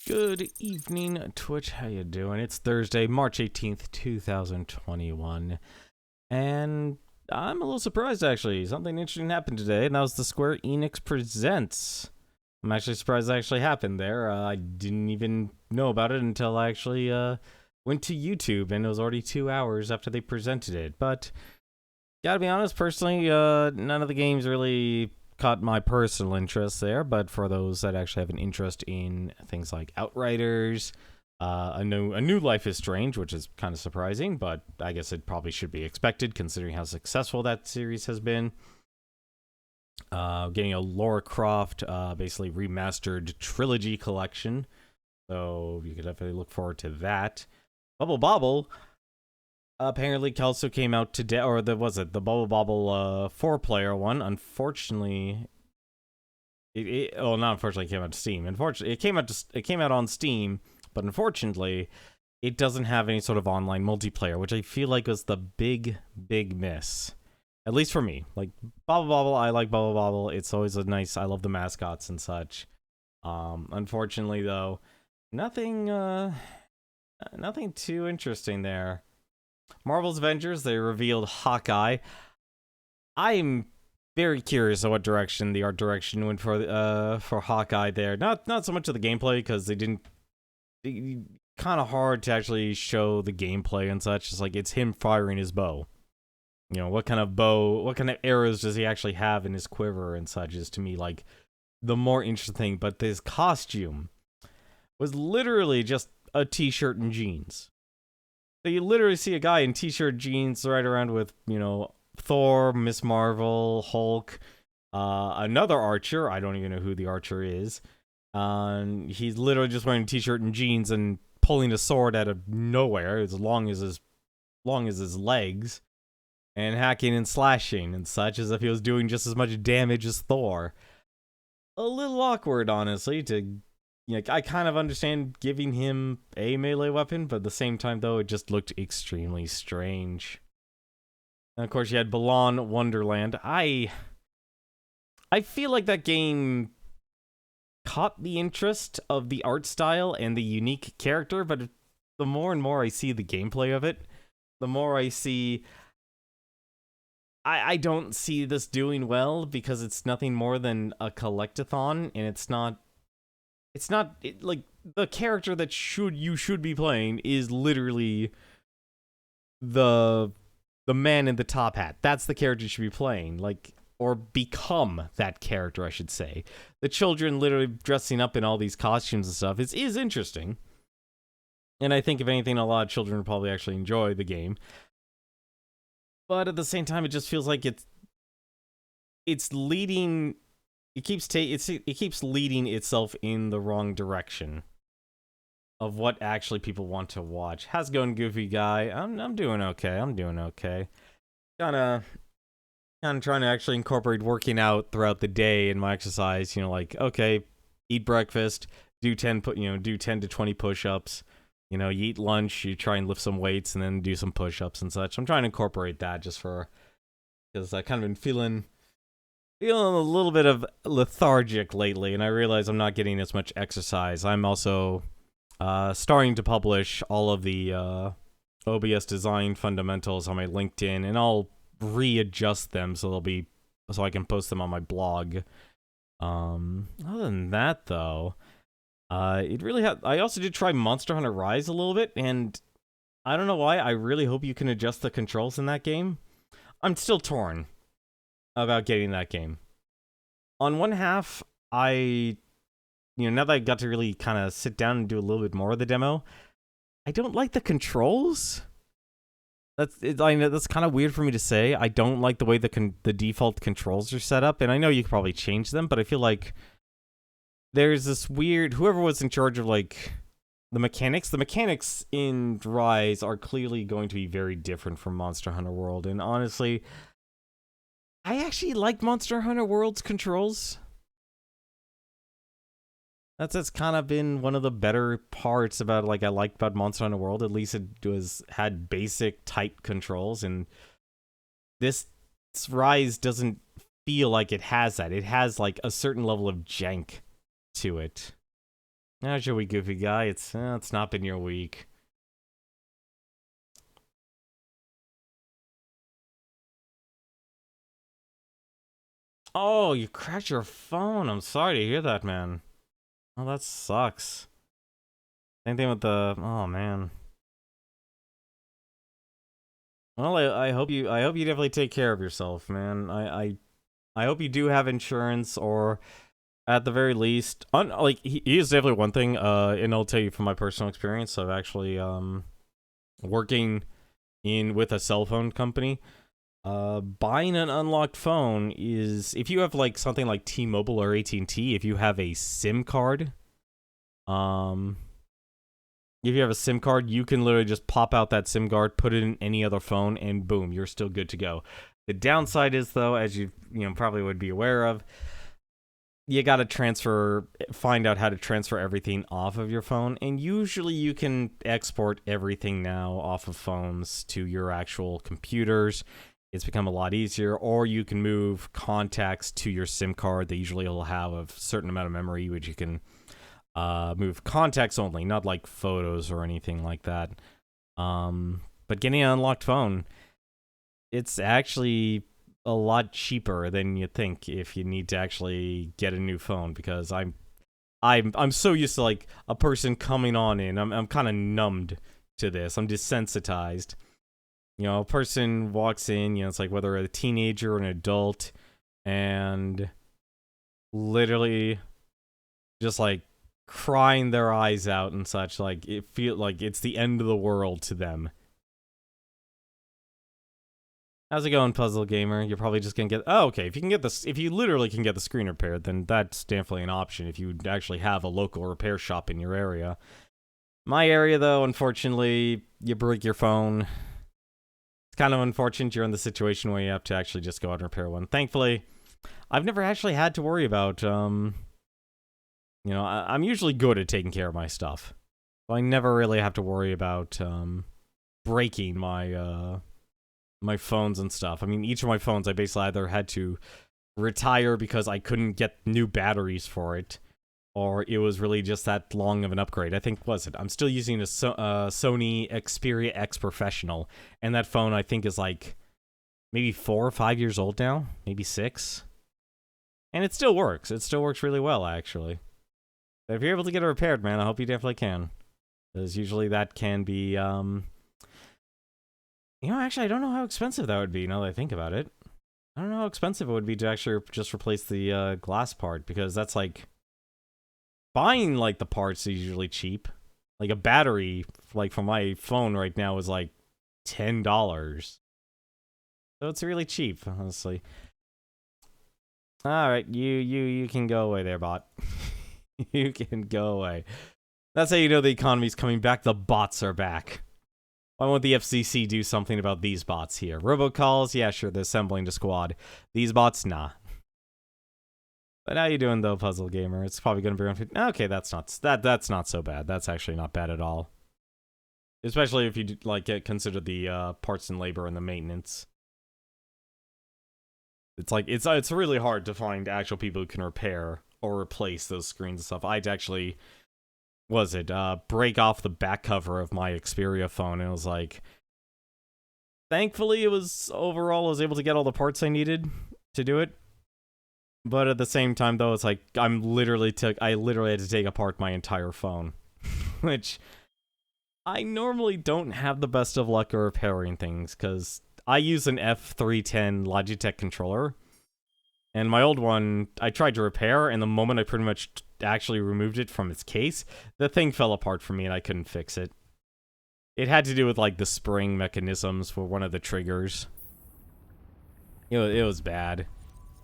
Good evening, Twitch. How you doing? It's Thursday, March 18th, 2021. And I'm a little surprised, actually. Something interesting happened today, and that was the Square Enix Presents. I'm actually surprised that actually happened there. I didn't even know about it until I actually went to YouTube, and it was already 2 hours after they presented it. But, gotta be honest, personally, none of the games really caught my personal interest there, but for those that actually have an interest in things like Outriders, a new Life is Strange, which is kind of surprising, but I guess it probably should be expected considering how successful that series has been. Getting a Lara Croft, basically remastered trilogy collection, so you could definitely look forward to that. Bubble Bobble apparently also came out today, or the Bubble Bobble 4-player one. Unfortunately, not unfortunately, it came out to Steam. Unfortunately, it came out on Steam, but unfortunately, it doesn't have any sort of online multiplayer, which I feel like was the big miss. At least for me. Like Bubble Bobble, I like Bubble Bobble. It's always a nice. I love the mascots and such. Unfortunately, though, nothing too interesting there. Marvel's Avengers, they revealed Hawkeye. I'm very curious of what direction the art direction went for Hawkeye there. Not so much of the gameplay, because they didn't. Kind of hard to actually show the gameplay and such. It's like it's him firing his bow. You know, what kind of arrows does he actually have in his quiver and such is to me like the more interesting thing. But his costume was literally just a t-shirt and jeans. So you literally see a guy in t-shirt, jeans, right around with, you know, Thor, Miss Marvel, Hulk, another archer. I don't even know who the archer is. He's literally just wearing a t-shirt and jeans and pulling a sword out of nowhere, as long as his legs, and hacking and slashing and such, as if he was doing just as much damage as Thor. A little awkward, honestly, to. You know, I kind of understand giving him a melee weapon, but at the same time, though, it just looked extremely strange. And of course, you had Balan Wonderland. I feel like that game caught the interest of the art style and the unique character, but the more and more I see the gameplay of it, the more I see... I don't see this doing well, because it's nothing more than a collectathon, and it's not like the character that you should be playing is literally the man in the top hat. That's the character you should be playing, like, or become that character, I should say. The children literally dressing up in all these costumes and stuff is interesting, and I think if anything, a lot of children would probably actually enjoy the game. But at the same time, it just feels like it's leading. It keeps leading itself in the wrong direction of what actually people want to watch. How's it going, Goofy Guy? I'm doing okay. Kind of trying to actually incorporate working out throughout the day in my exercise. You know, like, okay, eat breakfast, do 10 to 20 push-ups. You know, you eat lunch, you try and lift some weights, and then do some push-ups and such. I'm trying to incorporate that just because I kind of been feeling a little bit of lethargic lately, and I realize I'm not getting as much exercise. I'm also starting to publish all of the OBS design fundamentals on my LinkedIn, and I'll readjust them so I can post them on my blog. Other than that, though, I also did try Monster Hunter Rise a little bit, and I don't know why. I really hope you can adjust the controls in that game. I'm still torn about getting that game. On one half, now that I got to really kind of sit down and do a little bit more of the demo, I don't like the controls. I know that's kind of weird for me to say. I don't like the way the default controls are set up, and I know you could probably change them, but I feel like there's this weird... Whoever was in charge of, like, the mechanics in Rise are clearly going to be very different from Monster Hunter World, and honestly, I actually like Monster Hunter World's controls. That's kind of been one of the better parts about, like, I liked about Monster Hunter World. At least it had basic tight controls, and this Rise doesn't feel like it has that. It has, like, a certain level of jank to it. How's your week, goofy guy? It's not been your week. Oh, you crashed your phone. I'm sorry to hear that, man. Oh, that sucks. Same thing with the. Oh man. Well, I hope you definitely take care of yourself, man. I hope you do have insurance, or at the very least, like he is definitely one thing. And I'll tell you from my personal experience of actually working in with a cell phone company. Buying an unlocked phone is, if you have like something like T-Mobile or AT&T, if you have a SIM card, um, if you have a SIM card, you can literally just pop out that SIM card, put it in any other phone, and boom, you're still good to go. The downside is, though, as you probably would be aware of, you got to find out how to transfer everything off of your phone, and usually you can export everything now off of phones to your actual computers. It's become a lot easier, or you can move contacts to your SIM card. They usually will have a certain amount of memory, which you can move contacts only, not like photos or anything like that. But getting an unlocked phone, it's actually a lot cheaper than you think if you need to actually get a new phone, because I'm so used to like a person coming on in. I'm kind of numbed to this. I'm desensitized. A person walks in, it's like whether a teenager or an adult, and literally just like crying their eyes out and such, like it feels like it's the end of the world to them. How's it going, Puzzle Gamer? You're probably just gonna get. Oh, okay. If you literally can get the screen repaired, then that's definitely an option. If you actually have a local repair shop in your area. My area, though, unfortunately, you break your phone. It's kind of unfortunate you're in the situation where you have to actually just go out and repair one. Thankfully, I've never actually had to worry about. I'm usually good at taking care of my stuff, so I never really have to worry about breaking my my phones and stuff. I mean, each of my phones I basically either had to retire because I couldn't get new batteries for it, or it was really just that long of an upgrade. I think, I'm still using a Sony Xperia X Professional, and that phone I think is like maybe 4 or 5 years old now, maybe 6. And it still works. It still works really well, actually. But if you're able to get it repaired, man, I hope you definitely can. Because usually that can be, actually, I don't know how expensive that would be now that I think about it. I don't know how expensive it would be to actually just replace the glass part, because that's like buying like the parts is usually cheap. Like a battery, like for my phone right now, is like $10, so it's really cheap, honestly. All right, you can go away there, bot. You can go away. That's how you know the economy's coming back. The bots are back. Why won't the FCC do something about these bots here? Robocalls, yeah, sure, they're assembling the squad. These bots, nah. But how you doing, though, Puzzle Gamer? It's probably going to be around. Okay, that's not so bad. That's actually not bad at all. Especially if you consider the parts and labor and the maintenance. It's like it's really hard to find actual people who can repair or replace those screens and stuff. I'd actually break off the back cover of my Xperia phone, and it was like, thankfully I was able to get all the parts I needed to do it. But at the same time, though, it's like I literally had to take apart my entire phone, which I normally don't have the best of luck at repairing things, because I use an F310 Logitech controller, and my old one I tried to repair, and the moment I pretty much actually removed it from its case, the thing fell apart for me and I couldn't fix it. It had to do with like the spring mechanisms for one of the triggers. It was bad.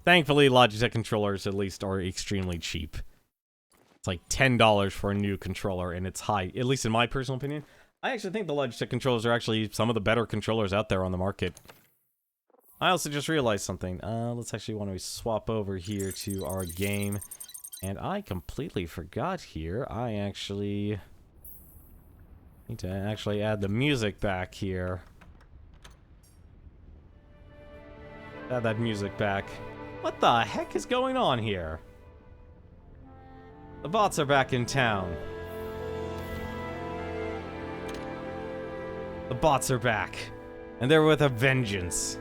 Thankfully, Logitech controllers at least are extremely cheap. It's like $10 for a new controller, and it's high, at least in my personal opinion. I actually think the Logitech controllers are actually some of the better controllers out there on the market. I also just realized something. Let's actually want to swap over here to our game. And I completely forgot here. I actually need to actually add the music back here. Add that music back. What the heck is going on here? The bots are back in town. The bots are back. And they're with a vengeance.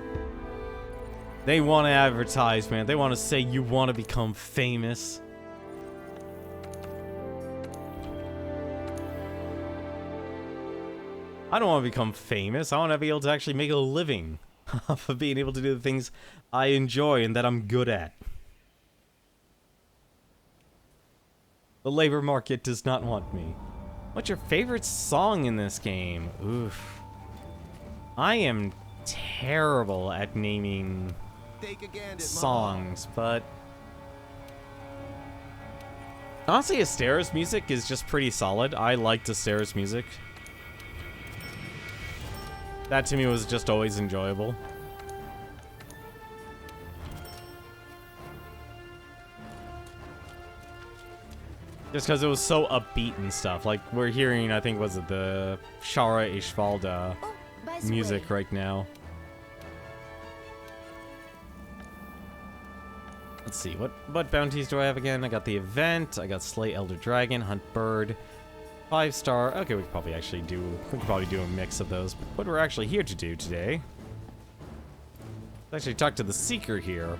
They want to advertise, man. They want to say you want to become famous. I don't want to become famous. I want to be able to actually make a living off of being able to do the things I enjoy and that I'm good at. The labor market does not want me. What's your favorite song in this game? Oof. I am terrible at naming songs, but honestly, Astera's music is just pretty solid. I liked Astera's music. That to me was just always enjoyable. Just because it was so upbeat and stuff. Like, we're hearing, I think, was it the Shara Ishvalda music right now. Let's see, what bounties do I have again? I got the event, I got Slay Elder Dragon, Hunt Bird, 5-star. Okay, we could probably do a mix of those. But what we're actually here to do today is actually talk to the Seeker here.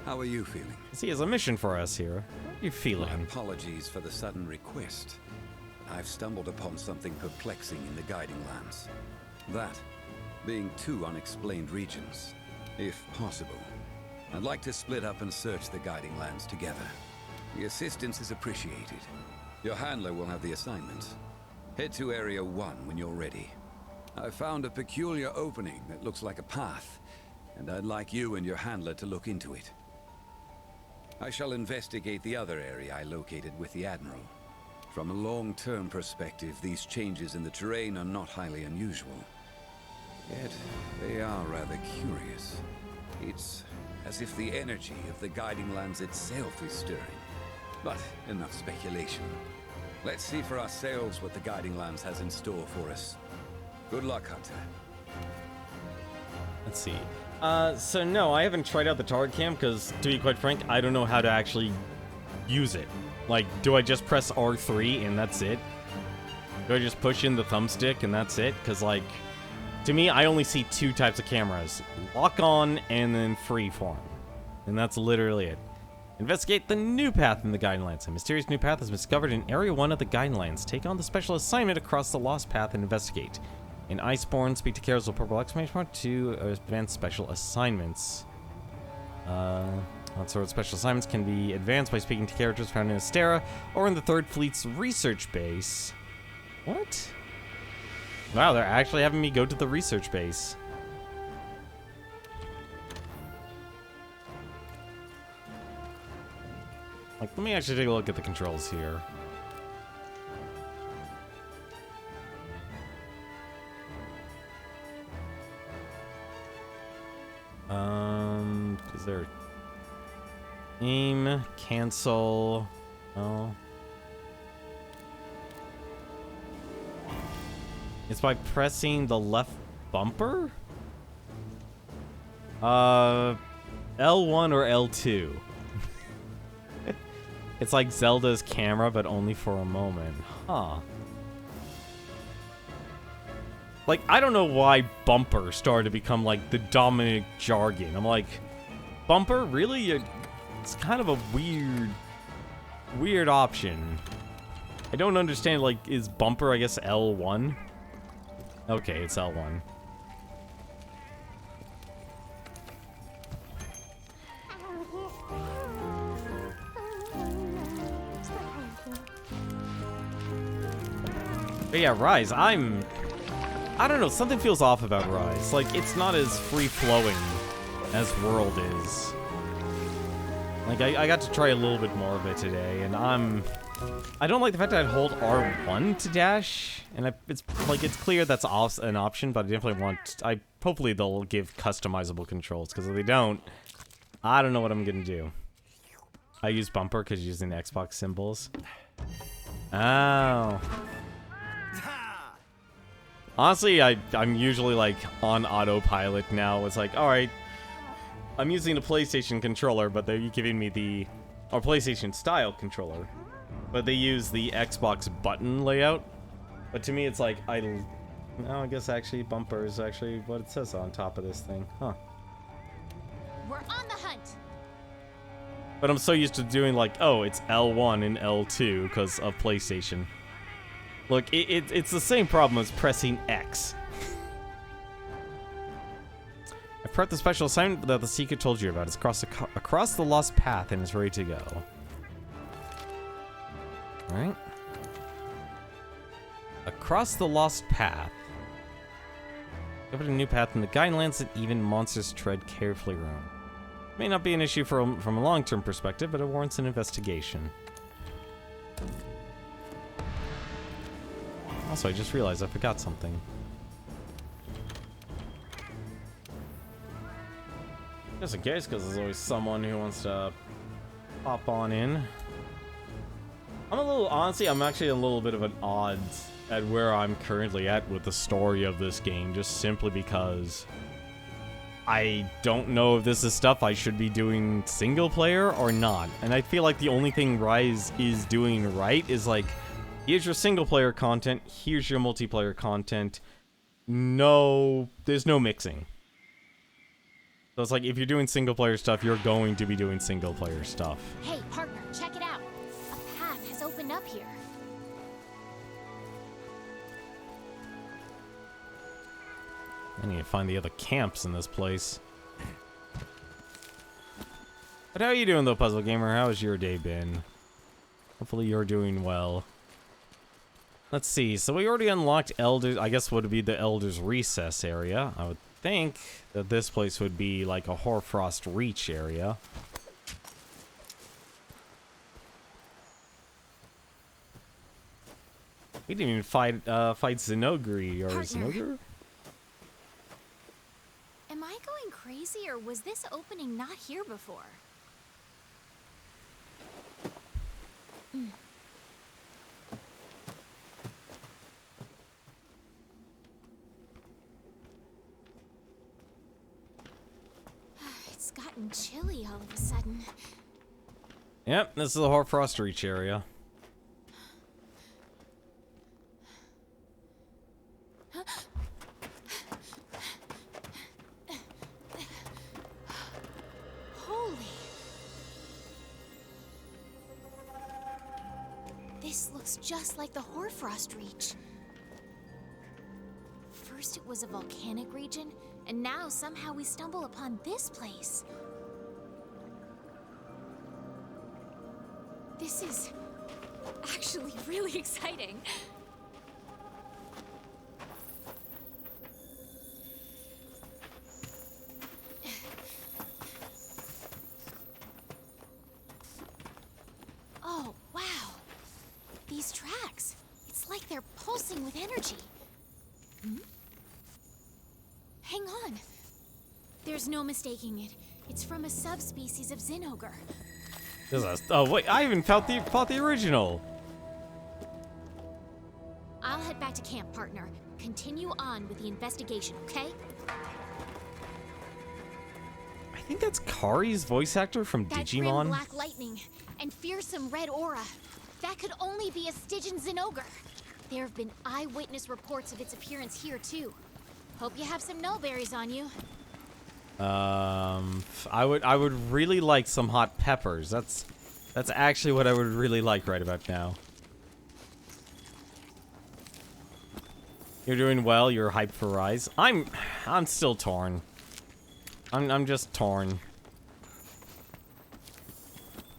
How are you feeling? He has a mission for us here. How are you feeling? My apologies for the sudden request. I've stumbled upon something perplexing in the Guiding Lands. That being 2 unexplained regions, if possible. I'd like to split up and search the Guiding Lands together. The assistance is appreciated. Your handler will have the assignment. Head to Area 1 when you're ready. I found a peculiar opening that looks like a path, and I'd like you and your handler to look into it. I shall investigate the other area I located with the Admiral. From a long-term perspective, these changes in the terrain are not highly unusual. Yet, they are rather curious. It's as if the energy of the Guiding Lands itself is stirring. But enough speculation. Let's see for ourselves what the Guiding Lands has in store for us. Good luck, Hunter. Let's see. So no, I haven't tried out the target cam because, to be quite frank, I don't know how to actually use it. Like, do I just press R3 and that's it? Do I just push in the thumbstick and that's it? Because, like, to me, I only see 2 types of cameras. Lock on and then freeform. And that's literally it. Investigate the new path in the Guiding Lands. A mysterious new path has been discovered in Area 1 of the Guiding Lands. Take on the special assignment across the lost path and investigate. In Iceborne, speak to characters with purple exclamation mark to advance special assignments. That sort of special assignments can be advanced by speaking to characters found in Astera or in the 3rd Fleet's research base. What? Wow, they're actually having me go to the research base. Like, let me actually take a look at the controls here. Is there aim, cancel? Oh. It's by pressing the left bumper? L1 or L2? It's like Zelda's camera, but only for a moment. Huh. Like, I don't know why bumper started to become, like, the dominant jargon. I'm like, bumper? Really? It's kind of a weird option. I don't understand, like, is bumper, I guess, L1? Okay, it's L1. But yeah, Rise, I don't know, something feels off about Rise. Like, it's not as free-flowing as World is. Like, I got to try a little bit more of it today, and I don't like the fact that I'd hold R1 to dash, and it's clear that's an option, but I definitely want, hopefully they'll give customizable controls, because if they don't, I don't know what I'm gonna do. I use bumper because using the Xbox symbols. Oh. Honestly, I'm usually, like, on autopilot now. It's like, alright, I'm using a PlayStation controller, but they're giving me the... or PlayStation-style controller. but they use the Xbox button layout. But to me, it's like, no, I guess actually bumper is actually what it says on top of this thing. Huh. We're on the hunt. But I'm so used to doing like, oh, it's L1 and L2 because of PlayStation. Look, it's the same problem as pressing X. I've prepped the special assignment that the Seeker told you about. It's across the lost path and is ready to go. Alright. Across the lost path. Discovered a new path in the guiding lands that even monsters tread carefully around. May not be an issue from a long-term perspective, but it warrants an investigation. Also, I just realized I forgot something. Just in case, because there's always someone who wants to pop on in. Honestly, I'm actually a little bit of an odds at where I'm currently at with the story of this game, just simply because I don't know if this is stuff I should be doing single player or not. And I feel like the only thing Rise is doing right is like, here's your single player content, here's your multiplayer content. No, there's no mixing. So it's like, if you're doing single player stuff, you're going to be doing single player stuff. Hey, partner, check it out. A path has opened up here. I need to find the other camps in this place. But how are you doing though, Puzzle Gamer? How has your day been? Hopefully you're doing well. Let's see, so we already unlocked Elders, I guess would be the Elders Recess area. I would think that this place would be like a Hoarfrost Reach area. We didn't even fight Zinogre or Zinogre? Am I going crazy, or was this opening not here before? It's gotten chilly all of a sudden. Yep, this is the Hoarfrost Reach area. Holy. This looks just like the Hoarfrost Reach. First it was a volcanic region, and now somehow we stumble upon this place. This is actually really exciting. Oh, wow. These tracks. It's like they're pulsing with energy. Hang on. There's no mistaking it. It's from a subspecies of Zinogre. Oh wait, I even fought the original. I'll head back to camp, partner. Continue on with the investigation, okay? I think that's Kari's voice actor from That Digimon. grim black lightning and fearsome red aura. That could only be a Stygian Zinogre. There have been eyewitness reports of its appearance here too. Hope you have some nullberries on you. I would really like some hot peppers. That's actually what I would really like right about now. You're doing well. You're hyped for Rise. I'm still torn. I'm just torn.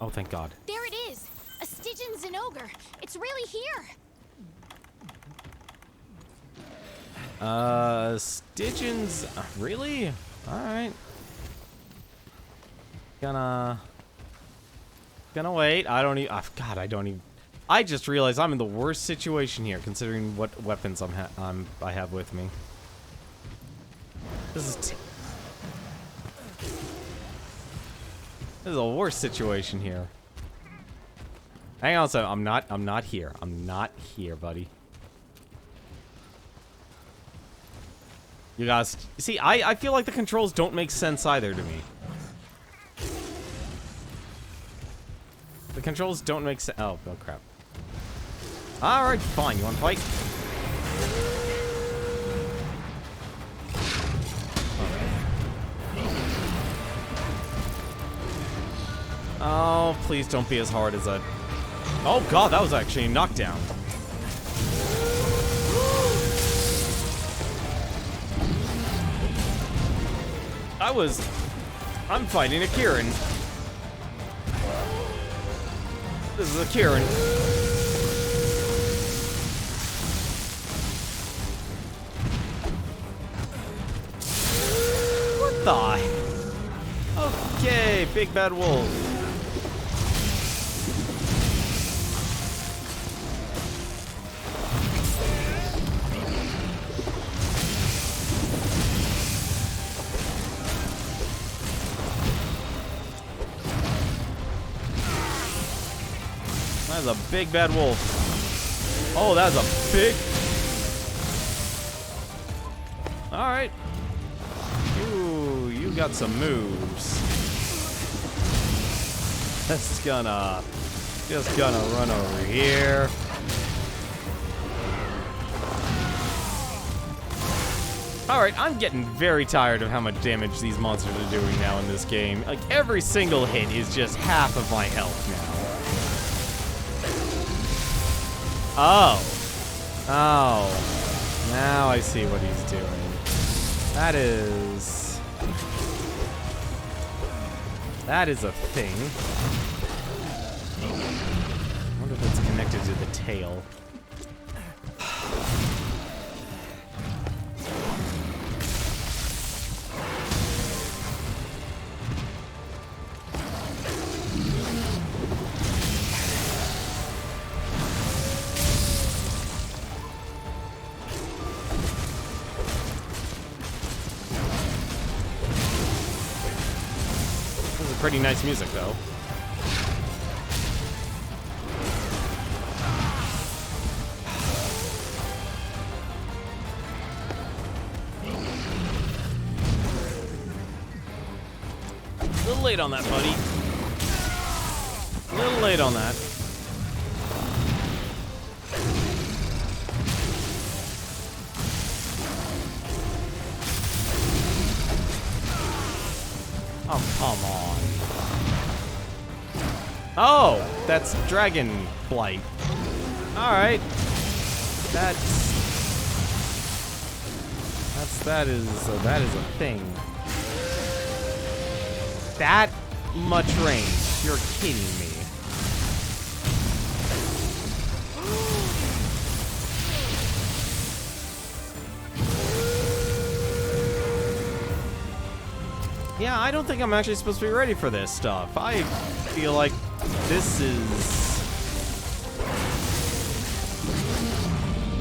Oh, thank God. There it is! A Stygian Zinogre! It's really here! Stygians? Really? Alright. Gonna wait. I don't even... God, I don't even... I just realized I'm in the worst situation here, considering what weapons I have with me. This is a worse situation here. Hang on a second. I'm not here. I'm not here, buddy. You guys, see, I feel like the controls don't make sense either to me. The controls don't make sense. Oh crap. Alright, fine. You wanna fight? Oh, please don't be as hard as a... Oh god, that was actually a knockdown. I'm fighting a Kieran. This is a Kieran. What the? Okay, big bad wolf. That's a big bad wolf. Oh, that's a big... Alright. Ooh, you got some moves. Just gonna run over here. Alright, I'm getting very tired of how much damage these monsters are doing now in this game. Like, every single hit is just half of my health now. Oh. Oh. Now I see what he's doing. That is a thing. I wonder if it's connected to the tail. Pretty nice music, though. A little late on that, buddy. A little late on that. Oh, come on. Oh, that's Dragon Blight. Alright. That is a thing. That much range. You're kidding me. Yeah, I don't think I'm actually supposed to be ready for this stuff. I feel like this is...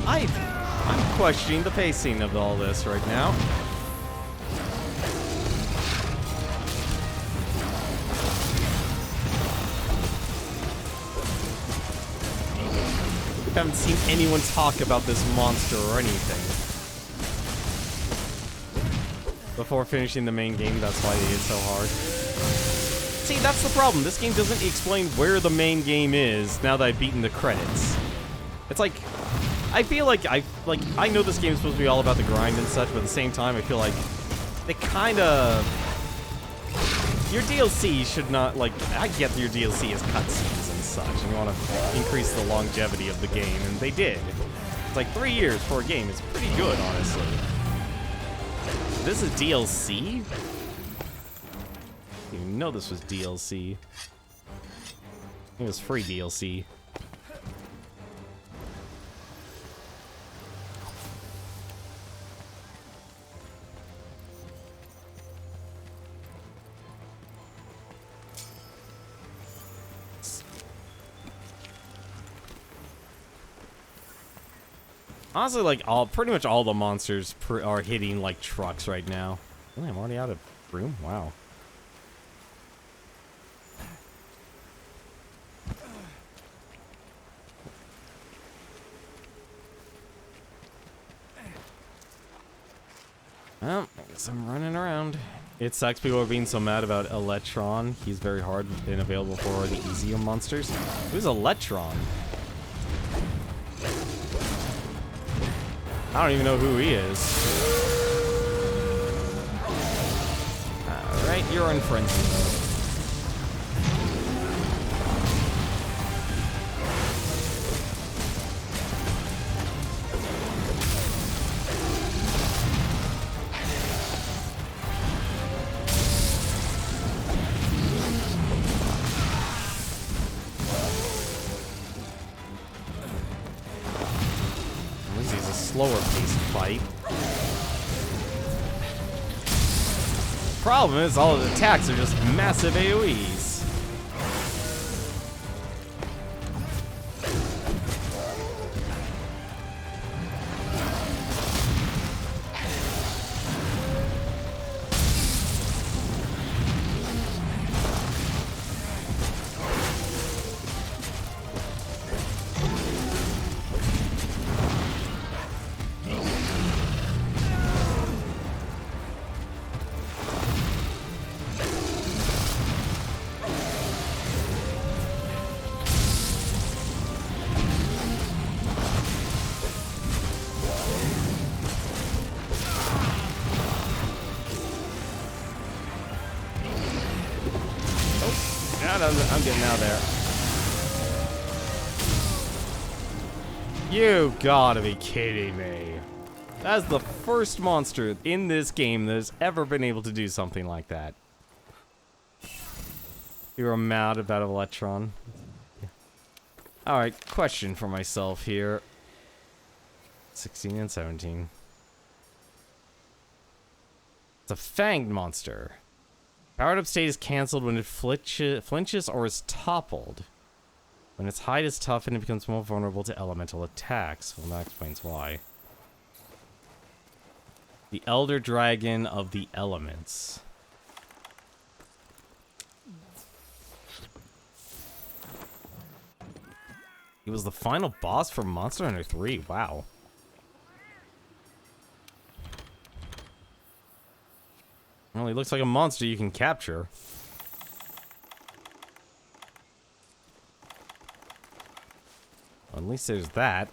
I'm questioning the pacing of all this right now. I haven't seen anyone talk about this monster or anything. Before finishing the main game, that's why it's so hard. See, that's the problem. This game doesn't explain where the main game is now that I've beaten the credits. It's like, I feel like I know this game is supposed to be all about the grind and such, but at the same time, I feel like they kind of... Your DLC should not, like, I get your DLC is cutscenes and such, and you want to increase the longevity of the game, and they did. It's like 3 years for a game. It's pretty good, honestly. This is DLC? I didn't even know this was DLC. It was free DLC. Honestly, like, pretty much all the monsters are hitting, like, trucks right now. Really, I'm already out of room? Wow. Well, I guess I'm running around. It sucks people are being so mad about Electron. He's very hard and available for the easier monsters. Who's Electron? I don't even know who he is. Alright, you're in frenzy mode. Slower paced fight. Problem is, all of the attacks are just massive AoEs. I'm getting out there. You gotta be kidding me. That's the first monster in this game that has ever been able to do something like that. You're mad about Electron. Alright, question for myself here. 16 and 17. It's a fanged monster. Powered up state is cancelled when it flinches or is toppled. When its hide is toughened, it becomes more vulnerable to elemental attacks. Well, that explains why. The Elder Dragon of the Elements. He was the final boss for Monster Hunter 3. Wow. Well, he looks like a monster you can capture. Well, at least there's that.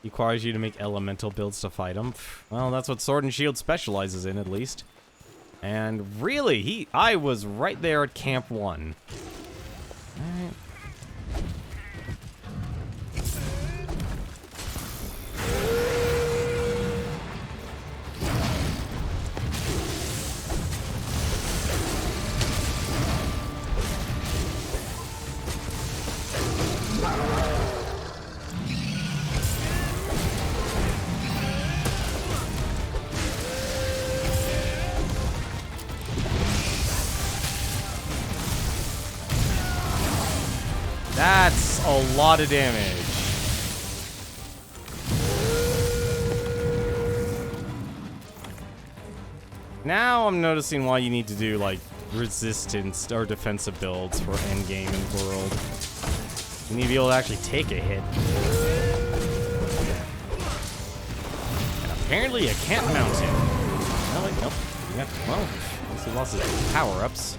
He requires you to make elemental builds to fight him. Well, that's what Sword and Shield specializes in, at least. And really, I was right there at Camp 1. Alright. That's a lot of damage. Now I'm noticing why you need to do, like, resistance or defensive builds for endgame and world. You need to be able to actually take a hit. And apparently you can't mount him. No, wait, nope. You got, well, at least he lost his power-ups.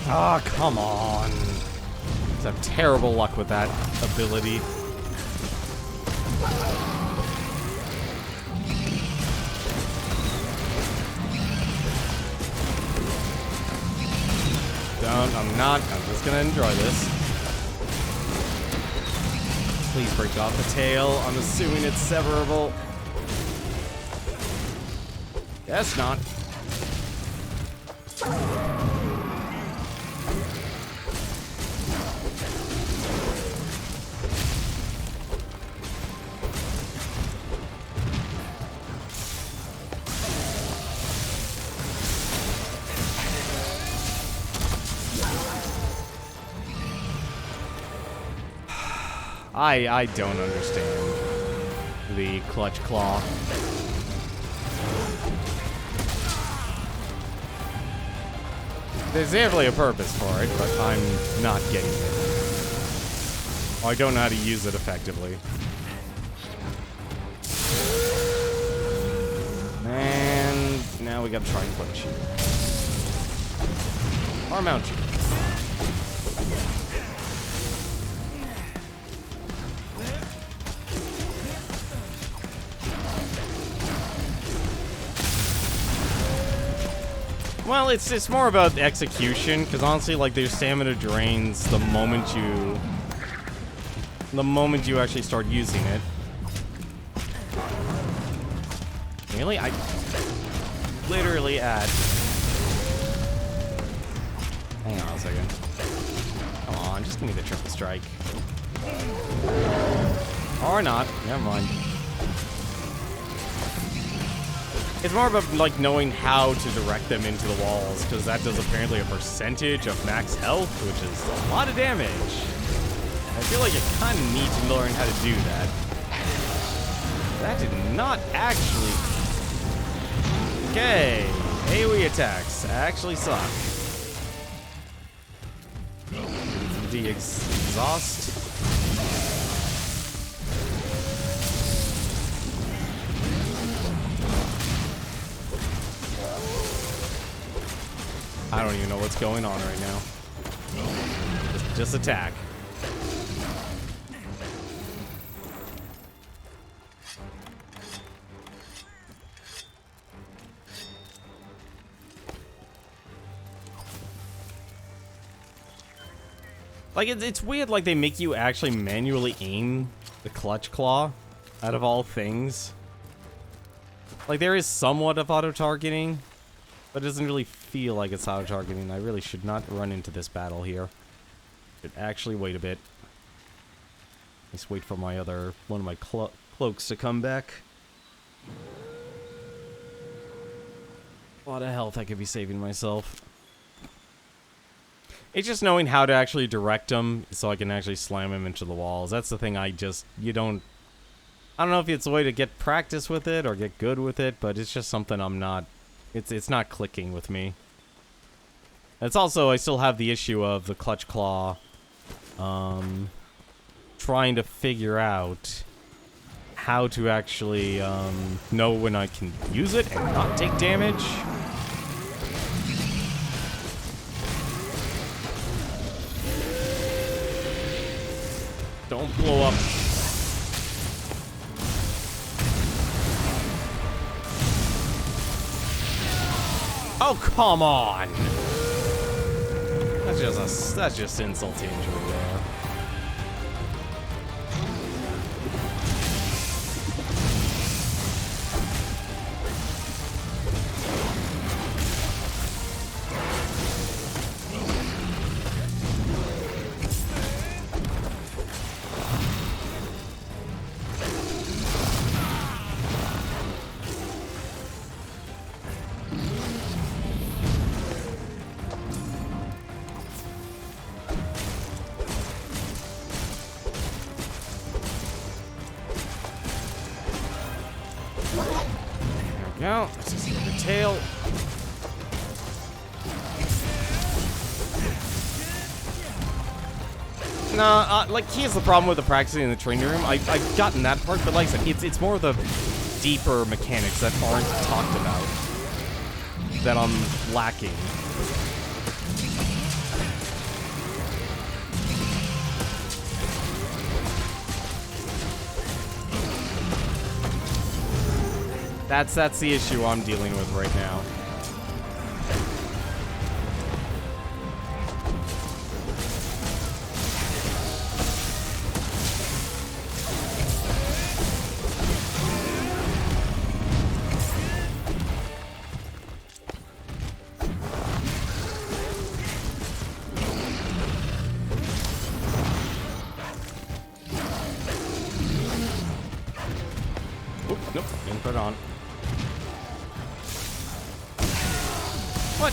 Ah, oh, come on. I have terrible luck with that ability. I'm not. I'm just gonna enjoy this. Please break off the tail. I'm assuming it's severable. Guess not. I don't understand the clutch claw. There's definitely a purpose for it, but I'm not getting it. I don't know how to use it effectively. And now we gotta try and punch you. Or mount you. Well, it's more about execution, because honestly, like, their stamina drains the moment you actually start using it. Really? I literally add. Hang on a second. Come on, just give me the triple strike. Or not. Never mind. It's more about, like, knowing how to direct them into the walls, because that does apparently a percentage of max health, which is a lot of damage. I feel like you kind of need to learn how to do that. That did not actually... Okay. AoE attacks actually suck. The exhaust... I don't even know what's going on right now. Just attack. Like, it's weird, like, they make you actually manually aim the clutch claw out of all things. Like, there is somewhat of auto-targeting, but it doesn't really feel like it's auto-targeting. I really should not run into this battle here. Should actually wait a bit. Let's wait for my other... one of my cloaks to come back. A lot of health I could be saving myself. It's just knowing how to actually direct them so I can actually slam them into the walls. That's the thing I don't know if it's a way to get practice with it or get good with it, but it's just something I'm not... It's not clicking with me. It's also, I still have the issue of the clutch claw, trying to figure out how to actually, know when I can use it and not take damage. Don't blow up. Oh, come on! That's just insult to injury there. No, let's just get the tail. No, like, here's the problem with the practicing in the training room. I've gotten that part, but like I said, it's more the deeper mechanics that aren't talked about that I'm lacking. That's the issue I'm dealing with right now. Oop, nope, didn't put it on. What?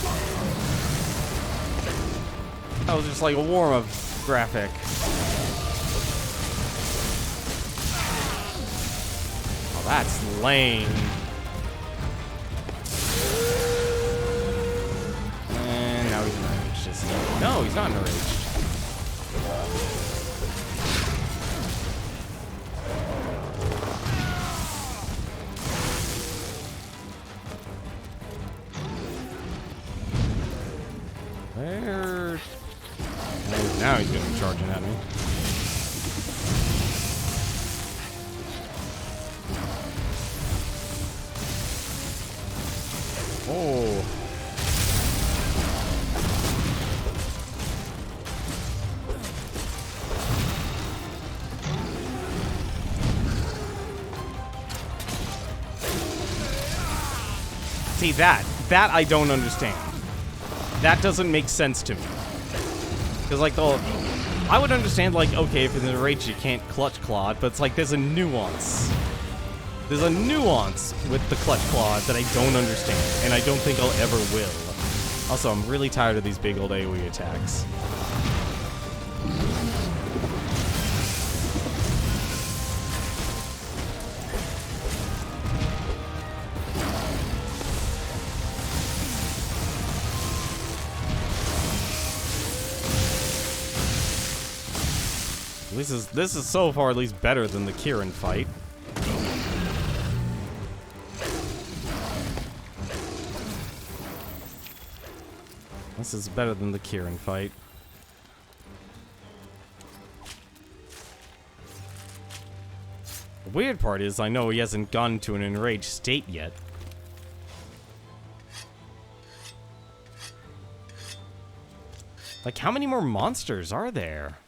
That was just like a warm-up graphic. Oh, that's lame. And now he's not. No, he's not enraged. Where? Oh, now he's gonna be charging at me. Oh. See, that I don't understand. That doesn't make sense to me. Because, like, I would understand, like, okay, if in a rage you can't clutch claw, but it's like there's a nuance. There's a nuance with the clutch claw that I don't understand, and I don't think I'll ever will. Also, I'm really tired of these big old AoE attacks. This is so far at least better than the Kieran fight. This is better than the Kieran fight. The weird part is I know he hasn't gone to an enraged state yet. Like, how many more monsters are there?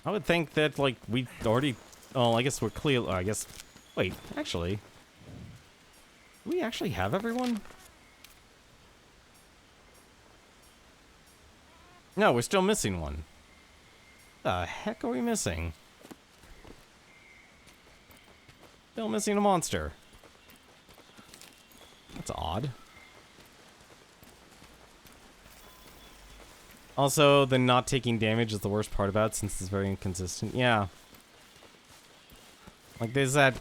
I would think that, like, we already... Oh, I guess we're clear... I guess... Wait, actually... Do we actually have everyone? No, we're still missing one. The heck are we missing? Still missing a monster. That's odd. Also, the not taking damage is the worst part about it, since it's very inconsistent. Yeah. Like, there's that...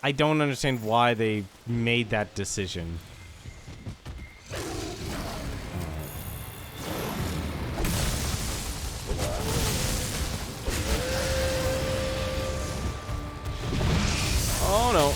I don't understand why they made that decision. Oh, no.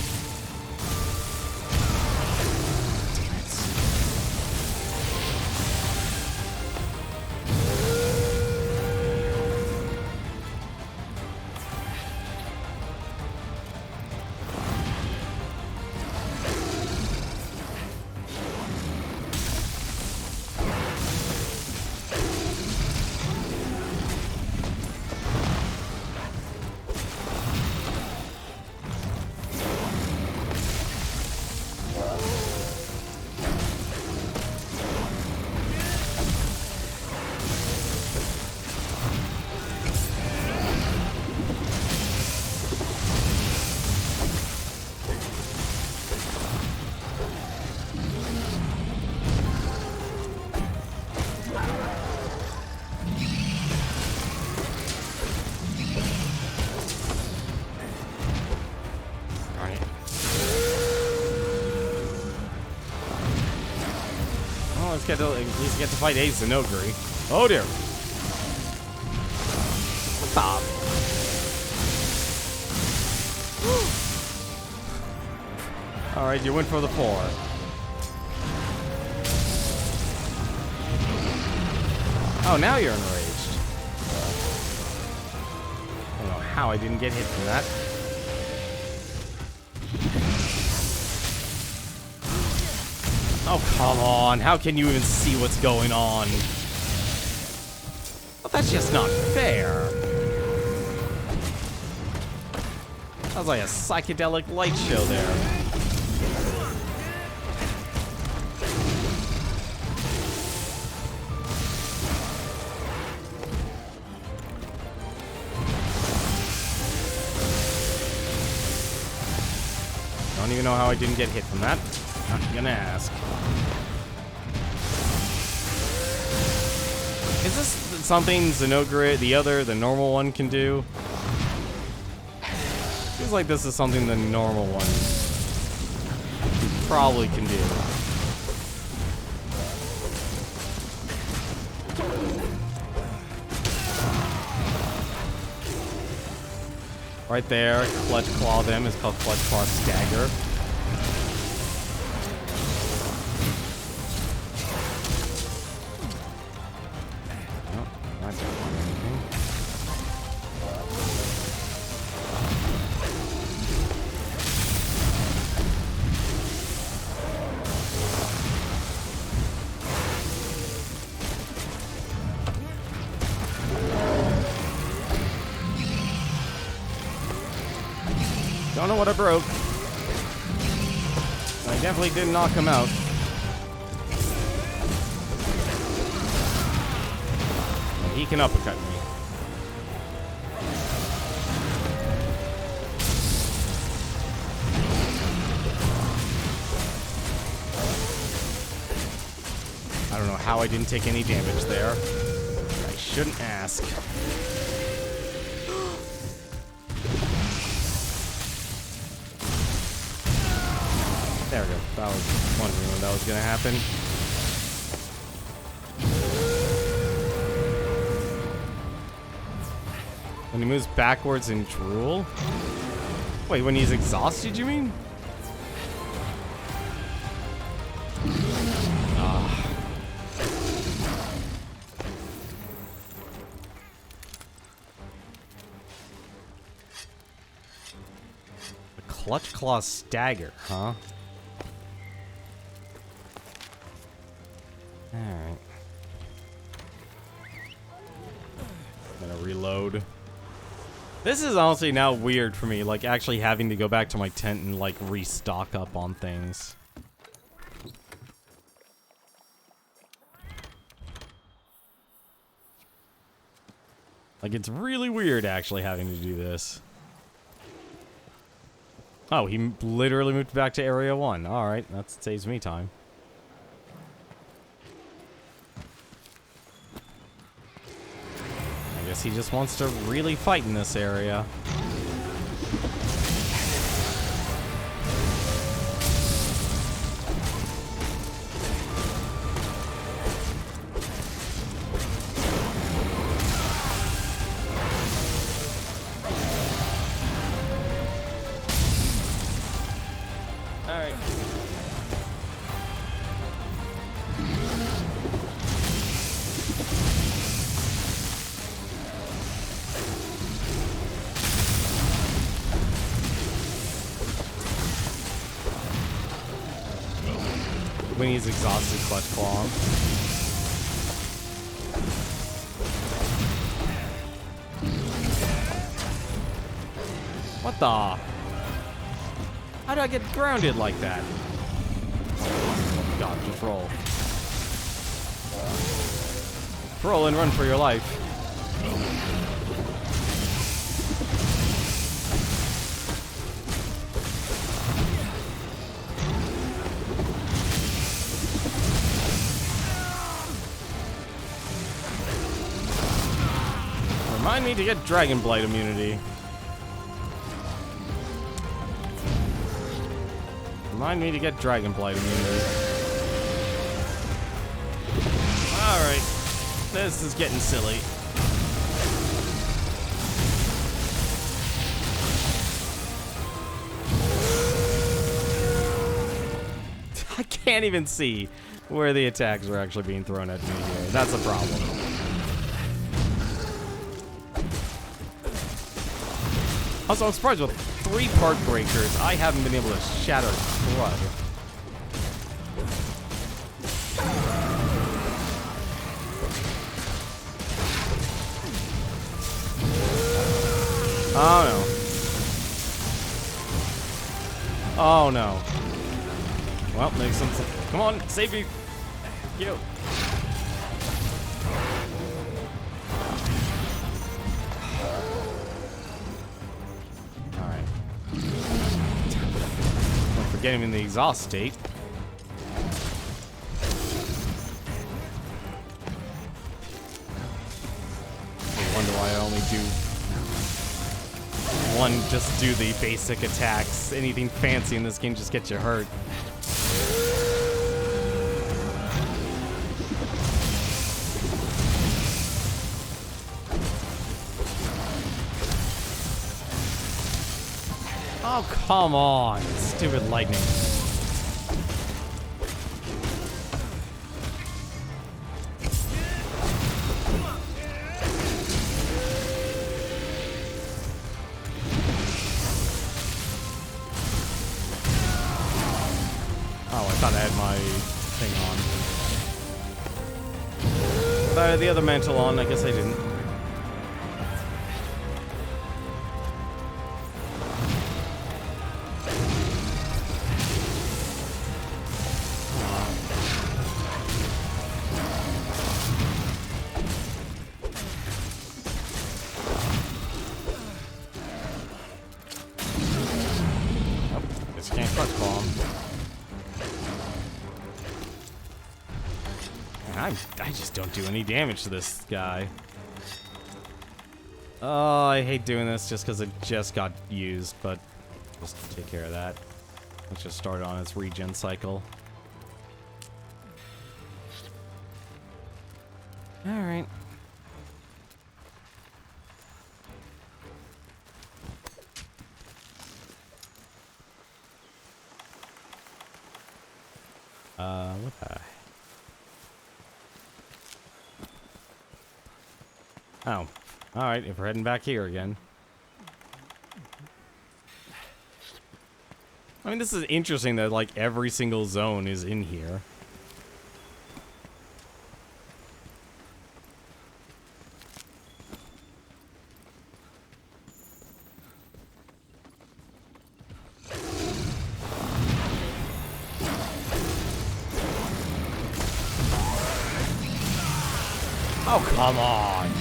At least get to fight Ace and Ogre. Oh dear. Stop. Alright, you went for the 4. Oh, now you're enraged. I don't know how I didn't get hit from that. Oh, come on. How can you even see what's going on? Well, that's just not fair. Sounds like a psychedelic light show there. I don't even know how I didn't get hit from that. Not gonna ask. Is this something Zenogre, the normal one, can do? Feels like this is something the normal one probably can do. Right there. Clutch Claw them is called Clutch Claw Stagger. Oh, that didn't want anything. Don't know what I broke. I definitely didn't knock him out. He can uppercut me. I don't know how I didn't take any damage there. I shouldn't ask. There we go. I was wondering when that was going to happen. When he moves backwards in drool? Wait, when he's exhausted, you mean? The Clutch Claw Stagger, huh? Alright. I'm gonna reload. This is honestly now weird for me, like actually having to go back to my tent and like restock up on things. Like it's really weird actually having to do this. Oh, he literally moved back to Area 1. Alright, that saves me time. I guess he just wants to really fight in this area. Alright. When he's exhausted, Clutch Claw. What the? How do I get grounded like that? God, just roll. Roll and run for your life. Remind me to get Dragon Blight immunity. Remind me to get Dragon Blight immunity. Alright. This is getting silly. I can't even see where the attacks are actually being thrown at me here. That's a problem. Also, I'm surprised with 3 part breakers, I haven't been able to shatter crud. Oh no. Oh no. Well, make some. Come on, save me. You. Get him in the exhaust state. I wonder why I only do one, just do the basic attacks. Anything fancy in this game just gets you hurt. Oh, come on. Stupid lightning. Oh, I thought I had my thing on. But I had the other mantle on. I guess I didn't. Can't clutch bomb. I just don't do any damage to this guy. Oh, I hate doing this just because it just got used, but just take care of that. Let's just start on its regen cycle. Alright. What the? Oh. Alright, if we're heading back here again. I mean, this is interesting that, like, every single zone is in here. Oh, come on.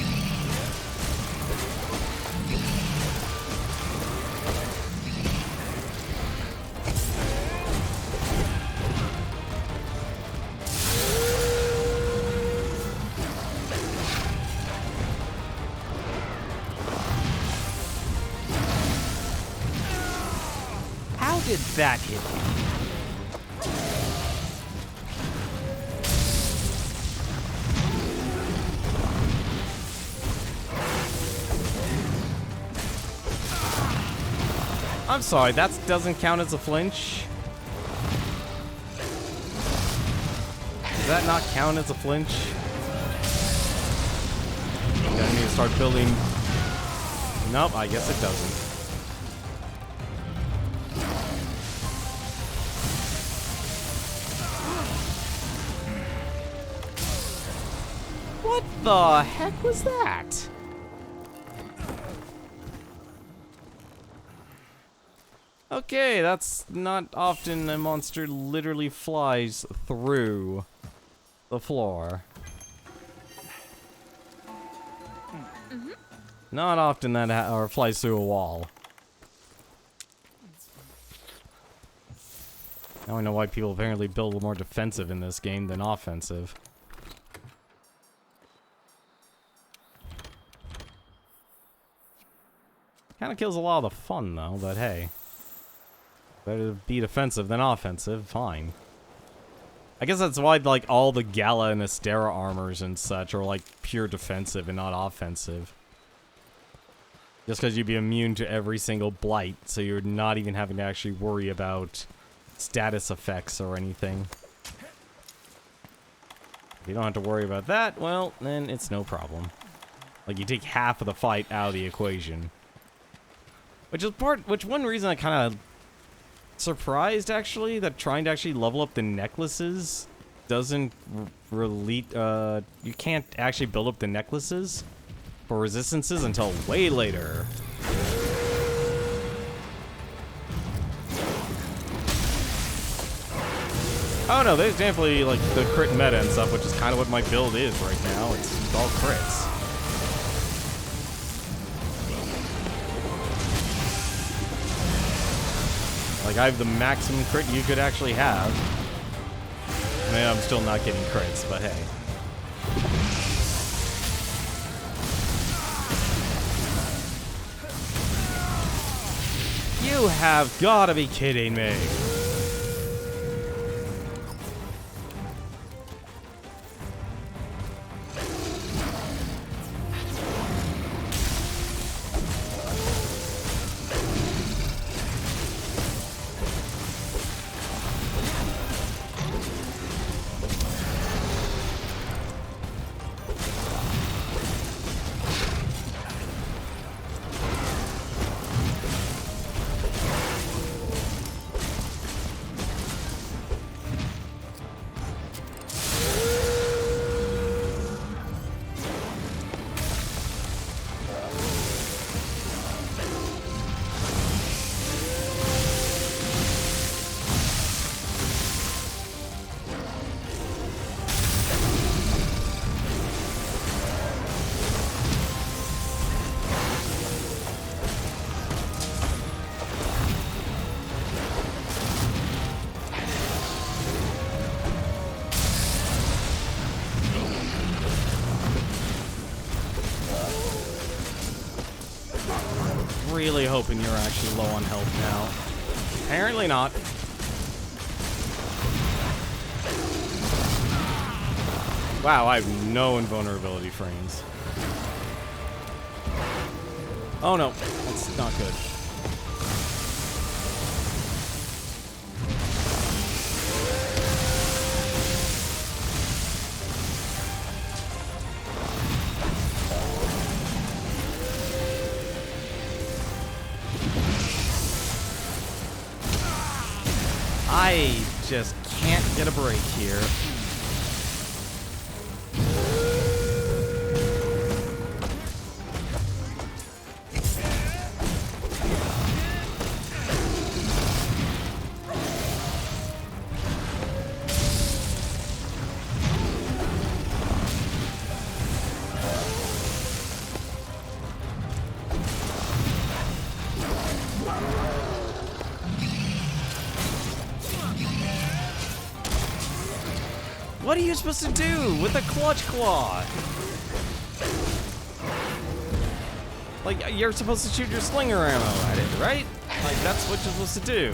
How did that hit you? I'm sorry, that doesn't count as a flinch? Does that not count as a flinch? I need to start building... Nope, I guess it doesn't. What the heck was that? Okay, that's not often a monster literally flies through the floor. Not often that or flies through a wall. Now I know why people apparently build more defensive in this game than offensive. Kind of kills a lot of the fun though, but hey. Better be defensive than offensive, fine. I guess that's why, like, all the Gala and Astera armors and such are, like, pure defensive and not offensive. Just because you'd be immune to every single blight, so you're not even having to actually worry about status effects or anything. If you don't have to worry about that, well, then it's no problem. Like, you take half of the fight out of the equation. Which one reason I kind of... surprised actually that trying to actually level up the necklaces doesn't relate. You can't actually build up the necklaces for resistances until way later. Oh no, there's definitely like the crit meta and stuff, which is kind of what my build is right now. It's all crits. Like, I have the maximum crit you could actually have. I mean, I'm still not getting crits, but hey. You have gotta be kidding me. really hoping you're actually low on health now. Apparently not. Wow, I have no invulnerability frames. Oh no, that's not good. I just can't get a break here. What are you supposed to do with the clutch claw? Like, you're supposed to shoot your slinger ammo at it, right? Like, that's what you're supposed to do.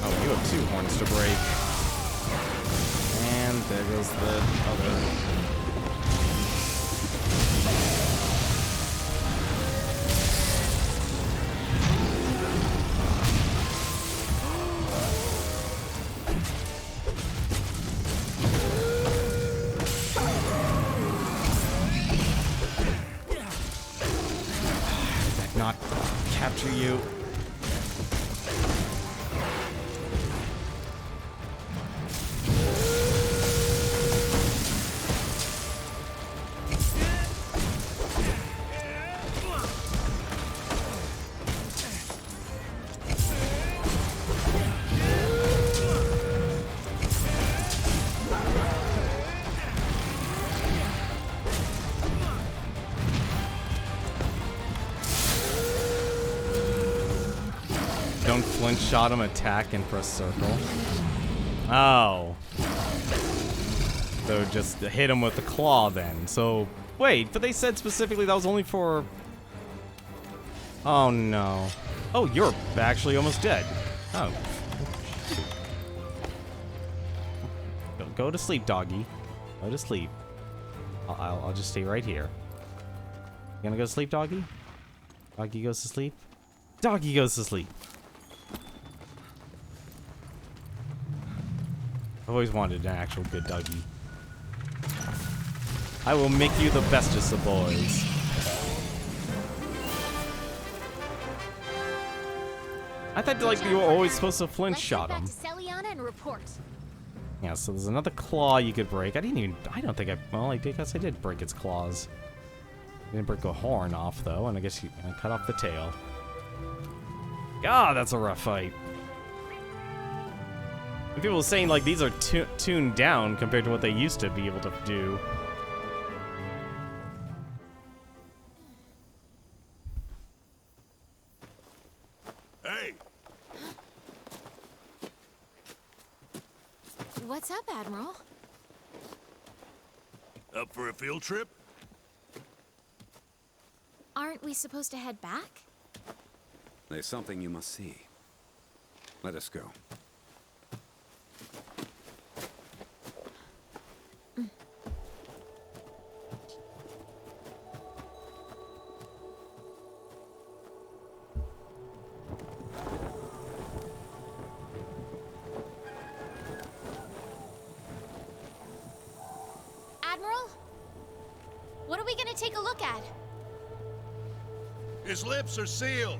Oh, you have 2 horns to break. And there goes the other. Not capture you. Don't flinch, shot him, attack, and press circle. Oh. So just hit him with the claw then. So, wait, but they said specifically that was only for... Oh no. Oh, you're actually almost dead. Oh. Go to sleep, doggy. Go to sleep. I'll just stay right here. You gonna go to sleep, doggy? Doggy goes to sleep? Doggy goes to sleep. I've always wanted an actual good doggy. I will make you the bestest of boys. I thought like you were always supposed to flinch shot him. Yeah, so there's another claw you could break. I don't think well, I guess I did break its claws. I didn't break a horn off though, and I guess I cut off the tail. God, that's a rough fight. People are saying like these are tuned down compared to what they used to be able to do. Hey! What's up, Admiral? Up for a field trip? Aren't we supposed to head back? There's something you must see. Let us go. Admiral? What are we gonna take a look at? His lips are sealed.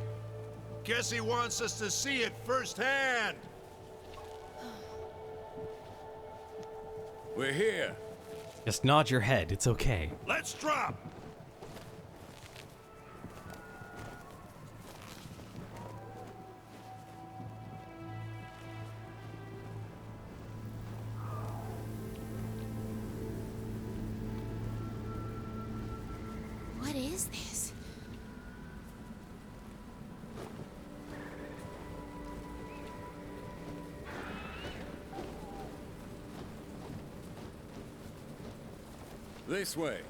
Guess he wants us to see it firsthand. We're here. Just nod your head, it's okay. Let's drop. What is this? This way.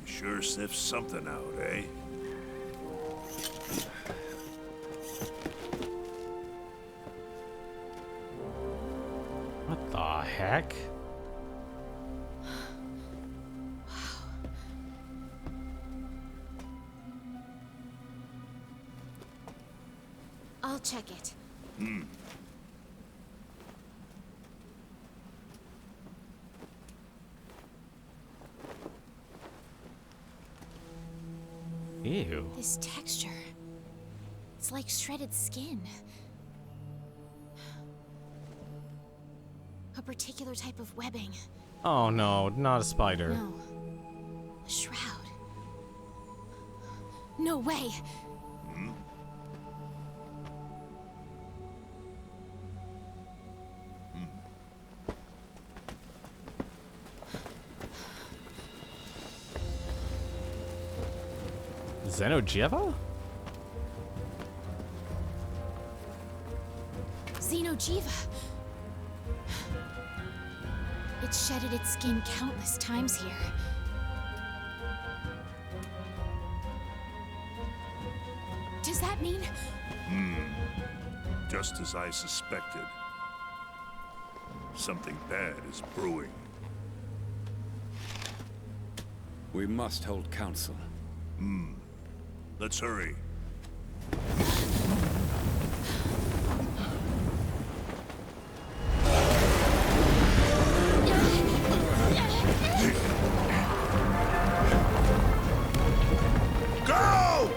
You sure sniffed something out, eh? What the heck? I'll check it. Ew. This texture. It's like shredded skin. A particular type of webbing. Oh no, not a spider. No. A shroud. No way! Xenojiva? Xenojiva. It shedded its skin countless times here. Does that mean? Just as I suspected. Something bad is brewing. We must hold council. Let's hurry. Go!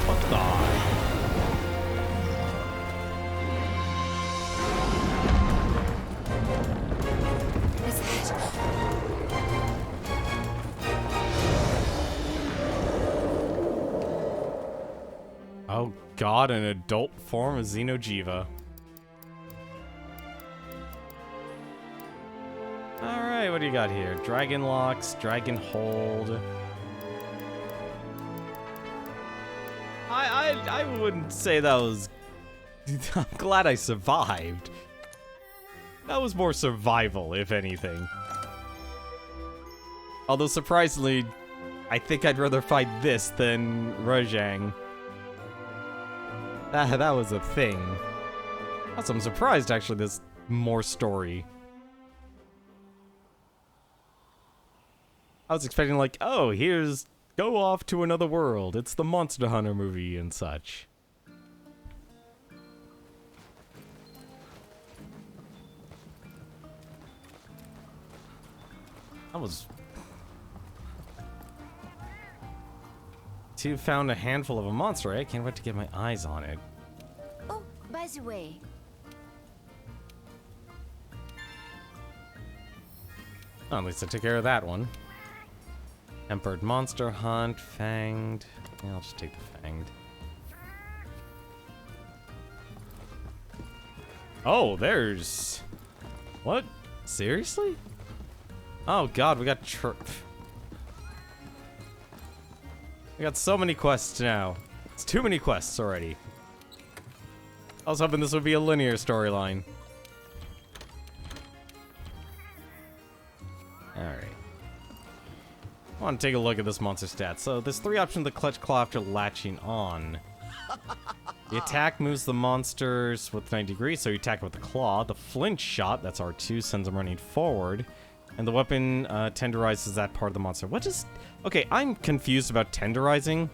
What the? What is that? Oh god, an adult form of Xenojiva. Alright, what do you got here? Dragon locks, dragon hold. I wouldn't say that was... I'm glad I survived. That was more survival, if anything. Although surprisingly, I think I'd rather fight this than Rajang. That was a thing. Also, I'm surprised actually there's more story. I was expecting like, oh, here's go off to another world. It's the Monster Hunter movie and such. That was... Two found a handful of a monster, right? I can't wait to get my eyes on it. Oh, by the way, Oh, at least I took care of that one. Tempered Monster Hunt, Fanged. Yeah, I'll just take the Fanged. Oh, there's... What? Seriously? Oh god, we got we got so many quests now. It's too many quests already. I was hoping this would be a linear storyline. Alright. I want to take a look at this monster stats. So there's 3 options to clutch claw after latching on. The attack moves the monsters with 90 degrees, so you attack with the claw. The flinch shot, that's R2, sends them running forward. And the weapon tenderizes that part of the monster. What is... Okay, I'm confused about tenderizing.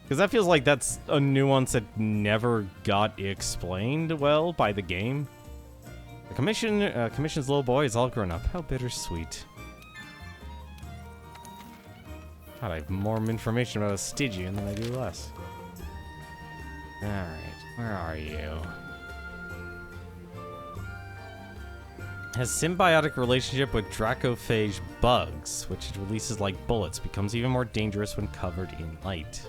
Because that feels like that's a nuance that never got explained well by the game. The commission's little boy is all grown up. How bittersweet. God, I have more information about a Stygian than I do less. Alright, where are you? Has symbiotic relationship with Dracophage bugs, which it releases like bullets, becomes even more dangerous when covered in light.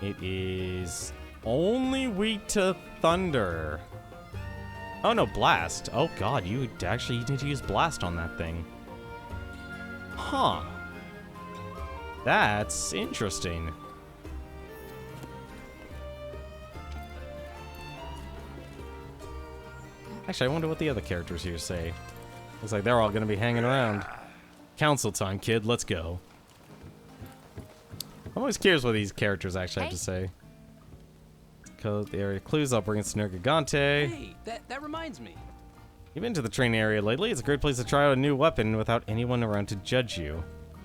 It is only weak to thunder. Oh no, blast. Oh god, you actually need to use blast on that thing. Huh. That's interesting. Actually, I wonder what the other characters here say. Looks like they're all going to be hanging around. Council time, kid. Let's go. I'm always curious what these characters actually have to say. Code the area clues. I'll bring in Gigante. Hey, that reminds me. You've been to the training area lately. It's a great place to try out a new weapon without anyone around to judge you.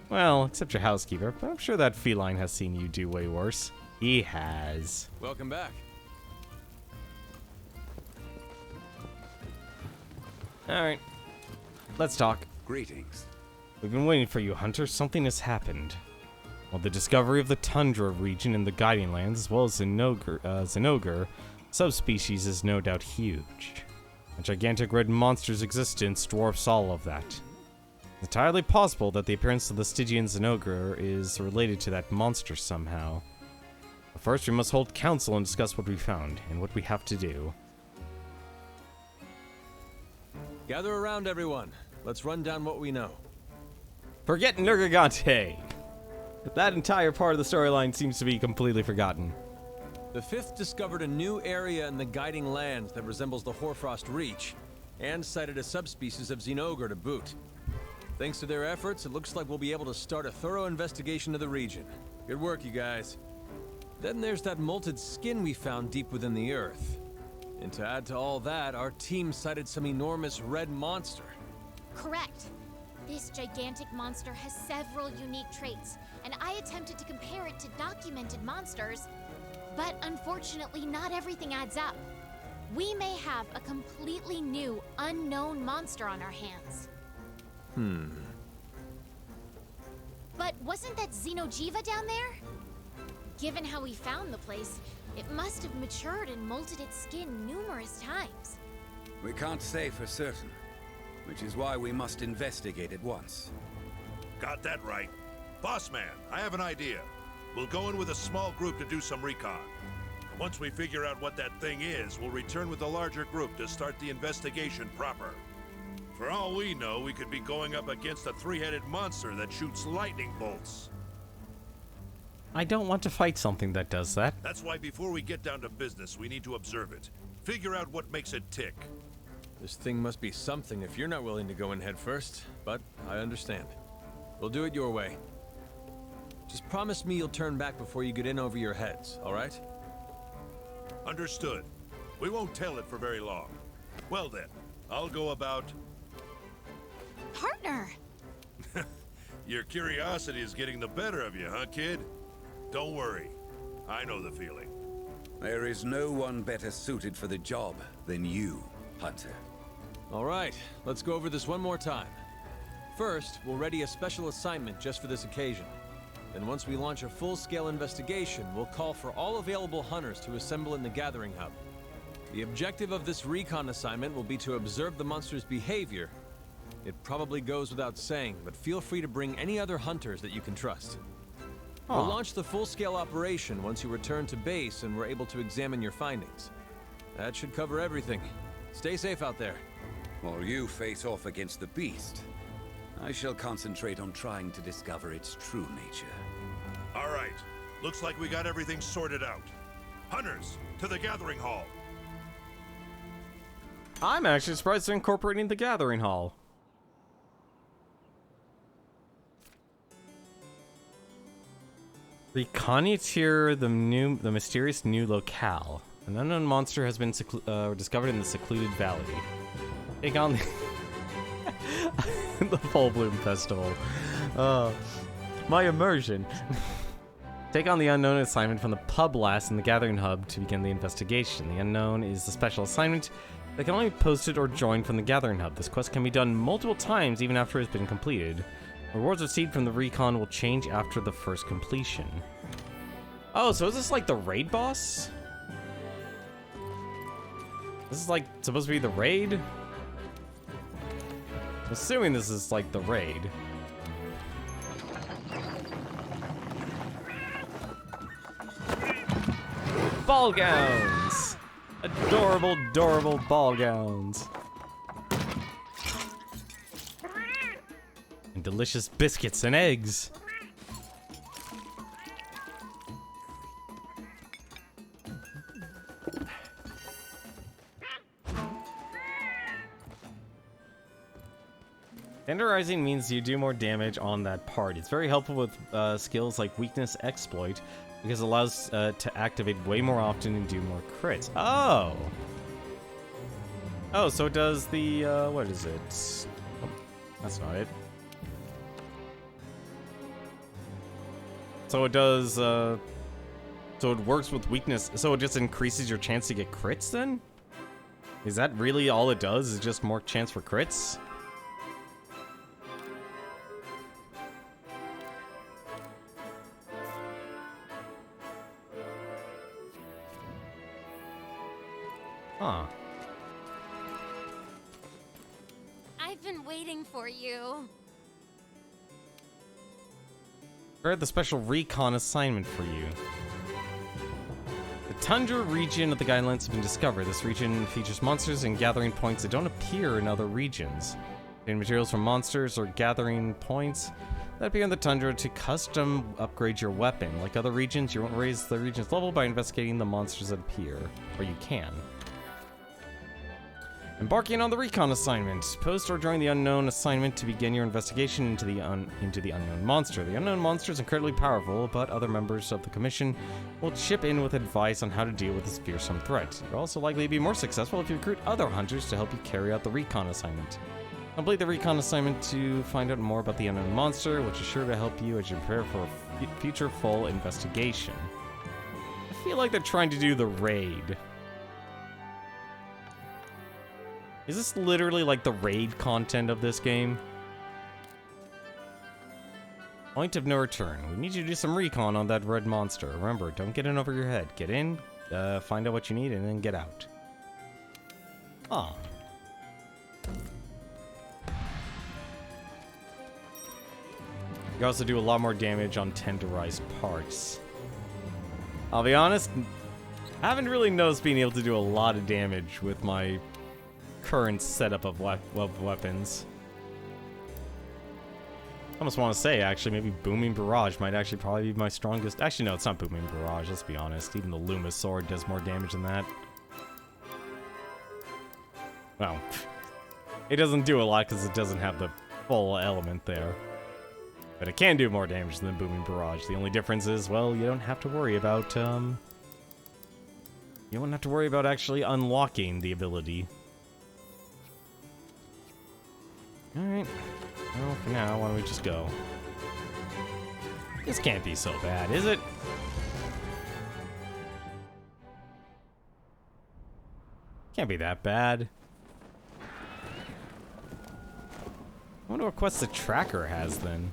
Well, except your housekeeper, but I'm sure that feline has seen you do way worse. He has. Welcome back. Alright. Let's talk. Greetings. We've been waiting for you, Hunter. Something has happened. Well, the discovery of the tundra region in the Guiding Lands, as well as Zinogre subspecies, is no doubt huge. A gigantic red monster's existence dwarfs all of that. It's entirely possible that the appearance of the Stygian Zinogre is related to that monster somehow. But first, we must hold council and discuss what we found, and what we have to do. Gather around, everyone. Let's run down what we know. Forget Nergigante! That entire part of the storyline seems to be completely forgotten. The 5th discovered a new area in the Guiding Lands that resembles the Hoarfrost Reach, and sighted a subspecies of Zinogre to boot. Thanks to their efforts, it looks like we'll be able to start a thorough investigation of the region. Good work, you guys. Then there's that molted skin we found deep within the earth. And to add to all that, our team sighted some enormous red monster. Correct. This gigantic monster has several unique traits, and I attempted to compare it to documented monsters, but unfortunately not everything adds up. We may have a completely new, unknown monster on our hands. But wasn't that Xenojiva down there? Given how we found the place, it must have matured and molted its skin numerous times. We can't say for certain, which is why we must investigate at once. Got that right. Boss man, I have an idea. We'll go in with a small group to do some recon. Once we figure out what that thing is, we'll return with a larger group to start the investigation proper. For all we know, we could be going up against a three-headed monster that shoots lightning bolts. I don't want to fight something that does that. That's why before we get down to business, we need to observe it. Figure out what makes it tick. This thing must be something if you're not willing to go in head first, but I understand. We'll do it your way. Just promise me you'll turn back before you get in over your heads, all right? Understood. We won't tell it for very long. Well then, I'll go about... Partner! Your curiosity is getting the better of you, huh, kid? Don't worry. I know the feeling. There is no one better suited for the job than you, Hunter. All right, let's go over this one more time. First, we'll ready a special assignment just for this occasion. Then once we launch a full-scale investigation, we'll call for all available hunters to assemble in the Gathering Hub. The objective of this recon assignment will be to observe the monster's behavior. It probably goes without saying, but feel free to bring any other hunters that you can trust. We'll launch the full-scale operation once you return to base and we're able to examine your findings. That should cover everything. Stay safe out there. While you face off against the beast, I shall concentrate on trying to discover its true nature. All right. Looks like we got everything sorted out. Hunters, to the Gathering Hall. I'm actually surprised they're incorporating the Gathering Hall. Reconnoiter the mysterious new locale. An unknown monster has been discovered in the secluded valley. Take on the Full Bloom Festival. My immersion. Take on the unknown assignment from the pub last in the Gathering Hub to begin the investigation. The unknown is the special assignment that can only be posted or joined from the Gathering Hub. This quest can be done multiple times even after it has been completed. Rewards received from the recon will change after the first completion. Oh, so is this like the raid boss? This is like supposed to be the raid? I'm assuming this is like the raid. Ball gowns! Adorable, adorable ball gowns. delicious biscuits and eggs. Tenderizing means you do more damage on that part. It's very helpful with skills like Weakness Exploit, because it allows to activate way more often and do more crits. Oh! Oh, so it does the, what is it? Oh, that's not it. So it does, so it works with weakness, so it just increases your chance to get crits then? Is that really all it does, is just more chance for crits? Huh. I've been waiting for you. I had the special recon assignment for you. The Tundra region of the Guidelands has been discovered. This region features monsters and gathering points that don't appear in other regions. Obtain materials from monsters or gathering points that appear in the Tundra to custom upgrade your weapon. Like other regions, you won't raise the region's level by investigating the monsters that appear. Or you can. Embarking on the recon assignment. Post or join the unknown assignment to begin your investigation into the unknown monster. The unknown monster is incredibly powerful, but other members of the commission will chip in with advice on how to deal with this fearsome threat. You're also likely to be more successful if you recruit other hunters to help you carry out the recon assignment. Complete the recon assignment to find out more about the unknown monster, which is sure to help you as you prepare for a future full investigation. I feel like they're trying to do the raid. Is this literally like the raid content of this game? Point of no return. We need you to do some recon on that red monster. Remember, don't get in over your head. Get in, find out what you need, and then get out. Oh. You also do a lot more damage on tenderized parts. I'll be honest, I haven't really noticed being able to do a lot of damage with my current setup of weapons. I almost want to say, actually, maybe Booming Barrage might actually probably be my strongest. Actually, no, it's not Booming Barrage, let's be honest. Even the Luma Sword does more damage than that. Well, it doesn't do a lot because it doesn't have the full element there. But it can do more damage than Booming Barrage. The only difference is, well, you don't have to worry about, you don't have to worry about actually unlocking the ability. Alright. Well, for now, why don't we just go? This can't be so bad, is it? Can't be that bad. I wonder what quests the tracker has, then.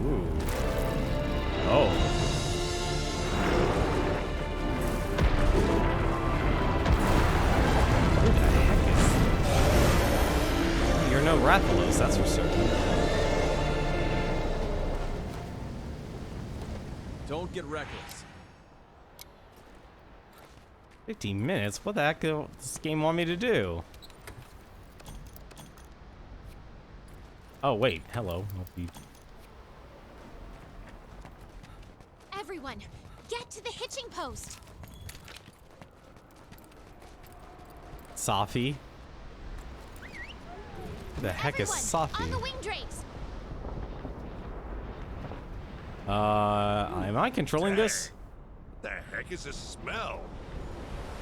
Ooh. Oh. No Rathalos, that's for certain. Don't get reckless. 15 minutes? What the heck does this game want me to do? Oh, wait. Hello. Everyone, get to the hitching post. Safi? The heck is Safi? On the wing drakes. Am I controlling this? What the heck is this smell?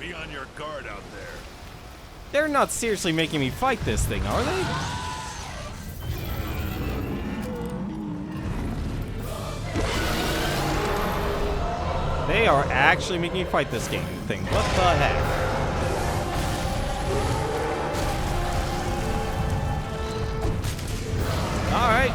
Be on your guard out there. They're not seriously making me fight this thing, are they? They are actually making me fight this game thing. What the heck? Alright.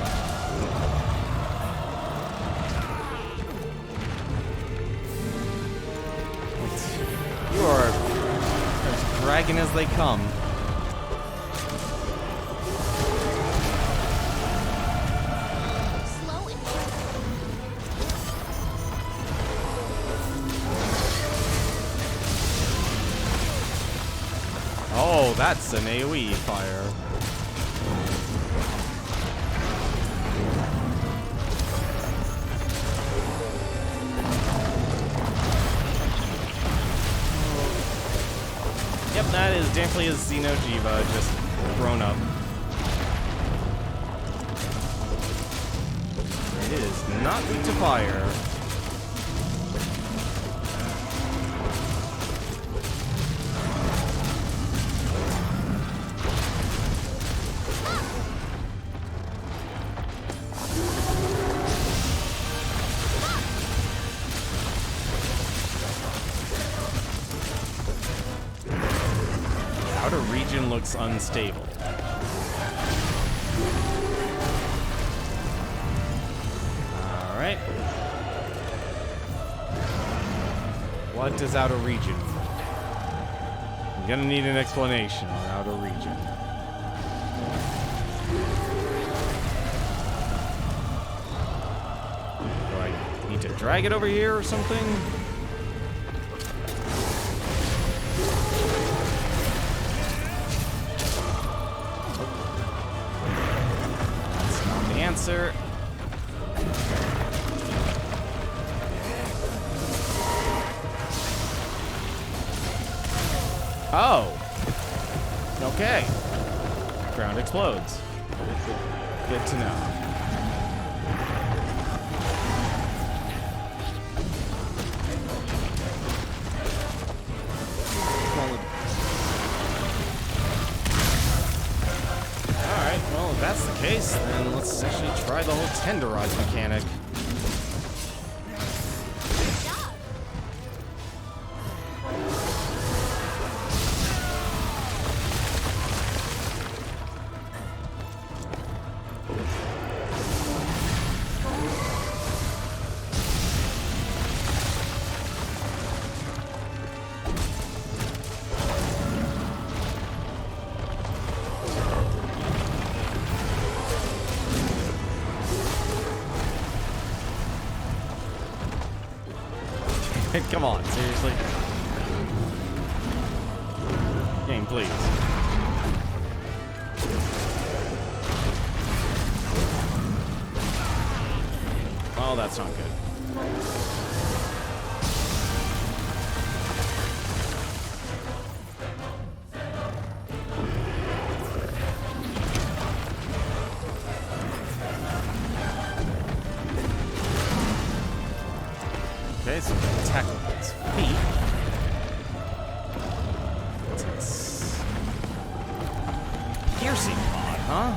You are as dragging as they come. Slow and careful. Oh, that's an AoE fire. Yep, that is definitely a Xeno'jiiva, just grown up. It is not weak to fire. Outer region looks unstable. Alright. What does outer region mean? I'm gonna need an explanation on outer region. Do I need to drag it over here or something? Answer. Oh. Okay. Ground explodes. Good to know. Alright, well, if that's the case, then let's actually try the whole tenderize mechanic. Good job. Come on, seriously? Game, please. Oh, that's not good. Okay, so attack with its feet. What's this? Piercing rod, huh?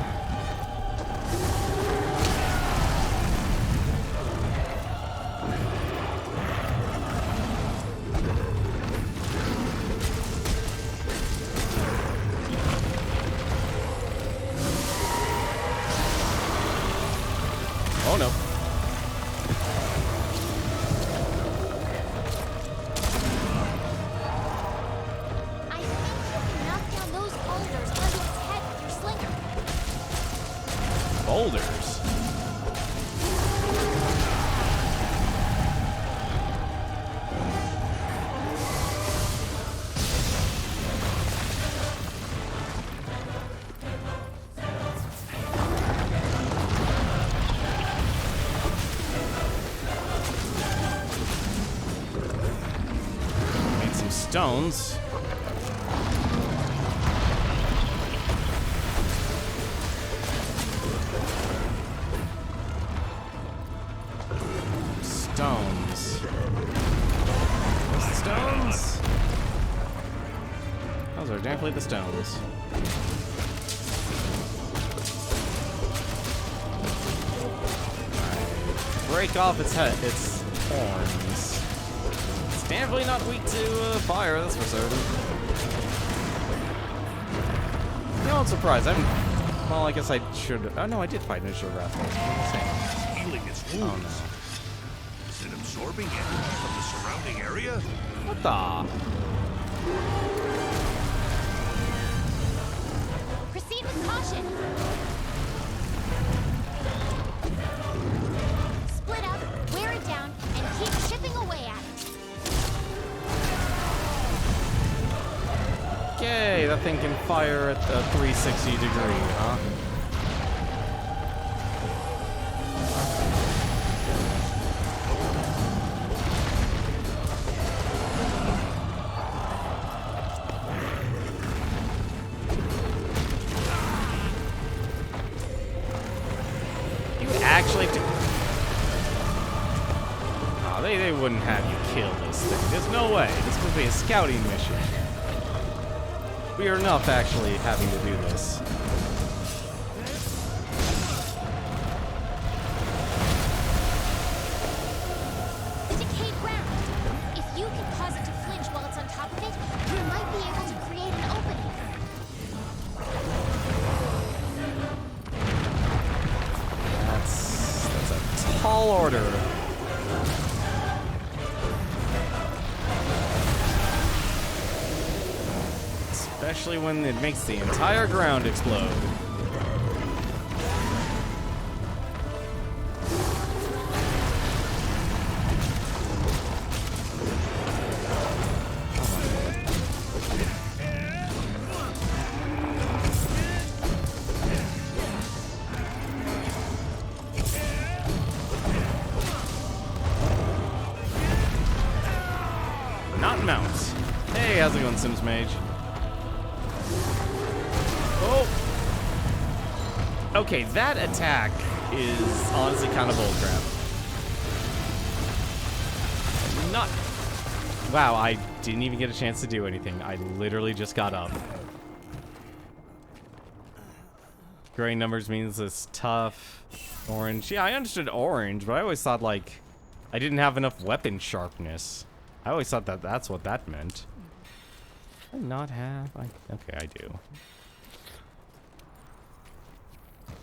Oh no. Boulders. Made some stones. Stones. Those the stones? Those are definitely the stones. Right. Break off its head, its horns. It's definitely not weak to fire, that's for certain. You know, I'm surprised. Well, I guess I should. Oh no, I did fight Initial Wrath. Healing its wounds. Oh no. Is it absorbing energy from the surrounding area? What the? Proceed with caution. Split up, wear it down, and keep chipping away at it. Okay, that thing can fire at the 360 degree, huh? You actually have to... Oh, they wouldn't have you kill this thing. There's no way. This would be a scouting mission. We are not actually having to do this. The decayed ground. If you can cause it to flinch while it's on top of it, you might be able to create an opening. That's a tall order. Especially when it makes the entire ground explode. Not mount. Hey, how's it going, Sims Mage? Oh! Okay, that attack is honestly kind of bullcrap. Not... Wow, I didn't even get a chance to do anything. I literally just got up. Gray numbers means it's tough. Orange. Yeah, I understood orange, but I always thought, like, I didn't have enough weapon sharpness. I always thought that that's what that meant. Do I not have? Okay, I do.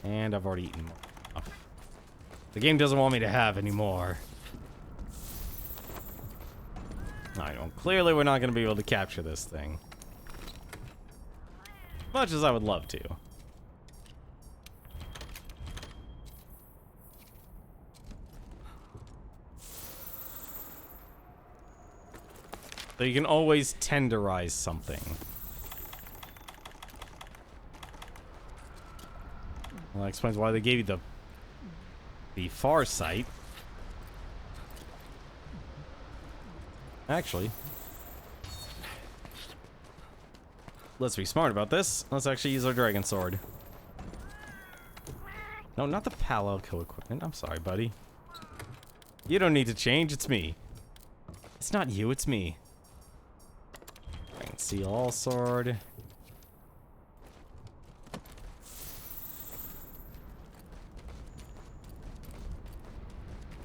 And I've already eaten more. The game doesn't want me to have any more. I know. Clearly, we're not going to be able to capture this thing. As much as I would love to. So you can always tenderize something. Well, that explains why they gave you the far sight. Actually, let's be smart about this. Let's actually use our dragon sword. No, not the Palo co-equipment. I'm sorry, buddy. You don't need to change. It's me. It's not you. It's me. Seal all sword.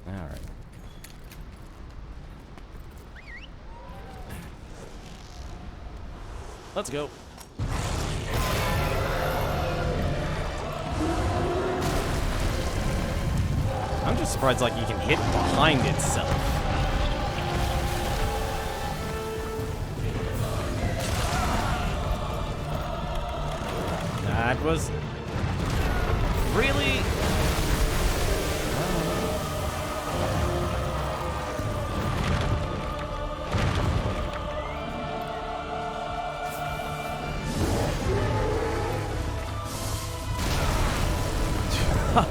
All right. Let's go. I'm just surprised, like, you can hit behind itself. That was really...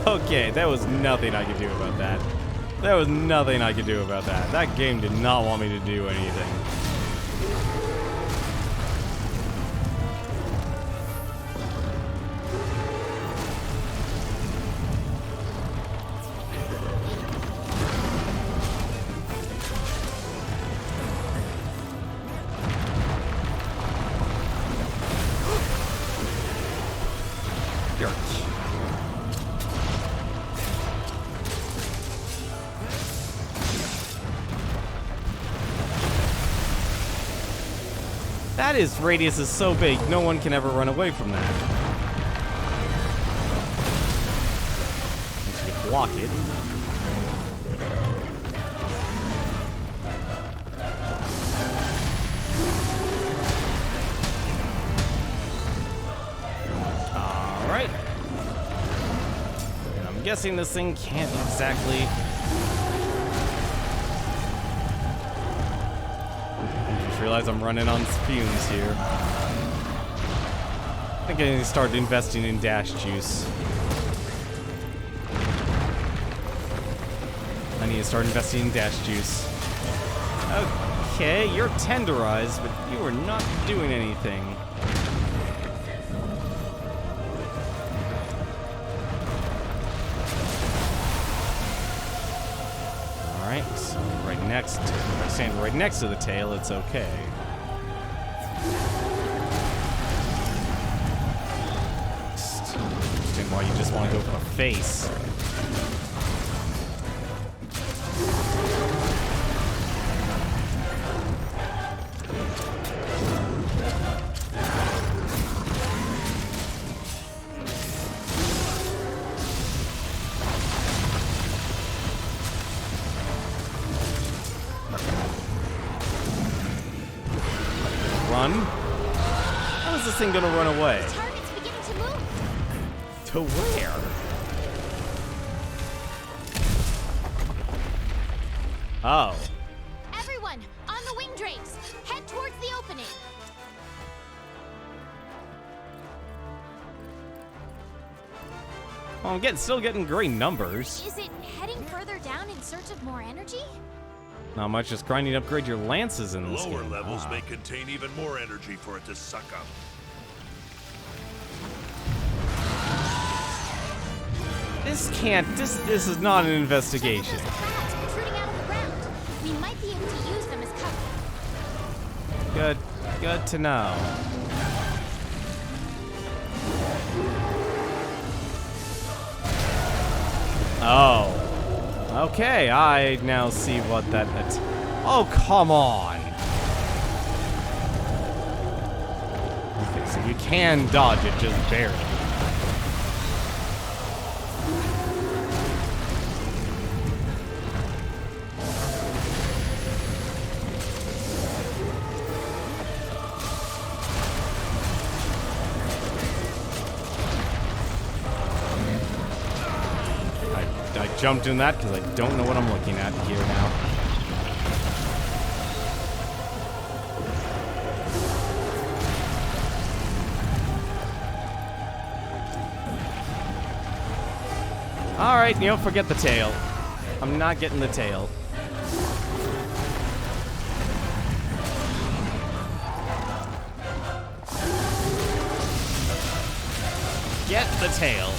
Okay, there was nothing I could do about that. There was nothing I could do about that. That game did not want me to do anything. That is, radius is so big, no one can ever run away from that. Once you block it. Alright. And I'm guessing this thing can't exactly... Realize I'm running on fumes here. I think I need to start investing in dash juice. I need to start investing in dash juice. Okay, you're tenderized, but you are not doing anything. Alright, so right next, if I stand right next to the tail, it's okay. Understand why you just want to go for the face. Run? How is this thing gonna run away? The target's beginning to move. To where? Oh. Everyone, on the wing drapes, head towards the opening. Well, I'm still getting great numbers. Is it heading further down in search of more energy? Not much, just grinding to upgrade your lances in this Lower game. levels may contain even more energy for it to suck up. This is not an investigation. Check out those crabs protruding out of the ground. We might be able to use them as cover. Good to know. Oh. Okay, I now see what that... Oh, come on! Okay, so you can dodge it, just barely. I jumped in that because I don't know what I'm looking at here now. Alright, forget the tail. I'm not getting the tail. Get the tail.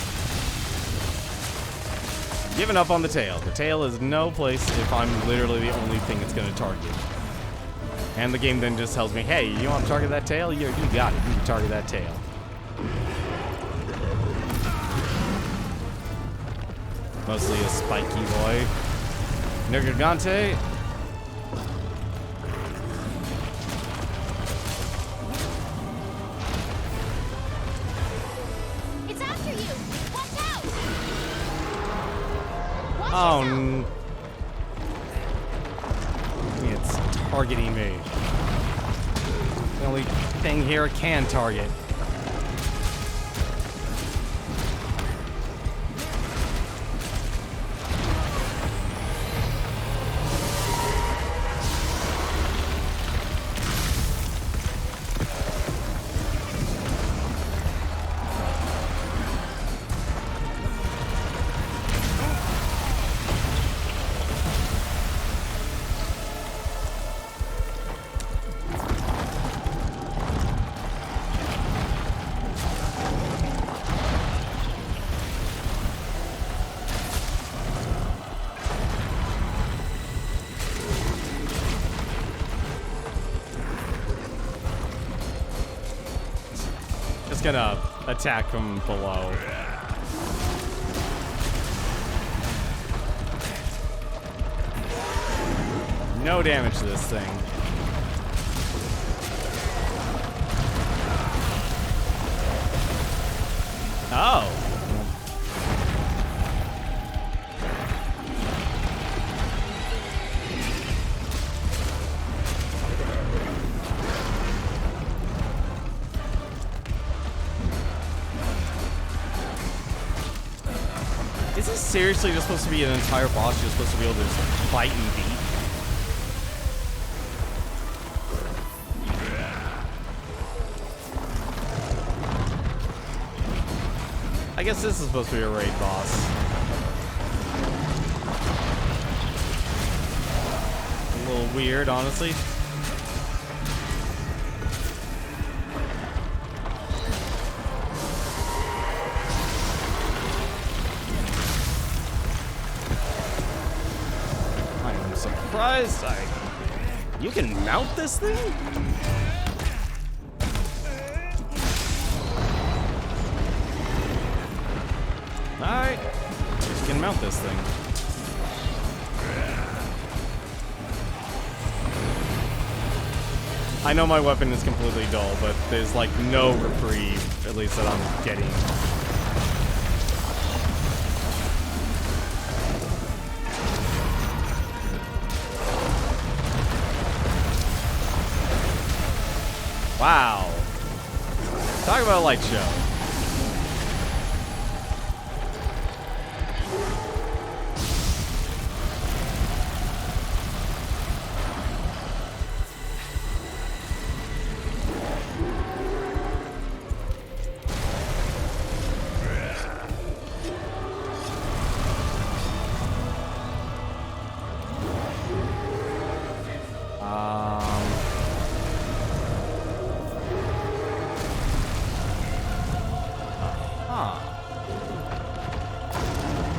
Giving up on the tail. The tail is no place if I'm literally the only thing it's going to target. And the game then just tells me, hey, you want to target that tail? You got it. You can target that tail. Mostly a spiky boy. Nergigante. It's after you! Watch out! Watch Oh, yourself. it's targeting me. The only thing here it can target. Just gonna attack from below. No damage to this thing. Oh. Is this seriously just supposed to be an entire boss you're supposed to be able to just fight and beat? I guess this is supposed to be a raid boss. A little weird, honestly. I am surprised. You can mount this thing? Alright. Just can mount this thing. I know my weapon is completely dull, but there's like no reprieve, at least that I'm getting. Wow. Talk about a light show.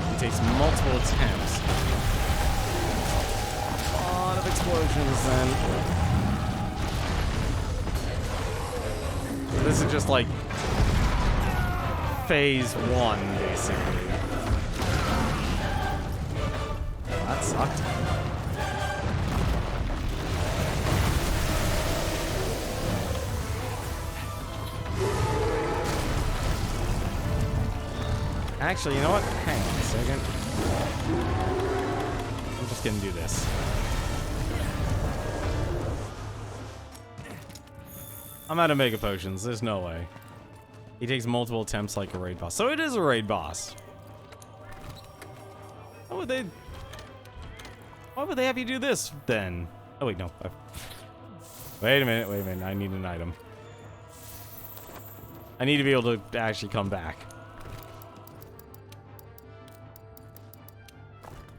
It takes multiple attempts. A lot of explosions then. So this is just like phase 1, basically. Well, that sucked. Actually, you know what? Hang on a second. I'm just gonna do this. I'm out of mega potions. There's no way. He takes multiple attempts like a raid boss. So it is a raid boss. Why would they have you do this then? Oh wait, no. Wait a minute. I need an item. I need to be able to actually come back.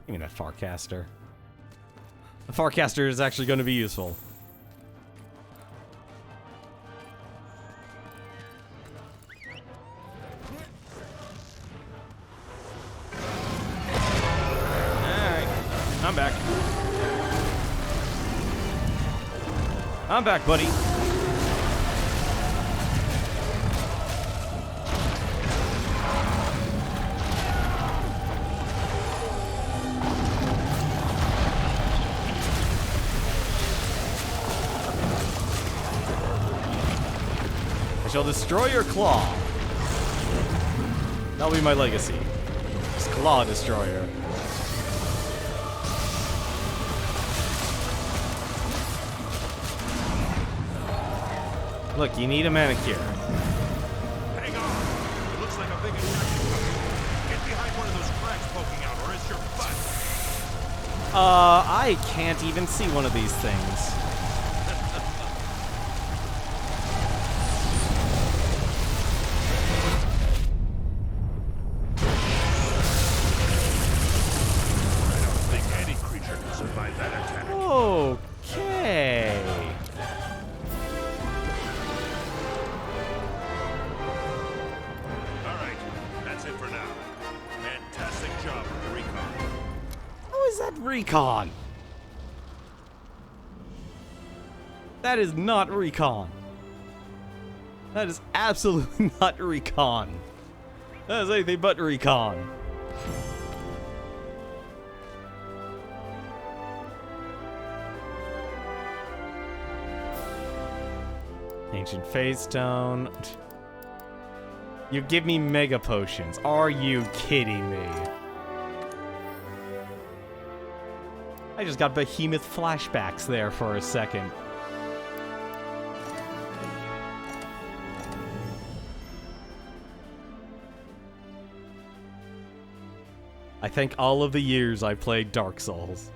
Give me that Farcaster. The Farcaster is actually going to be useful. Alright. I'm back. I'm back, buddy. Shall destroy your claw. That'll be my legacy. Just claw destroyer. Look, you need a manicure. Hang on! It looks like a big attraction coming. Get behind one of those cracks poking out, or it's your butt. I can't even see one of these things. Okay. Alright, that's it for now. Fantastic job with the recon. How is that recon? That is not recon. That is absolutely not recon. That is anything but recon. Ancient Phase Stone. You give me mega potions. Are you kidding me? I just got behemoth flashbacks there for a second. I thank all of the years I played Dark Souls.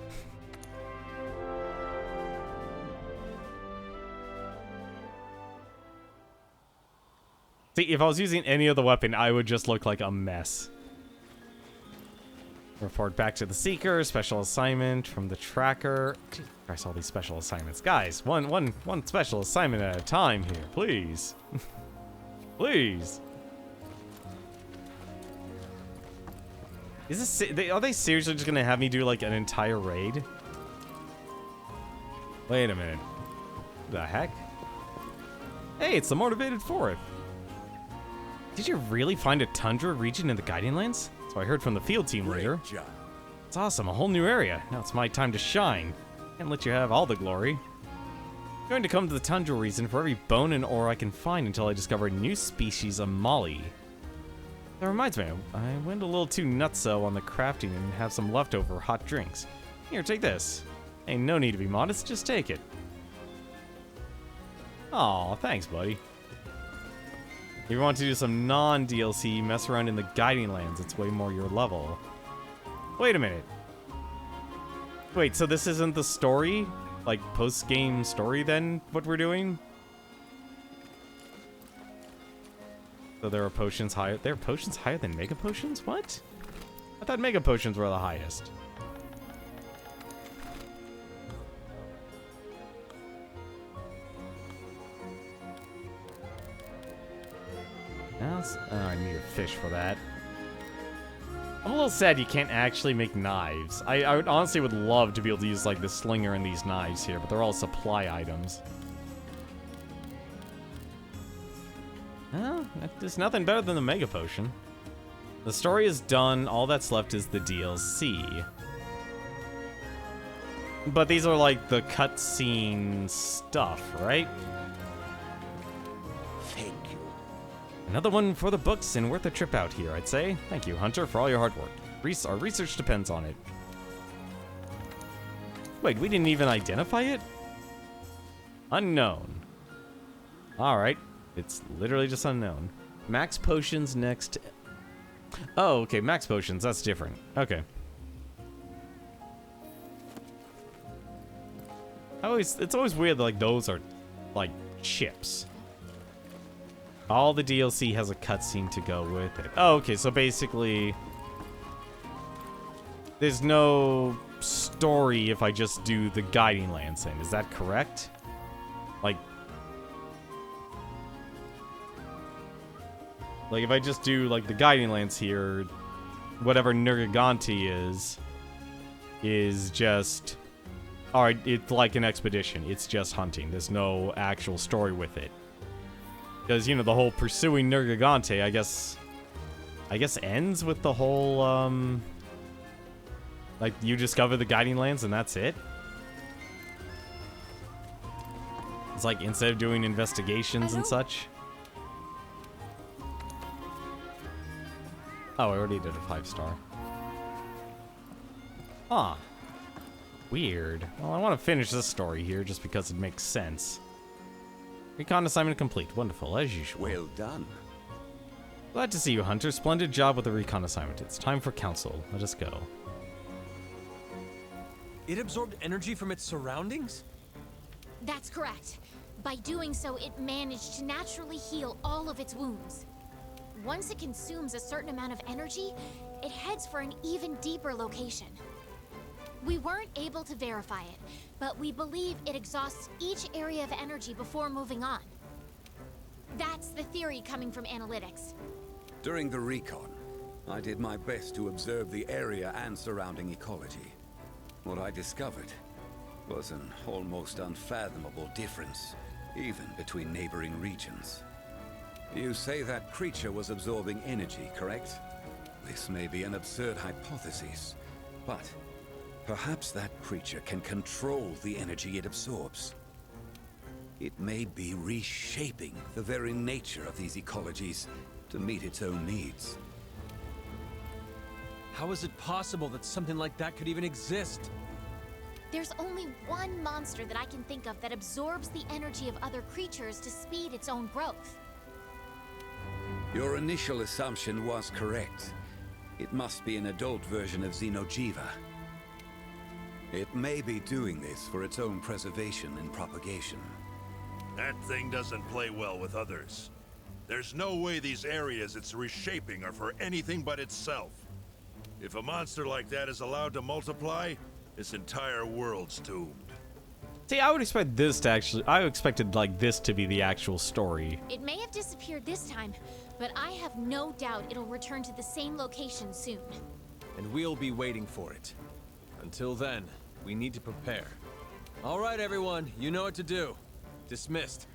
See, if I was using any other weapon, I would just look like a mess. Report back to the Seeker. Special assignment from the Tracker. Jesus Christ, all these special assignments. Guys, one special assignment at a time here, please. Please. Is this... Are they seriously just gonna have me do, like, an entire raid? Wait a minute. The heck? Hey, it's the Motivated Fourth. Did you really find a tundra region in the Guiding Lands? So I heard from the field team leader. Great job. It's awesome, a whole new area. Now it's my time to shine. Can't let you have all the glory. I'm going to come to the tundra region for every bone and ore I can find until I discover a new species of molly. That reminds me, I went a little too nutso on the crafting and have some leftover hot drinks. Here, take this. Ain't no need to be modest, just take it. Aw, thanks, buddy. If you want to do some non-DLC, mess around in the Guiding Lands. It's way more your level. Wait a minute. Wait, so this isn't the story? Like, post-game story then, what we're doing? So there are potions higher. There are potions higher than Mega Potions? What? I thought Mega Potions were the highest. Oh, I need a fish for that. I'm a little sad you can't actually make knives. I would honestly would love to be able to use, like, the slinger and these knives here, but they're all supply items. Well, there's nothing better than the Mega Potion. The story is done. All that's left is the DLC. But these are, like, the cutscene stuff, right? Thank you. Another one for the books and worth a trip out here, I'd say. Thank you, Hunter, for all your hard work. Our research depends on it. Wait, we didn't even identify it? Unknown. Alright. It's literally just unknown. Max potions next. Oh, okay, max potions. That's different. Okay. It's always weird that, like, those are, like, chips. All the DLC has a cutscene to go with it. Oh, okay, so basically... there's no story if I just do the Guiding Lands thing. Is that correct? Like, if I just do, like, the Guiding Lands here, whatever Nergigante is just... Alright, it's like an expedition. It's just hunting. There's no actual story with it. Because, you know, the whole pursuing Nergigante, I guess ends with the whole, like, you discover the Guiding Lands and that's it? It's like, instead of doing investigations and such? Oh, I already did a 5-star. Huh. Weird. Well, I want to finish this story here just because it makes sense. Recon assignment complete. Wonderful, as usual. Well done. Glad to see you, Hunter. Splendid job with the recon assignment. It's time for council. Let us go. It absorbed energy from its surroundings? That's correct. By doing so, it managed to naturally heal all of its wounds. Once it consumes a certain amount of energy, it heads for an even deeper location. We weren't able to verify it, but we believe it exhausts each area of energy before moving on. That's the theory coming from analytics. During the recon, I did my best to observe the area and surrounding ecology. What I discovered was an almost unfathomable difference, even between neighboring regions. You say that creature was absorbing energy, correct? This may be an absurd hypothesis, but perhaps that creature can control the energy it absorbs. It may be reshaping the very nature of these ecologies to meet its own needs. How is it possible that something like that could even exist? There's only one monster that I can think of that absorbs the energy of other creatures to speed its own growth. Your initial assumption was correct. It must be an adult version of Xeno'jiva. It may be doing this for its own preservation and propagation. That thing doesn't play well with others. There's no way these areas it's reshaping are for anything but itself. If a monster like that is allowed to multiply, this entire world's doomed. See, I would expect this to actually... I expected, like, this to be the actual story. It may have disappeared this time, but I have no doubt it'll return to the same location soon. And we'll be waiting for it. Until then, we need to prepare. All right, everyone, you know what to do. Dismissed.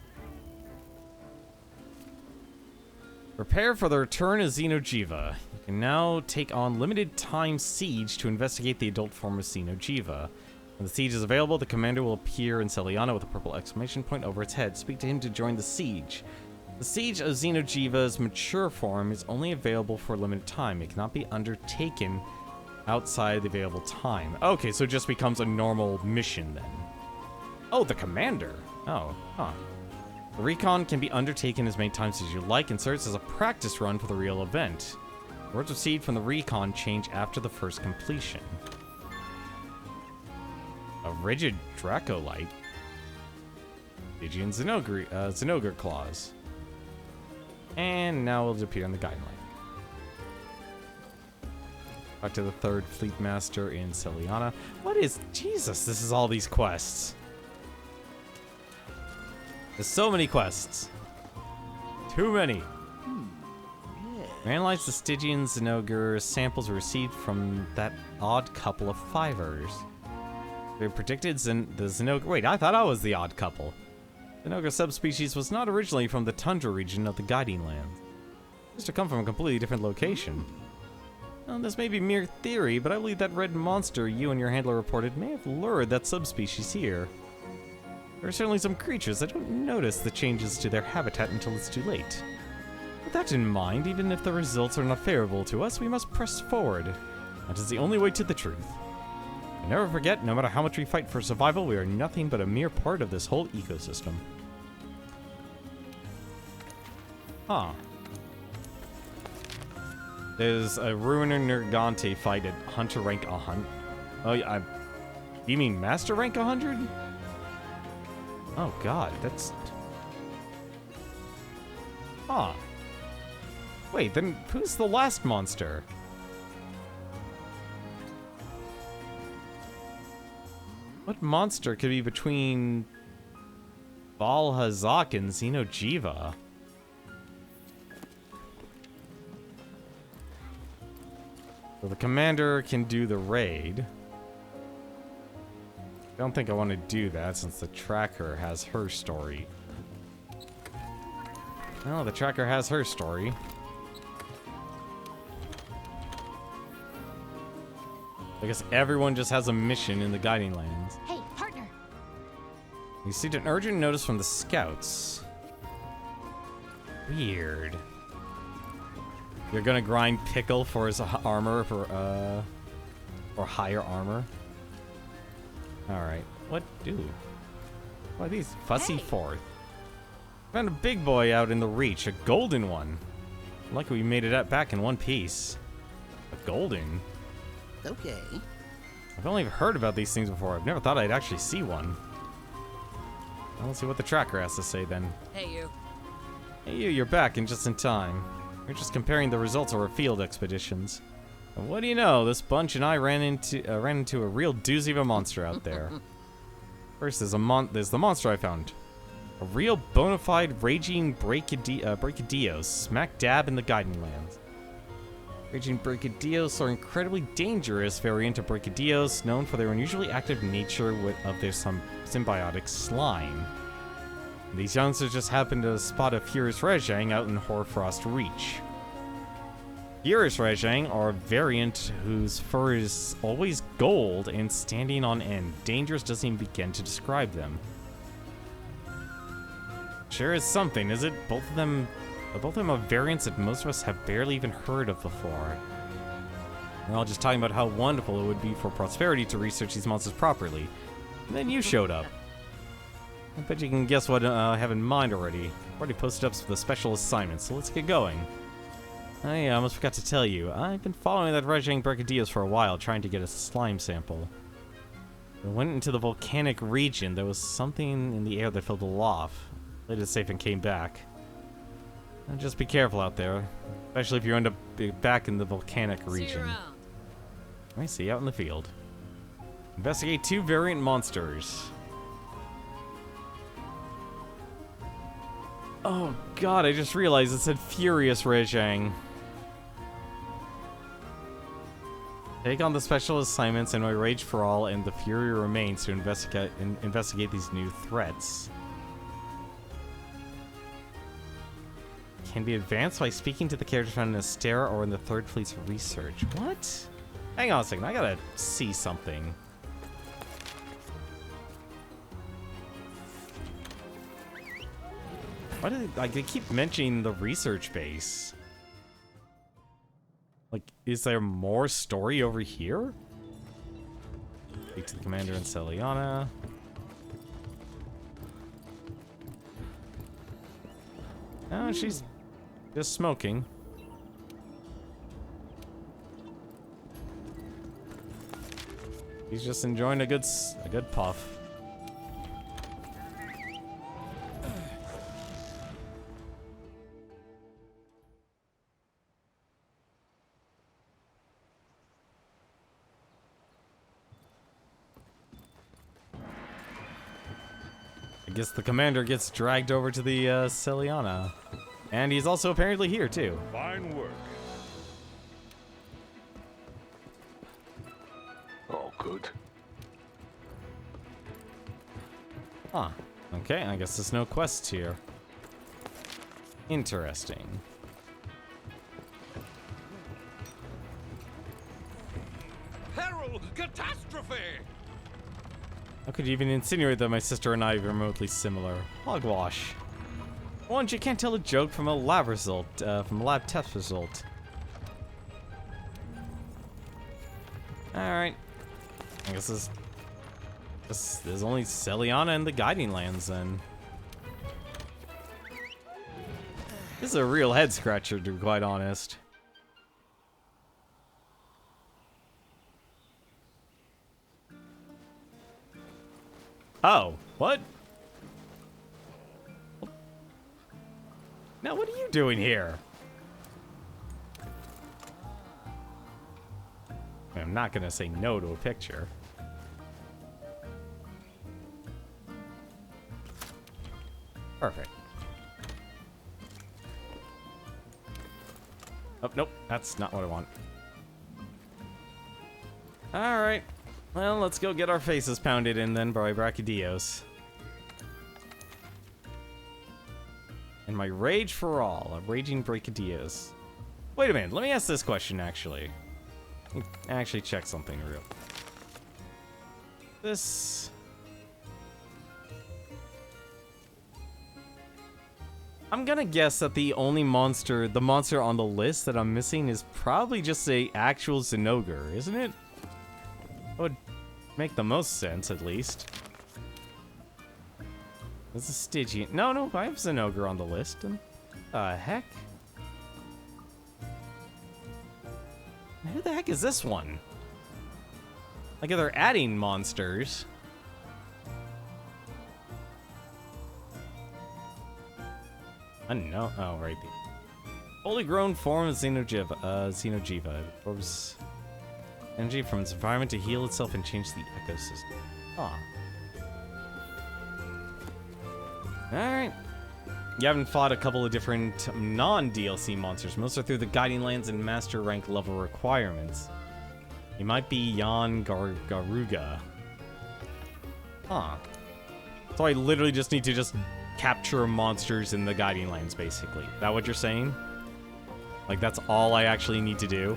Prepare for the return of Xeno'jiiva. You can now take on limited time siege to investigate the adult form of Xeno'jiiva. When the siege is available, the commander will appear in Celiana with a purple exclamation point over its head. Speak to him to join the siege. The siege of Xeno'jiiva's mature form is only available for a limited time. It cannot be undertaken outside the available time. Okay, so it just becomes a normal mission then. Oh, the commander. Oh, huh. The recon can be undertaken as many times as you like and serves as a practice run for the real event. Words received from the recon change after the first completion. A rigid Dracolite. Stygian Zenogre claws. And now it'll appear in the guideline. Back to the third Fleet Master in Celiana. What is... Jesus, this is all these quests. There's so many quests. Too many. Analyze the Stygian Zenogre samples received from that odd couple of fivers. They predicted the Zenogre... Wait, I thought I was the odd couple. Zenogre subspecies was not originally from the tundra region of the Guiding Lands. It used to come from a completely different location. Well, this may be mere theory, but I believe that red monster you and your handler reported may have lured that subspecies here. There are certainly some creatures that don't notice the changes to their habitat until it's too late. With that in mind, even if the results are not favorable to us, we must press forward. That is the only way to the truth. And never forget, no matter how much we fight for survival, we are nothing but a mere part of this whole ecosystem. Huh. There's a Ruiner Nergante fight at Hunter rank 100. Oh, yeah, you mean Master rank 100? Oh god, that's... Huh. Wait, then who's the last monster? What monster could be between Balhazak and Xeno'jiiva? So the commander can do the raid. I don't think I want to do that since the tracker has her story. Well, the tracker has her story. I guess everyone just has a mission in the Guiding Lands. Hey, partner! You received an urgent notice from the scouts. Weird. You're gonna grind Pickle for his armor, or higher armor? Alright. What do? Why these fussy forth? Found a big boy out in the Reach, a golden one. Lucky we made it back in one piece. A golden? Okay. I've only heard about these things before. I've never thought I'd actually see one. Well, let's see what the tracker has to say then. Hey, you. Hey, you're back and just in time. We're just comparing the results of our field expeditions. And what do you know? This bunch and I ran into a real doozy of a monster out there. First, there's the monster I found. A real bona fide raging Brachydios, smack dab in the Guiding Lands. Raging Brachydios are incredibly dangerous variant of Brachydios, known for their unusually active nature of their symbiotic slime. These youngsters just happened to spot a Furious Rejang out in Hoarfrost Reach. Furious Rejang are a variant whose fur is always gold and standing on end. Dangerous doesn't even begin to describe them. Sure is something, is it? Both of them are variants that most of us have barely even heard of before. We're all just talking about how wonderful it would be for Prosperity to research these monsters properly. And then you showed up. I bet you can guess what I have in mind already. I've already posted up the special assignment, so let's get going. I almost forgot to tell you, I've been following that Rejang Brachydios for a while, trying to get a slime sample. I went into the volcanic region. There was something in the air that felt off. Played it safe and came back. And just be careful out there, especially if you end up back in the volcanic region. I see you out in the field. Investigate 2 variant monsters. Oh god, I just realized it said Furious Rejang. Take on the special assignments and my Rage for All and the Fury Remains to investigate these new threats. Can be advanced by speaking to the characters found in Astera or in the 3rd Fleet's research. What? Hang on a second, I gotta see something. Why do they keep mentioning the research base? Like, is there more story over here? Speak to the commander in Celiana. Oh, she's just smoking. He's just enjoying a good puff. I guess the commander gets dragged over to the Celiana. And he's also apparently here, too. Fine work. Oh, good. Huh. Okay, I guess there's no quests here. Interesting. Peril! Catastrophe! How could you even insinuate that my sister and I are remotely similar? Hogwash. Once you can't tell a joke from a lab result, from a lab test result. Alright. I guess there's only Celiana and the Guiding Lands then. This is a real head scratcher, to be quite honest. Oh, what? Now, what are you doing here? I'm not gonna say no to a picture. Perfect. Oh, nope, that's not what I want. Alright. Well, let's go get our faces pounded in then by Brachydios. And my Rage for All, a Raging Brachydios. Wait a minute, let me ask this question actually. Let me actually check something real. This... I'm gonna guess that the only monster, the monster on the list that I'm missing is probably just a actual Zinogre, isn't it? That would make the most sense, at least. There's a Stygian. No, I have Zinogre on the list. And heck? Who the heck is this one? Like, they're adding monsters. I don't know. Oh, right. Fully grown form of Xenojiva. Absorbs energy from its environment to heal itself and change the ecosystem. Aw. Alright. You haven't fought a couple of different non-DLC monsters. Most are through the Guiding Lands and Master Rank level requirements. You might be Yan Garuga. Huh. So I literally just need to just capture monsters in the Guiding Lands, basically. Is that what you're saying? Like, that's all I actually need to do?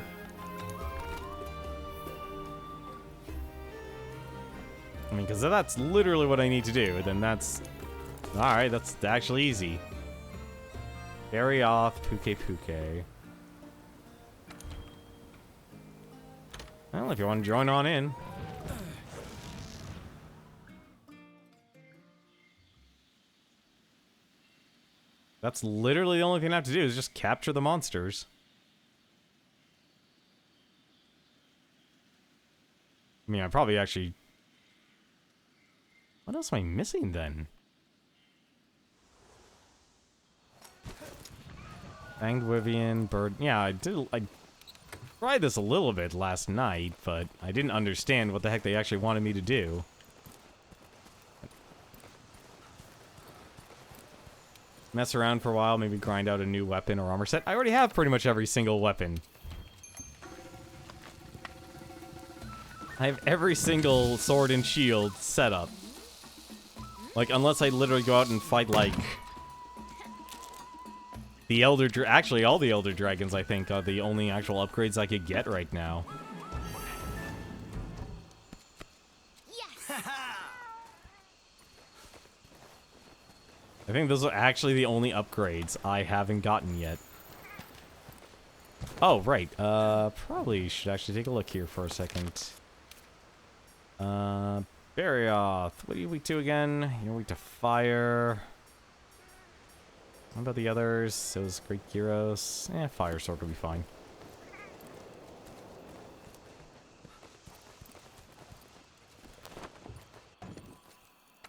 I mean, because if that's literally what I need to do, then that's... Alright, that's actually easy. Bury off, Puke. Well, if you want to join on in. That's literally the only thing I have to do is just capture the monsters. I mean, I probably actually... What else am I missing then? Fanged Wyvian, bird. Yeah, I tried this a little bit last night, but I didn't understand what the heck they actually wanted me to do. Mess around for a while, maybe grind out a new weapon or armor set. I already have pretty much every single weapon. I have every single sword and shield set up. Like, unless I literally go out and fight, like, the actually, all the Elder Dragons, I think, are the only actual upgrades I could get right now. Yes! I think those are actually the only upgrades I haven't gotten yet. Oh, right. Probably should actually take a look here for a second. Barioth. What are you weak to again? You're weak to fire. What about the others? Those Great Gyros. Fire Sword will be fine.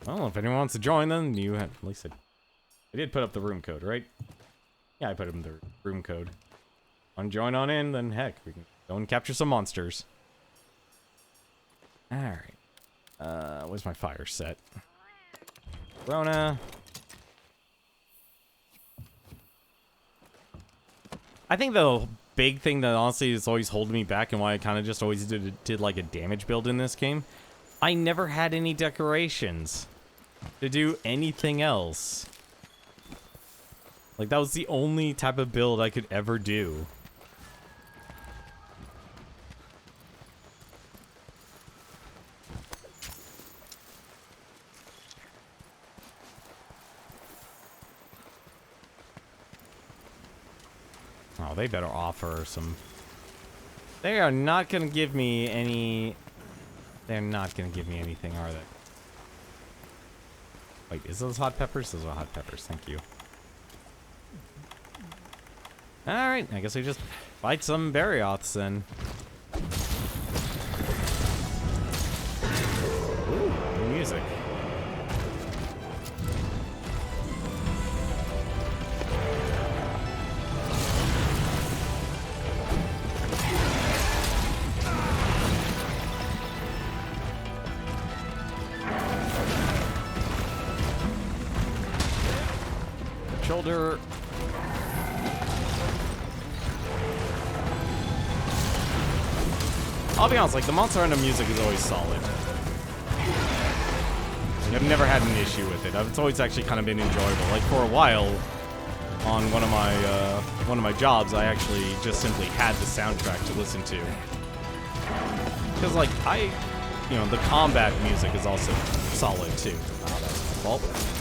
Well, if anyone wants to join, then you have, at least I did put up the room code, right? Yeah, I put up the room code. Want to join on in, then heck, we can go and capture some monsters. Alright. Where's my fire set? Rona. I think the big thing that honestly is always holding me back and why I kind of just always did like a damage build in this game, I never had any decorations to do anything else. Like, that was the only type of build I could ever do. Oh, they better offer some... They are not going to give me any... They're not going to give me anything, are they? Wait, is those hot peppers? Those are hot peppers, thank you. Alright, I guess we just fight some Barioths then. Ooh, new music. Shoulder. I'll be honest, like, the Monster Hunter music is always solid. I've never had an issue with it. It's always actually kind of been enjoyable. Like, for a while, on one of my jobs, I actually just simply had the soundtrack to listen to. Because, like, the combat music is also solid, too. Oh, that's my fault.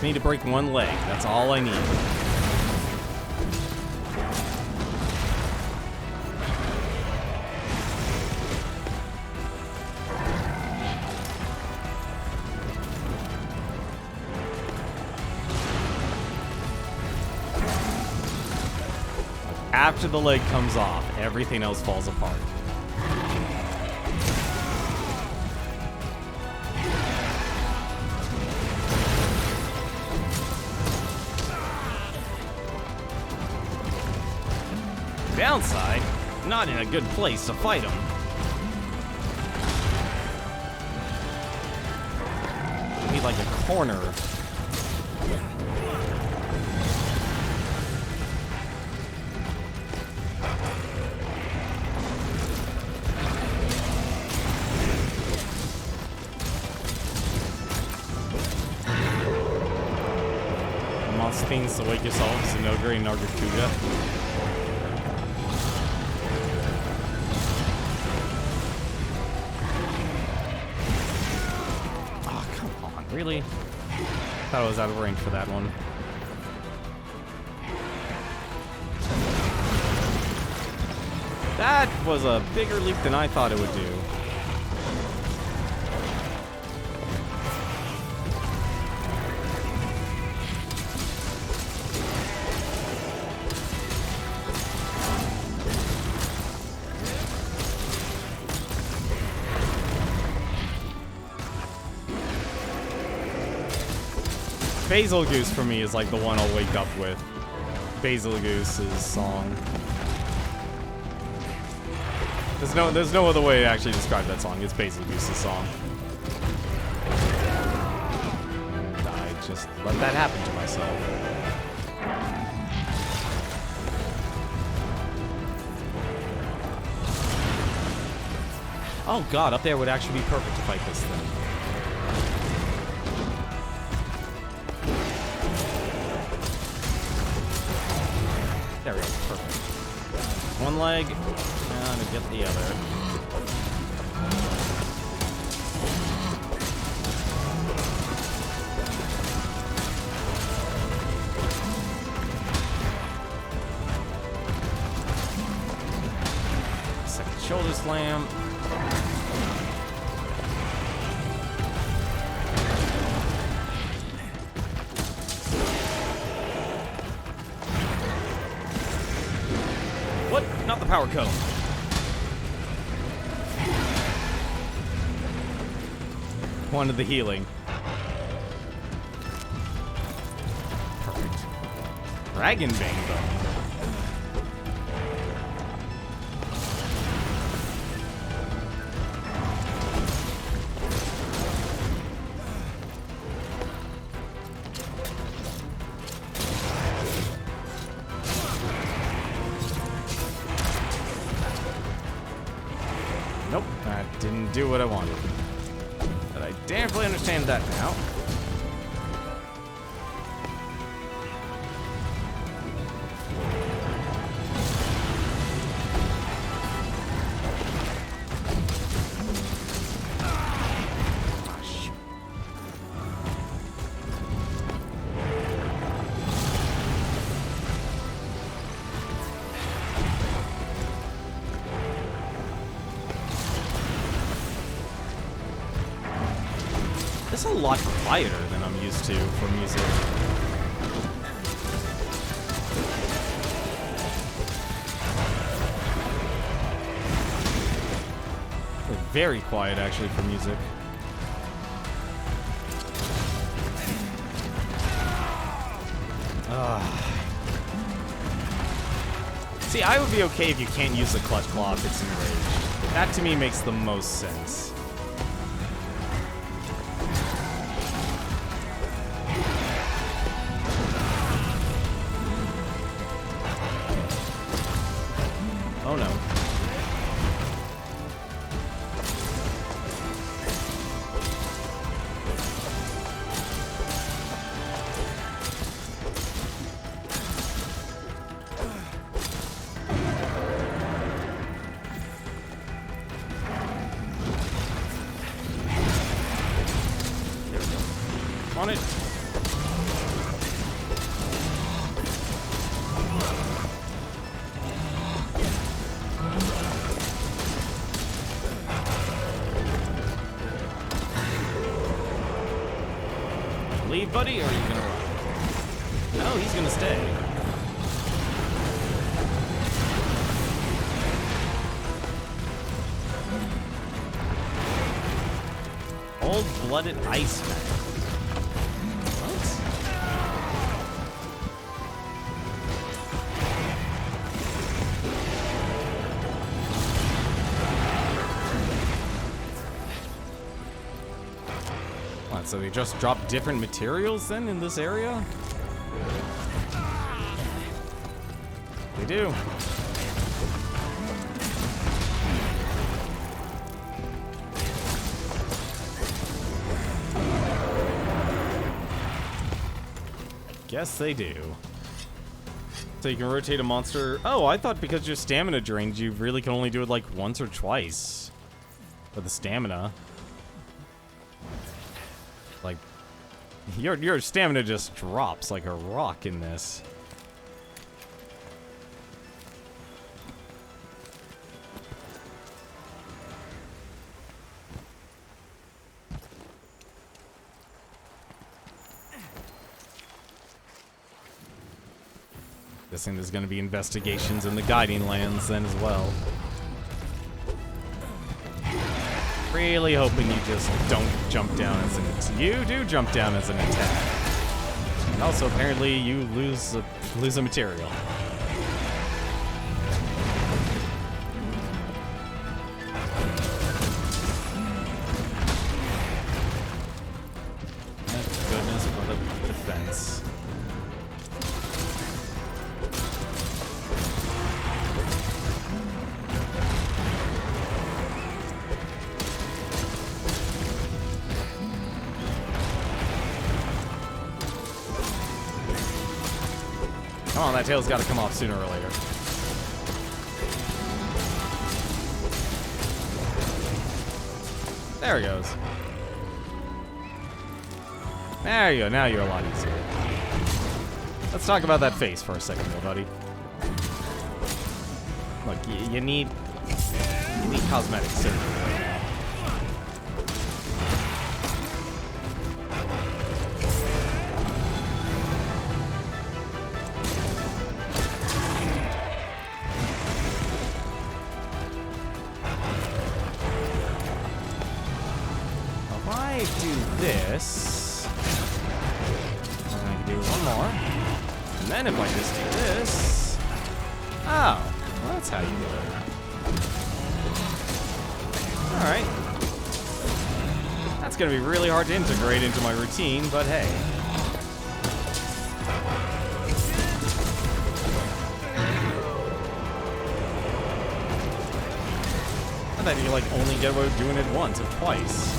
Need to break one leg. That's all I need. After the leg comes off, everything else falls apart. Downside, not in a good place to fight him. Need like a corner. Monster things to wake yourselves in Ogre and Nargacuda. Really? Thought I was out of range for that one. That was a bigger leap than I thought it would do. Basil Goose for me is like the one I'll wake up with. Basil Goose's song. There's no other way to actually describe that song. It's Basil Goose's song. And I just let that happen to myself. Oh god, up there would actually be perfect to fight this thing. There we go, perfect. One leg, and to get the other. Second shoulder slam. What? Not the power cone. Wanted the healing. Perfect. Dragon Bane, though. Nope, that didn't do what I wanted. But I definitely understand that now. It's a lot quieter than I'm used to for music. Very quiet, actually, for music. See, I would be okay if you can't use the clutch claw if it's enraged. That, to me, makes the most sense. Oh no. There we go. On it. Leave, buddy, or are you gonna run? No, he's gonna stay. Cold-blooded Iceman. What? What, so they just drop different materials then in this area? They do. Guess they do. So you can rotate a monster. Oh, I thought because your stamina drains, you really can only do it like once or twice. For the stamina. Like, your stamina just drops like a rock in this. Guessing there's going to be investigations in the Guiding Lands then as well. Really hoping you just don't jump down as an... You do jump down as an attack. Also, apparently, you lose a material. Thank goodness for the defense. Come on, that tail's got to come off sooner or later. There he goes. There you go. Now you're a lot easier. Let's talk about that face for a second, though, buddy. Look, you need cosmetic surgery right now. If I do this, and I can do one more, and then if I just do this, oh, well, that's how you do it. Alright. That's gonna be really hard to integrate into my routine, but hey. I thought you like only get away with doing it once or twice.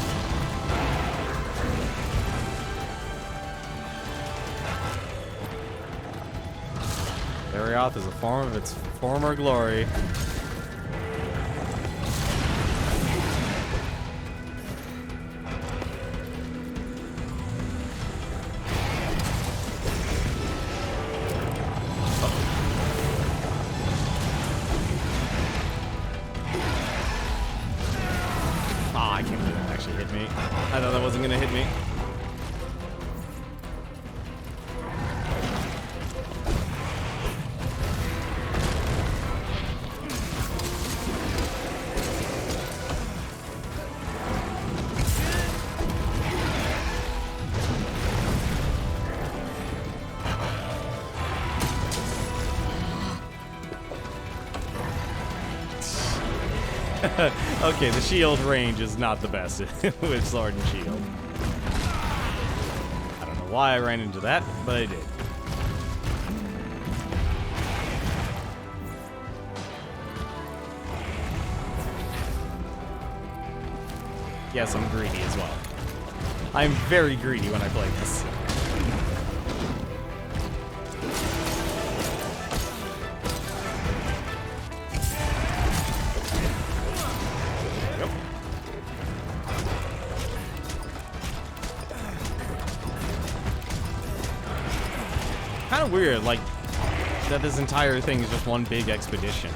Darioth is a form of its former glory. Ah, I can't believe that actually hit me. I thought that wasn't gonna hit me. Okay, the shield range is not the best with sword and shield. I don't know why I ran into that, but I did. Yes, I'm greedy as well. I'm very greedy when I play this. Kind of weird, like, that this entire thing is just one big expedition.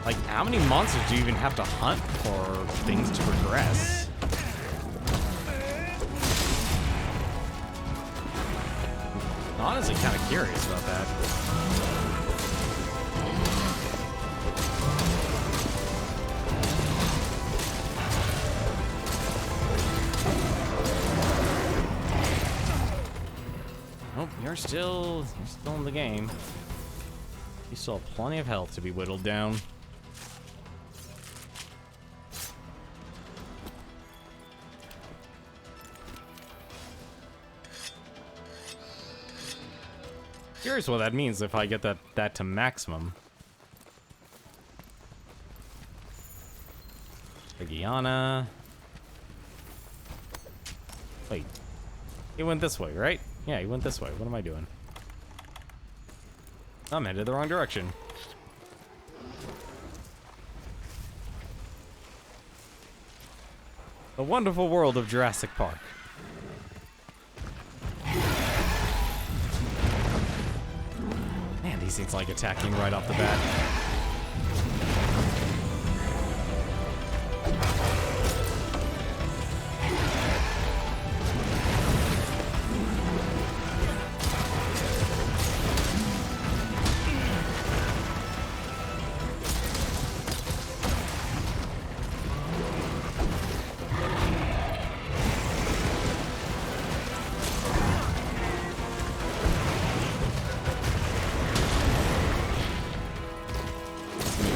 Like, how many monsters do you even have to hunt for things to progress? I'm honestly kind of curious about that. Nope, you're still in the game. You still have plenty of health to be whittled down. Curious what that means if I get that to maximum. Gianna. Wait. He went this way, right? Yeah, he went this way. What am I doing? I'm headed the wrong direction. The wonderful world of Jurassic Park. Man, these things like attacking right off the bat.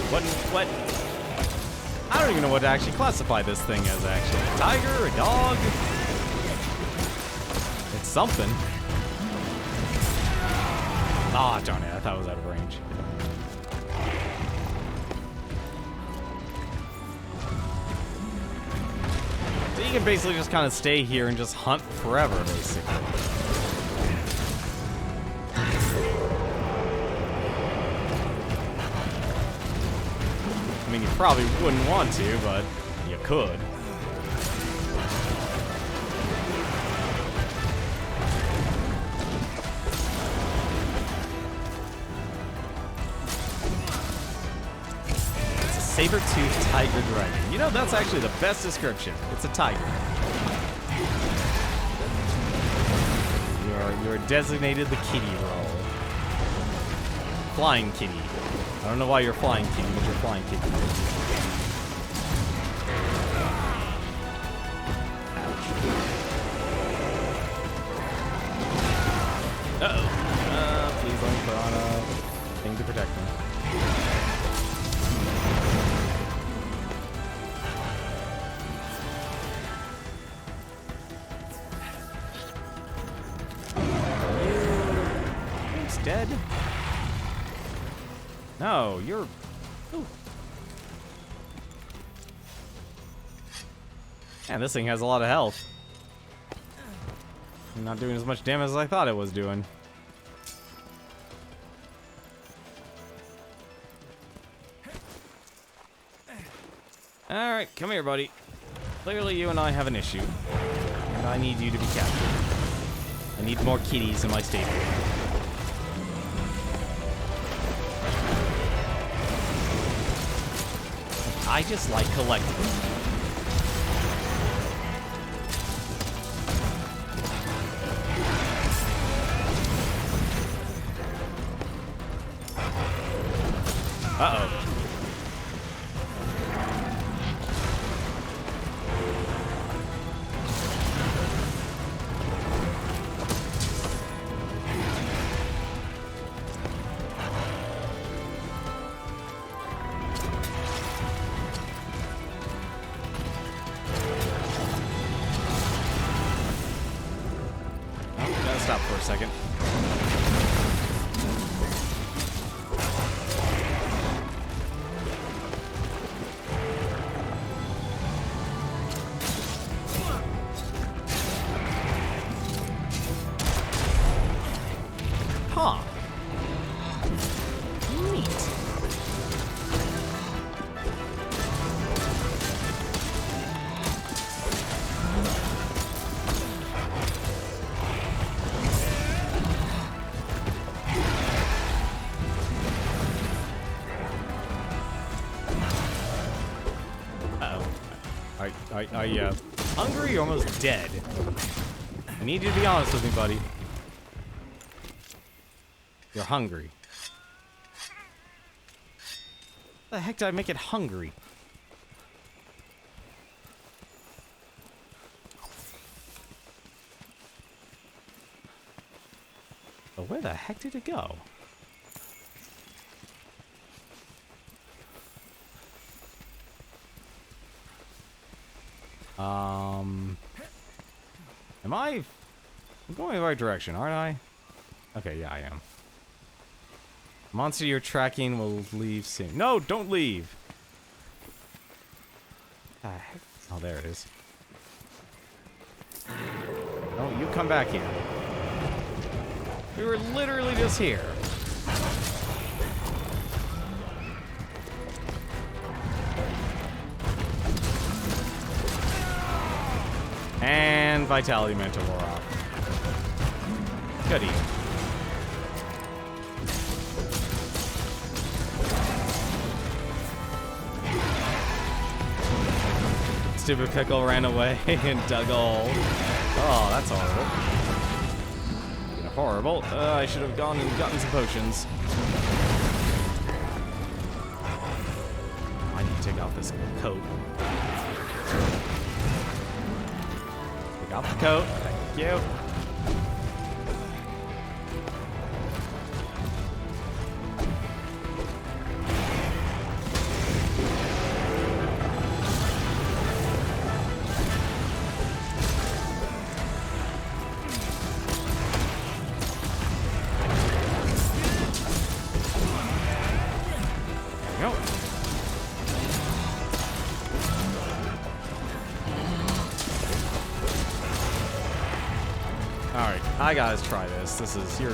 What? I don't even know what to actually classify this thing as, actually. A tiger? A dog? It's something. Ah, darn it. I thought it was out of range. So you can basically just kind of stay here and just hunt forever, basically. I mean, you probably wouldn't want to, but you could. It's a saber-toothed tiger dragon. You know, that's actually the best description. It's a tiger. You're designated the kitty role. Flying kitty. I don't know why you're flying kitty, but you're flying kitty. Uh-oh. Please let me put on a thing to protect me. He's dead. No, you're... Ooh. Man, this thing has a lot of health. I'm not doing as much damage as I thought it was doing. Alright, come here, buddy. Clearly you and I have an issue. And I need you to be captured. I need more kitties in my stable. I just like collecting. Uh-oh. Stop for a second. Huh. Neat. Are you hungry or almost dead? I need you to be honest with me, buddy. You're hungry. How the heck did I make it hungry? But where the heck did it go? I'm going in the right direction, aren't I? Okay, yeah, I am. Monster you're tracking will leave soon. No, don't leave! Oh, there it is. No, you come back here. We were literally just here. And Vitality Mantle wore off. Goody. Stupid pickle ran away and dug a hole. Oh, that's horrible. Horrible. I should have gone and gotten some potions. I need to take off this coat. Take off the coat. Thank you. go. Alright, I gotta try this. This is, you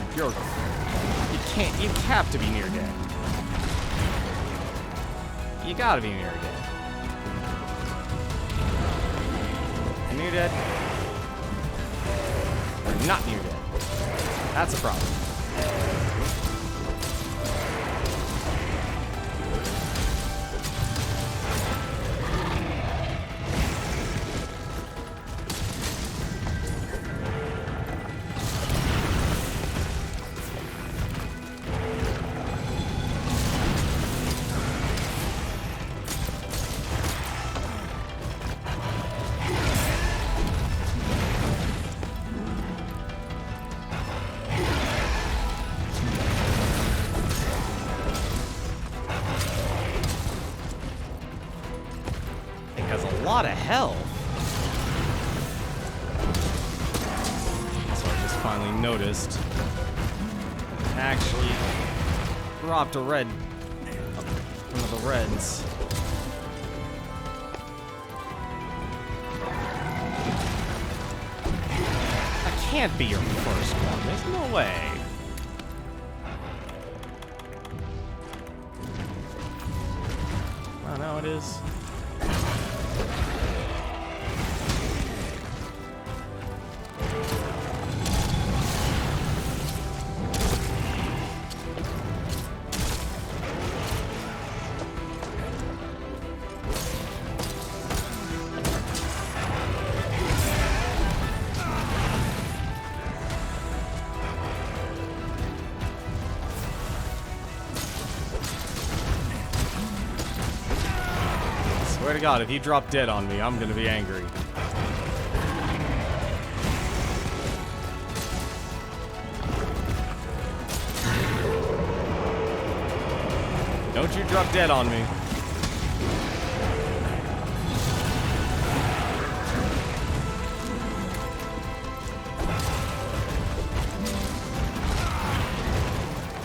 have to be near dead. You gotta be near dead. Near dead. Or not near dead. That's a problem. Lot of health. So I just finally noticed. Actually, dropped a red. One of the reds. That can't be your first one. There's no way. Oh, no, it is. Swear to God, if you drop dead on me, I'm gonna be angry. Don't you drop dead on me.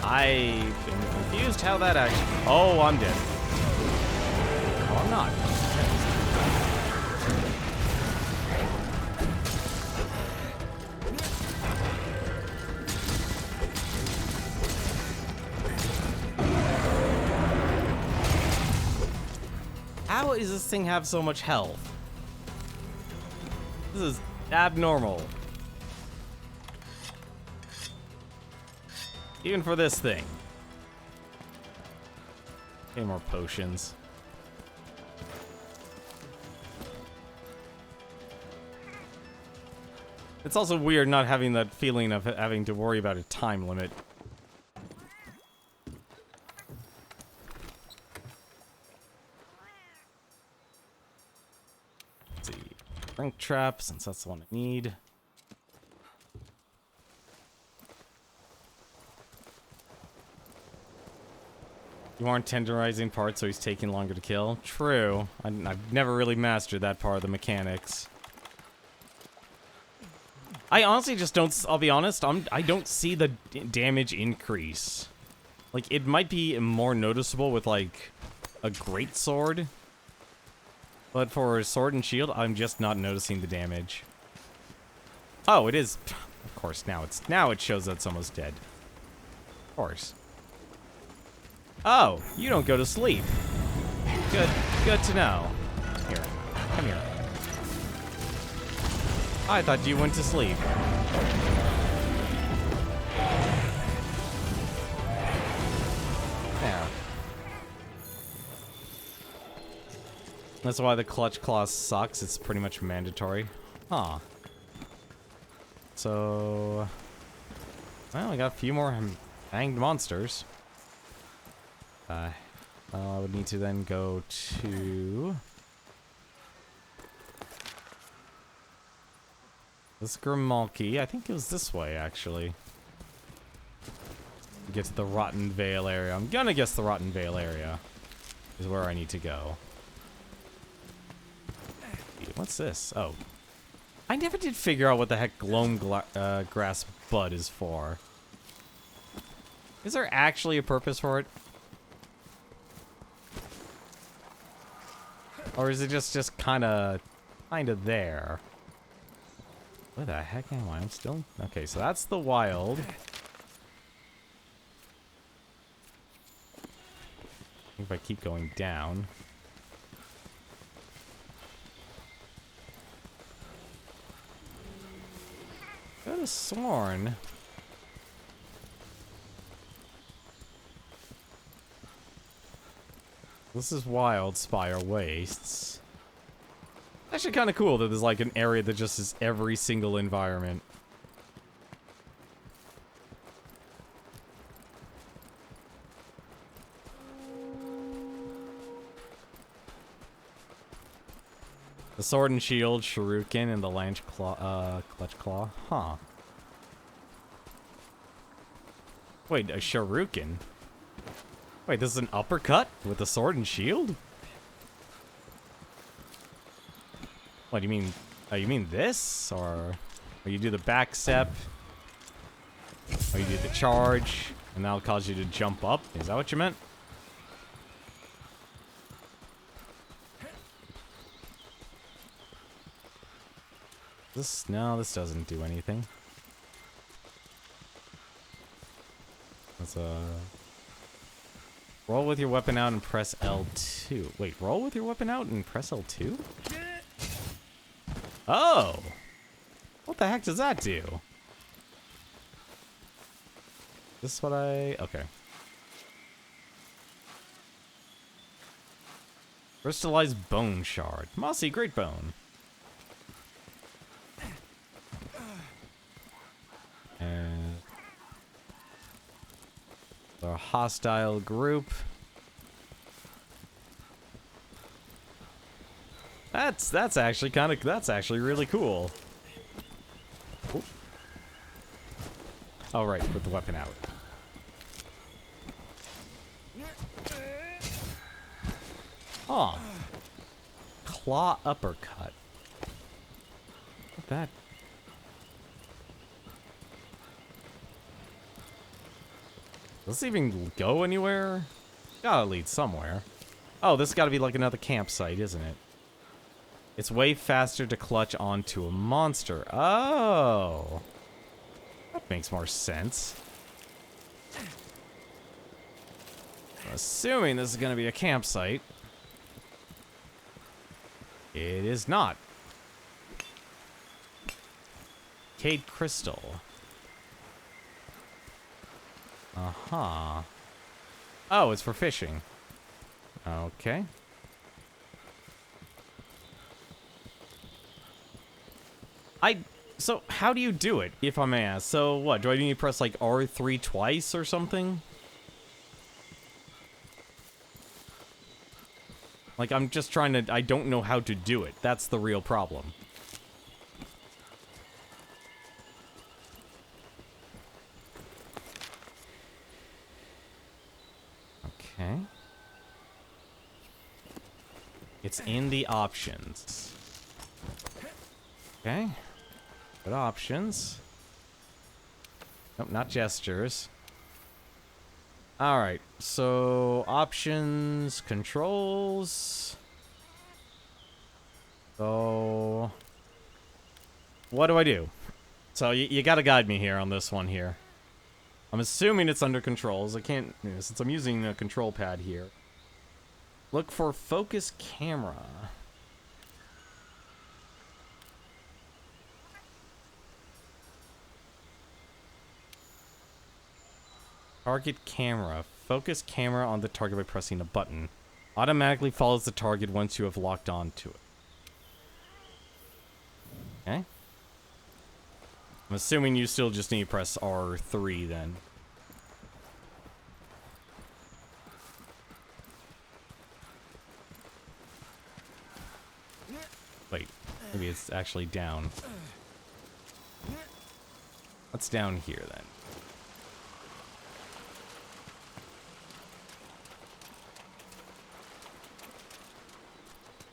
I've been confused how that actually... Oh, I'm dead. Oh, I'm not. How does this thing have so much health? This is abnormal. Even for this thing. Okay, more potions. It's also weird not having that feeling of having to worry about a time limit. Let's see. Drink trap, since that's the one I need. You aren't tenderizing parts, so he's taking longer to kill. True. I've never really mastered that part of the mechanics. I honestly just don't... I'll be honest, I don't see the damage increase. Like, it might be more noticeable with, like, a greatsword. But for sword and shield, I'm just not noticing the damage. Oh, it is... Of course, now it shows that it's almost dead. Of course. Oh, you don't go to sleep. Good to know. Here, come here. I thought you went to sleep. There. That's why the clutch claw sucks. It's pretty much mandatory. Huh. So... Well, we got a few more banged monsters. I would need to then go to... This Grimalki. I think it was this way, actually. To get to the Rotten Vale area. I'm gonna guess the Rotten Vale area is where I need to go. What's this? Oh. I never did figure out what the heck Gloam Grass Bud is for. Is there actually a purpose for it? Or is it just kind of there? Where the heck am I? I'm still... Okay, so that's the wild. If I keep going down. Could have sworn. This is Wild Spire Wastes. Actually kind of cool that there's like an area that just is every single environment. The Sword and Shield, Shuriken, and the Clutch Claw. Huh. Wait, a Shuriken? Wait, this is an uppercut with the Sword and Shield? What do you mean? Oh, you mean this? Or you do the back step? Or you do the charge? And that'll cause you to jump up? Is that what you meant? No, this doesn't do anything. Let's roll with your weapon out and press L2. Wait, roll with your weapon out and press L2? Oh! What the heck does that do? This is what I... Okay. Crystallized bone shard. Mossy great bone. And a hostile group. That's actually really cool. Ooh. Oh right, put the weapon out. Oh. Claw uppercut. What's that? Does this even go anywhere? Gotta lead somewhere. Oh, this has gotta be like another campsite, isn't it? It's way faster to clutch onto a monster. Oh. That makes more sense. Assuming this is gonna be a campsite. It is not. Cade Crystal. Uh-huh. Oh, it's for fishing. Okay. So, how do you do it, if I may ask? So, what, do I need to press, like, R3 twice or something? Like, I'm just trying to... I don't know how to do it. That's the real problem. Okay. It's in the options. Okay. Good options. Nope, not gestures. Alright, so options, controls. So what do I do? So you gotta guide me here on this one here. I'm assuming it's under controls. I can't, you know, since I'm using a control pad here. Look for focus camera. Target camera. Focus camera on the target by pressing a button. Automatically follows the target once you have locked onto it. Okay. I'm assuming you still just need to press R3 then. Wait, maybe it's actually down. What's down here then?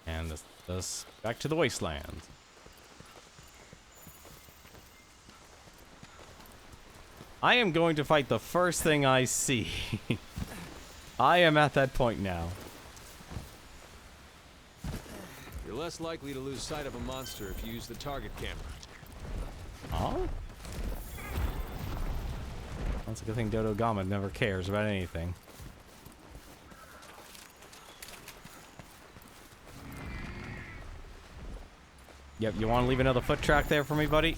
And this back to the wasteland. I am going to fight the first thing I see. I am at that point now. You're less likely to lose sight of a monster if you use the target camera. Oh? That's a good thing Dodo Gama never cares about anything. Yep, you want to leave another foot track there for me, buddy?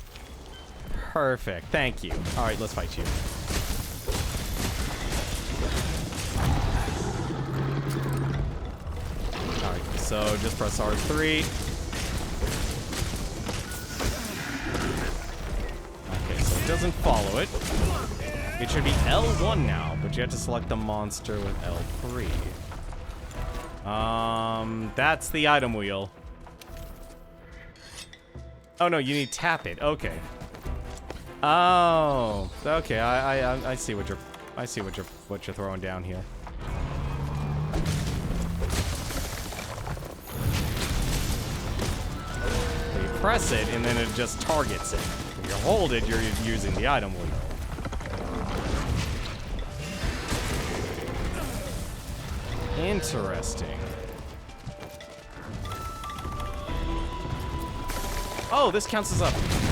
Perfect, thank you. Alright, let's fight you. Alright, so just press R3. Okay, so it doesn't follow it. It should be L1 now, but you have to select the monster with L3. That's the item wheel. Oh no, you need to tap it. Okay. Oh, okay. I see what you're throwing down here. So you press it and then it just targets it. If you hold it, you're using the item wheel. Interesting. Oh, this counts as a...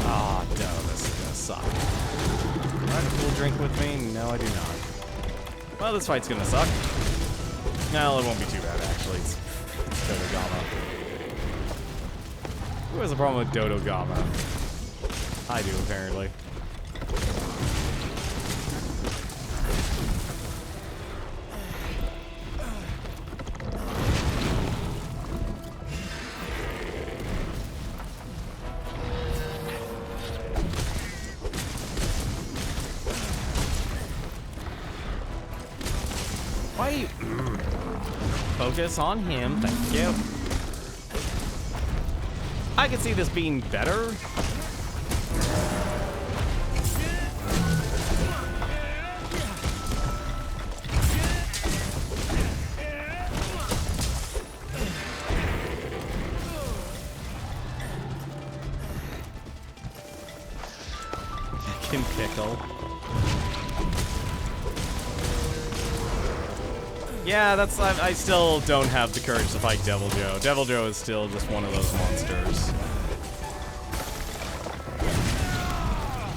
Ah, no, this is gonna suck. Do I have a cool drink with me? No, I do not. Well, this fight's gonna suck. No, it won't be too bad, actually. It's Dodo Gama. Who has a problem with Dodo Gama? I do, apparently. Why you... Focus on him, thank you. I could see this being better. Fucking pickle. Yeah, that's... I still don't have the courage to fight Devil Joe. Devil Joe is still just one of those monsters.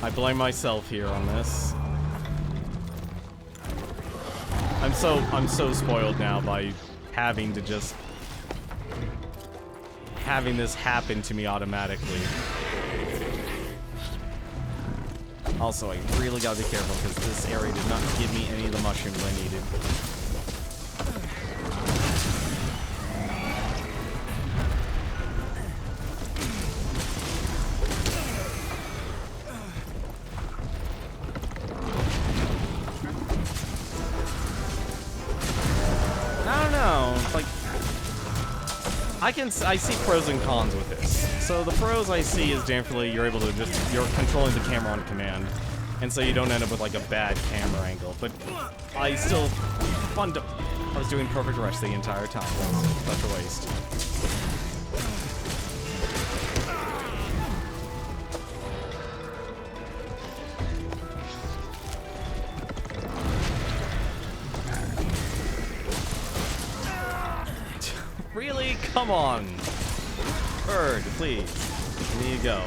I blame myself here on this. I'm so spoiled now by having to just... having this happen to me automatically. Also, I really gotta be careful because this area did not give me any of the mushrooms I needed. I see pros and cons with this. So the pros I see is definitely you're able to you're controlling the camera on command, and so you don't end up with like a bad camera angle. But I still I was doing perfect rush the entire time. That's such a waste. Really? Come on. Bird, please. There you go.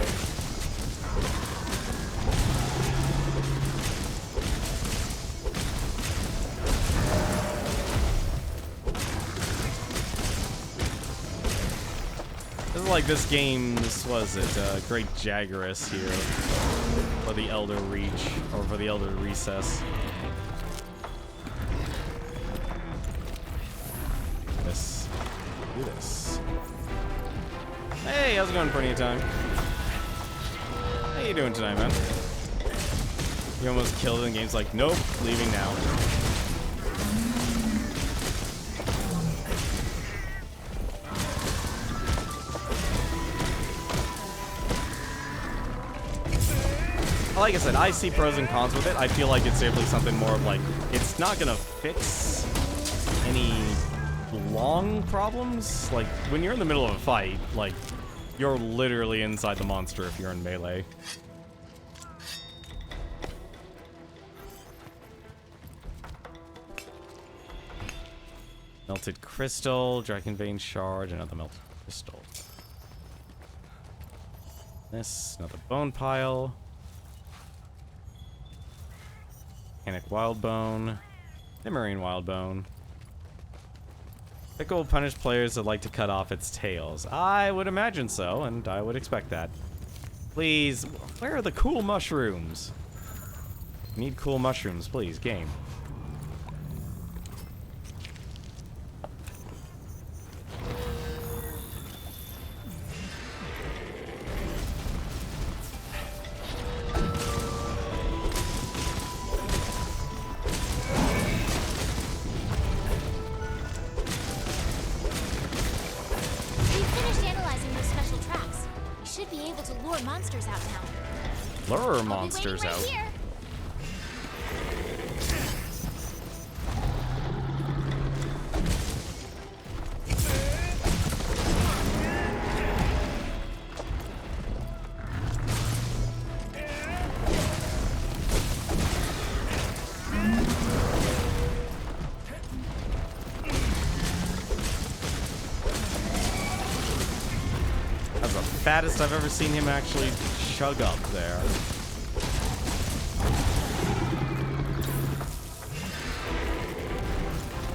This is like this game's, was it, Great Jaggerus here. For the Elder Reach, or for the Elder Recess. Do this. Hey, how's it going, Plenty of Time? How you doing tonight, man? You almost killed it in games like, nope, leaving now. Like I said, I see pros and cons with it. I feel like it's definitely something more of like, it's not gonna fix any long problems. Like, when you're in the middle of a fight, like, you're literally inside the monster if you're in melee. Melted crystal, dragon vein shard, another melted crystal. This, another bone pile. Panic wild bone. Marine wild bone. Pickle will punish players that like to cut off its tails. I would imagine so, and I would expect that. Please, where are the cool mushrooms? Need cool mushrooms, please, game. Monsters out now. Lure monsters out. Here. Fattest I've ever seen him actually chug up there.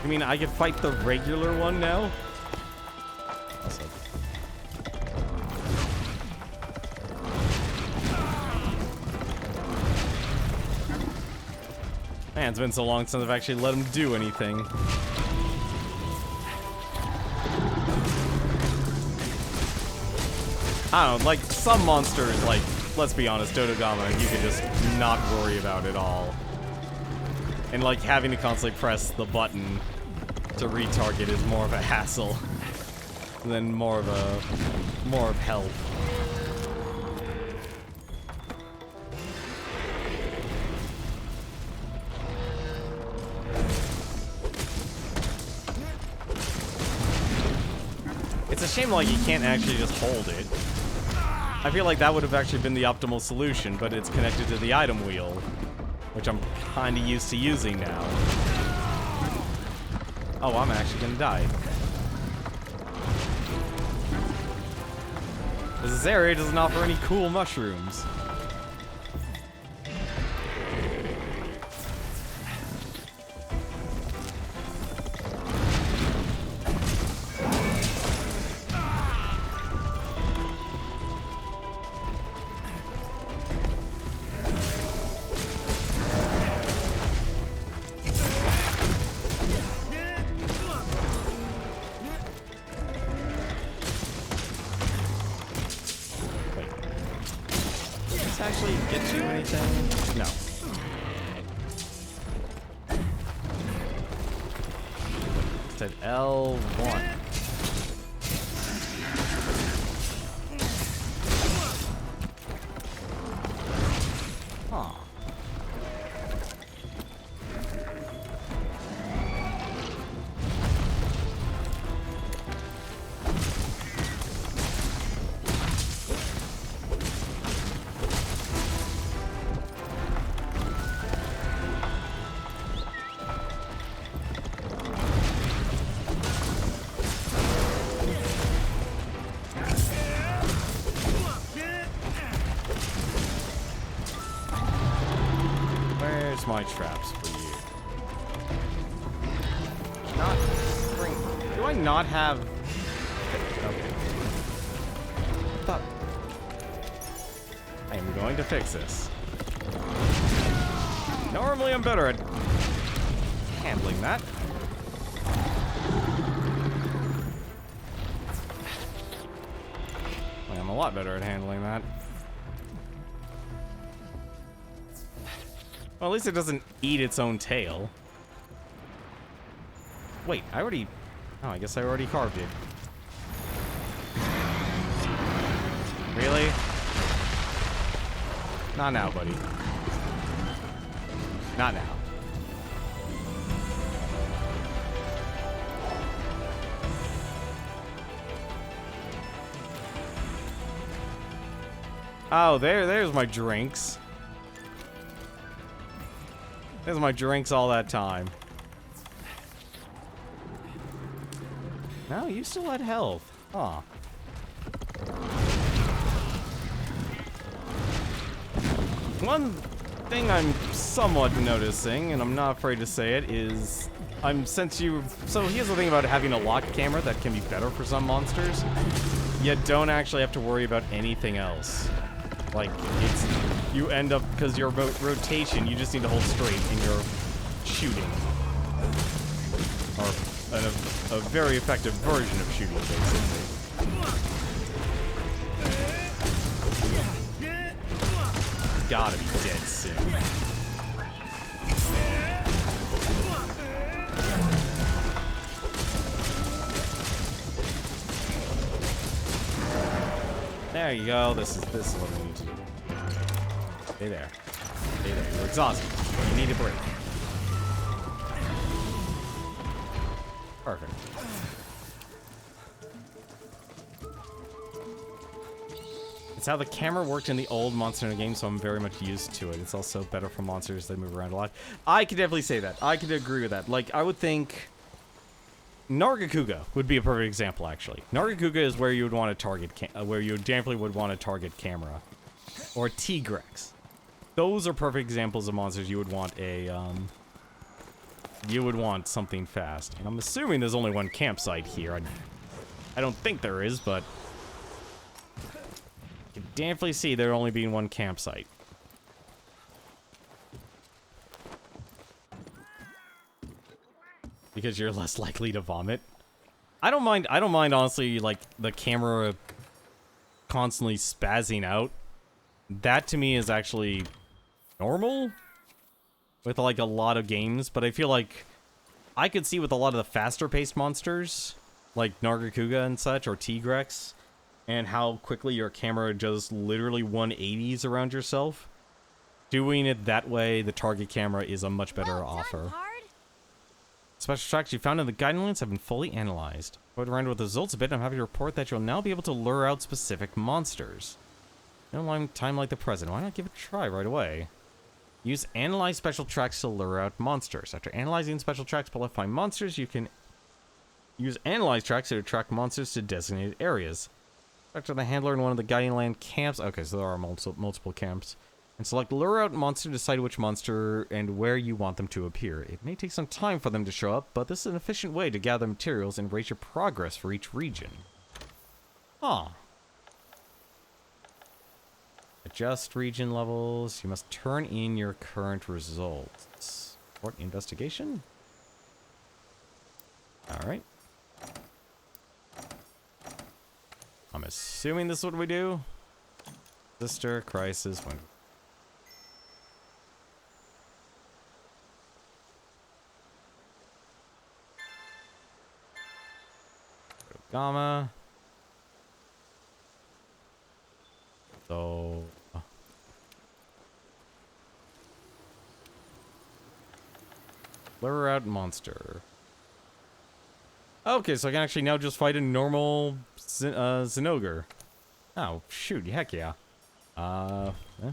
You mean I could fight the regular one now? Awesome. Man, it's been so long since I've actually let him do anything. I don't know, like, some monsters, like, let's be honest, Dodogama, you could just not worry about it all. And, like, having to constantly press the button to retarget is more of a hassle than more of help. It's a shame, like, you can't actually just hold it. I feel like that would have actually been the optimal solution, but it's connected to the item wheel, which I'm kinda used to using now. Oh, I'm actually gonna die. This area doesn't offer any cool mushrooms. Actually get you anything? No. It said L1. Huh. My traps for you. Not bring. Do I not have? Okay. Stop. I am going to fix this. Normally, I'm better at handling that. I'm a lot better at handling that. Well, at least it doesn't eat its own tail. Wait, I already... Oh, I guess I already carved it. Really? Not now, buddy. Not now. Oh, there's my drinks. There's my drinks all that time. No, you still had health. Huh. One thing I'm somewhat noticing, and I'm not afraid to say it, is so here's the thing about having a locked camera that can be better for some monsters. You don't actually have to worry about anything else. Like, you end up, because your rotation, you just need to hold straight and you're shooting. Or a very effective version of shooting, basically. Gotta be dead soon. There you go. This is what we need to do. Stay there. Stay there. You're exhausted. You need a break. Perfect. It's how the camera worked in the old Monster Hunter game, so I'm very much used to it. It's also better for monsters that move around a lot. I could definitely say that. I could agree with that. Like, I would think Nargacuga would be a perfect example, actually. Nargacuga is where you would want to target, where you definitely would want to target camera. Or Tigrex. Those are perfect examples of monsters you would want you would want something fast. And I'm assuming there's only one campsite here. I don't think there is, but you can definitely see there only being one campsite. Because you're less likely to vomit. I don't mind honestly, like, the camera constantly spazzing out. That to me is actually normal with like a lot of games, but I feel like I could see with a lot of the faster paced monsters like Nargacuga and such, or Tigrex, and how quickly your camera just literally 180s around yourself. Doing it that way, the target camera is a much better offer. Special tracks you found in the guidelines have been fully analyzed. Going around with the results a bit, I'm happy to report that you'll now be able to lure out specific monsters. No long time like the present, why not give it a try right away? Use analyze special tracks to lure out monsters. After analyzing special tracks to find monsters, you can use analyze tracks to attract monsters to designated areas. Talk to the handler in one of the guiding land camps. Okay, so there are multiple camps. And select lure out monster to decide which monster and where you want them to appear. It may take some time for them to show up, but this is an efficient way to gather materials and rate your progress for each region. Huh. Adjust region levels. You must turn in your current results. What investigation? Alright. I'm assuming this is what we do. Sister, crisis, when... Gamma. So... lure out monster. Okay, so I can actually now just fight a normal Zinogre. Oh, shoot, heck yeah.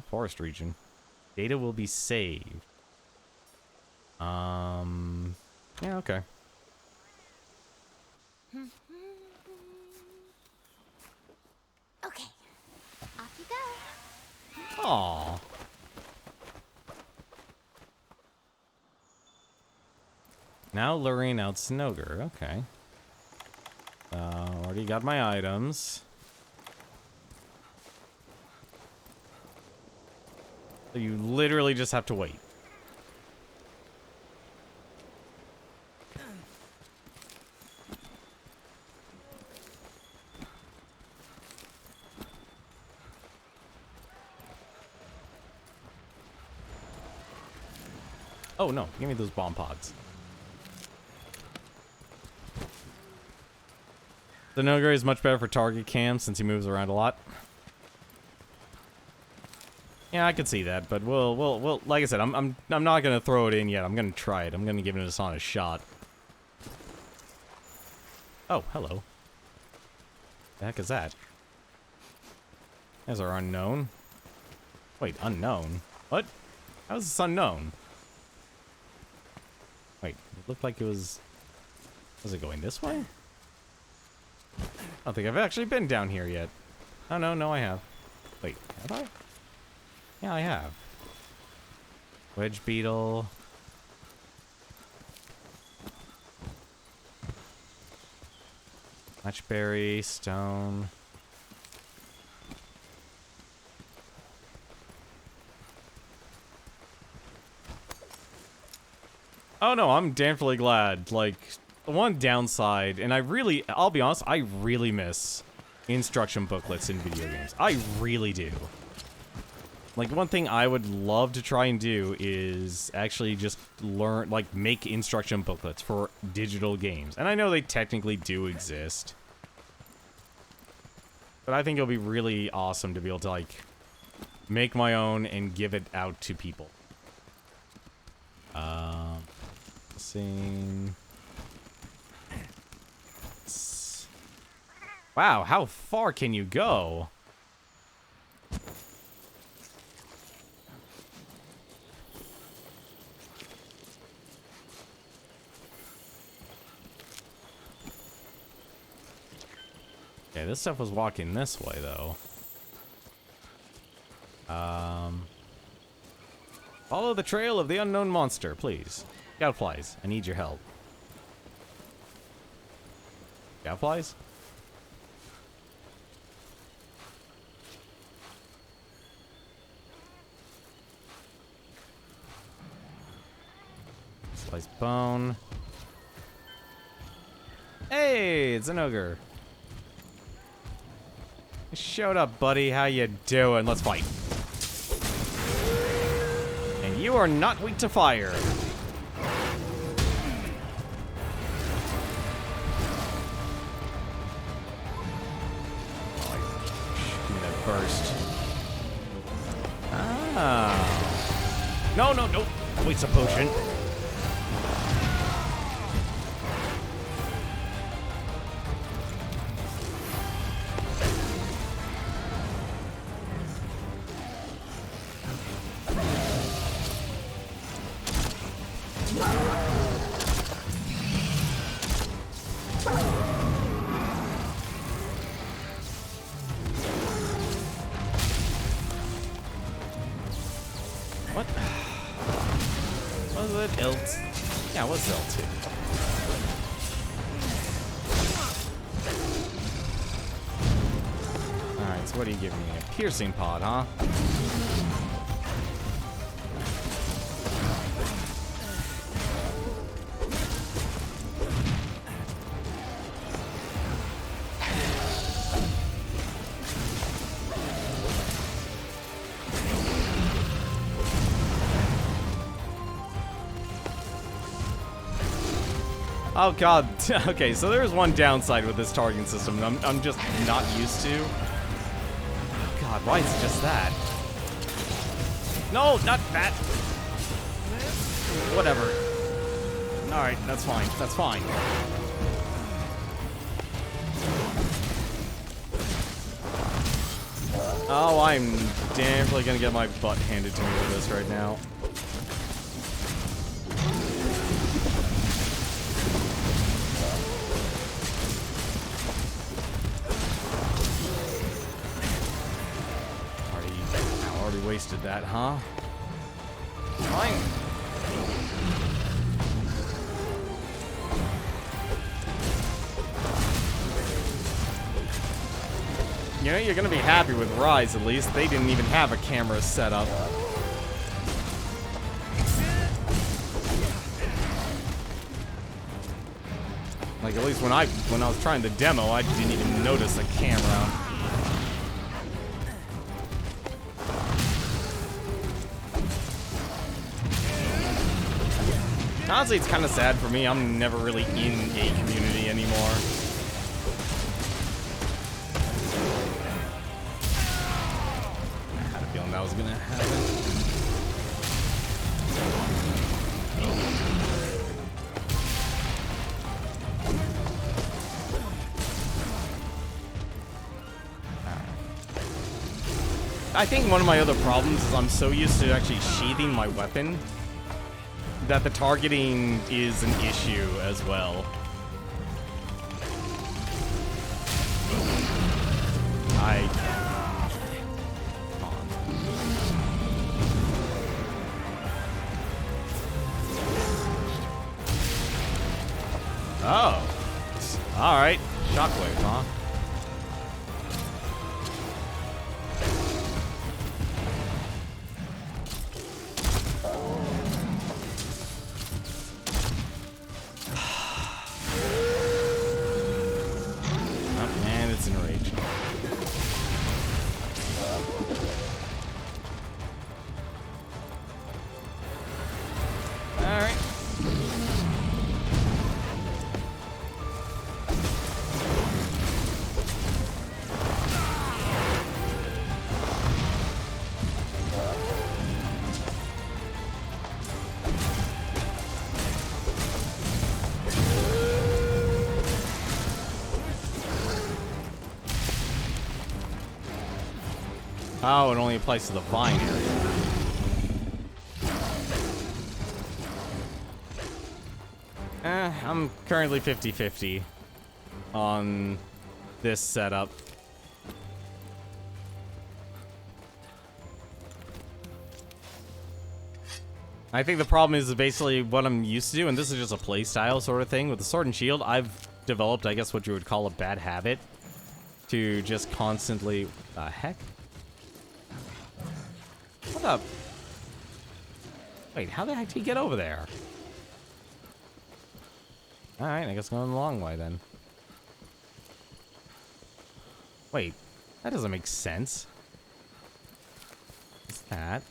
Forest region. Data will be saved. Yeah, okay. Okay, off you go. Aww. Now luring out Zinogre, okay. Already got my items. So you literally just have to wait. Oh no, give me those bomb pods. The Zinogre is much better for target cam since he moves around a lot. Yeah, I could see that, but we'll like I said, I'm not gonna throw it in yet. I'm gonna try it. I'm gonna give it a honest shot. Oh, hello. The heck is that? There's our unknown. Wait, unknown? What? How is this unknown? Wait, it looked like it was... Was it going this way? I don't think I've actually been down here yet. Oh, no, I have. Wait, have I? Yeah, I have. Wedge beetle. Matchberry, stone. Oh no, I'm damnfully glad. Like, the one downside, and I'll be honest, I really miss instruction booklets in video games. I really do. Like, one thing I would love to try and do is actually just learn, like, make instruction booklets for digital games. And I know they technically do exist. But I think it'll be really awesome to be able to, like, make my own and give it out to people. Wow, how far can you go? Okay, this stuff was walking this way, though. Follow the trail of the unknown monster, please. Gadflies, I need your help. Gadflies? Slice bone. Hey, it's an ogre. Showed up, buddy. How you doing? Let's fight. And you are not weak to fire. Give me that burst. Ah. No, no, no. Waste a potion. What? Was it L2? Yeah, what's L2? Alright, so what are you giving me? A piercing pod, huh? Oh god, okay, so there's one downside with this targeting system I'm just not used to. Oh god, why is it just that? No, not that! Whatever. Alright, that's fine, that's fine. Oh, I'm definitely gonna get my butt handed to me with this right now. Wasted that, huh? Fine. You know, you're gonna be happy with Rise, at least. They didn't even have a camera set up. Like, at least when I was trying the demo, I didn't even notice a camera. Honestly, it's kind of sad for me. I'm never really in a community anymore. I had a feeling that was gonna happen. I think one of my other problems is I'm so used to actually sheathing my weapon that the targeting is an issue as well. Come on. shockwave, huh? Oh, man, it's enraged. Alright. Oh, it only applies to the vine area. I'm currently 50-50 on this setup. I think the problem is basically what I'm used to do, and this is just a playstyle sort of thing. With the Sword and Shield, I've developed, I guess, what you would call a bad habit to just constantly... The heck? What up? Wait, how the heck did he get over there? Alright, I guess going the long way then. Wait, that doesn't make sense. What's that?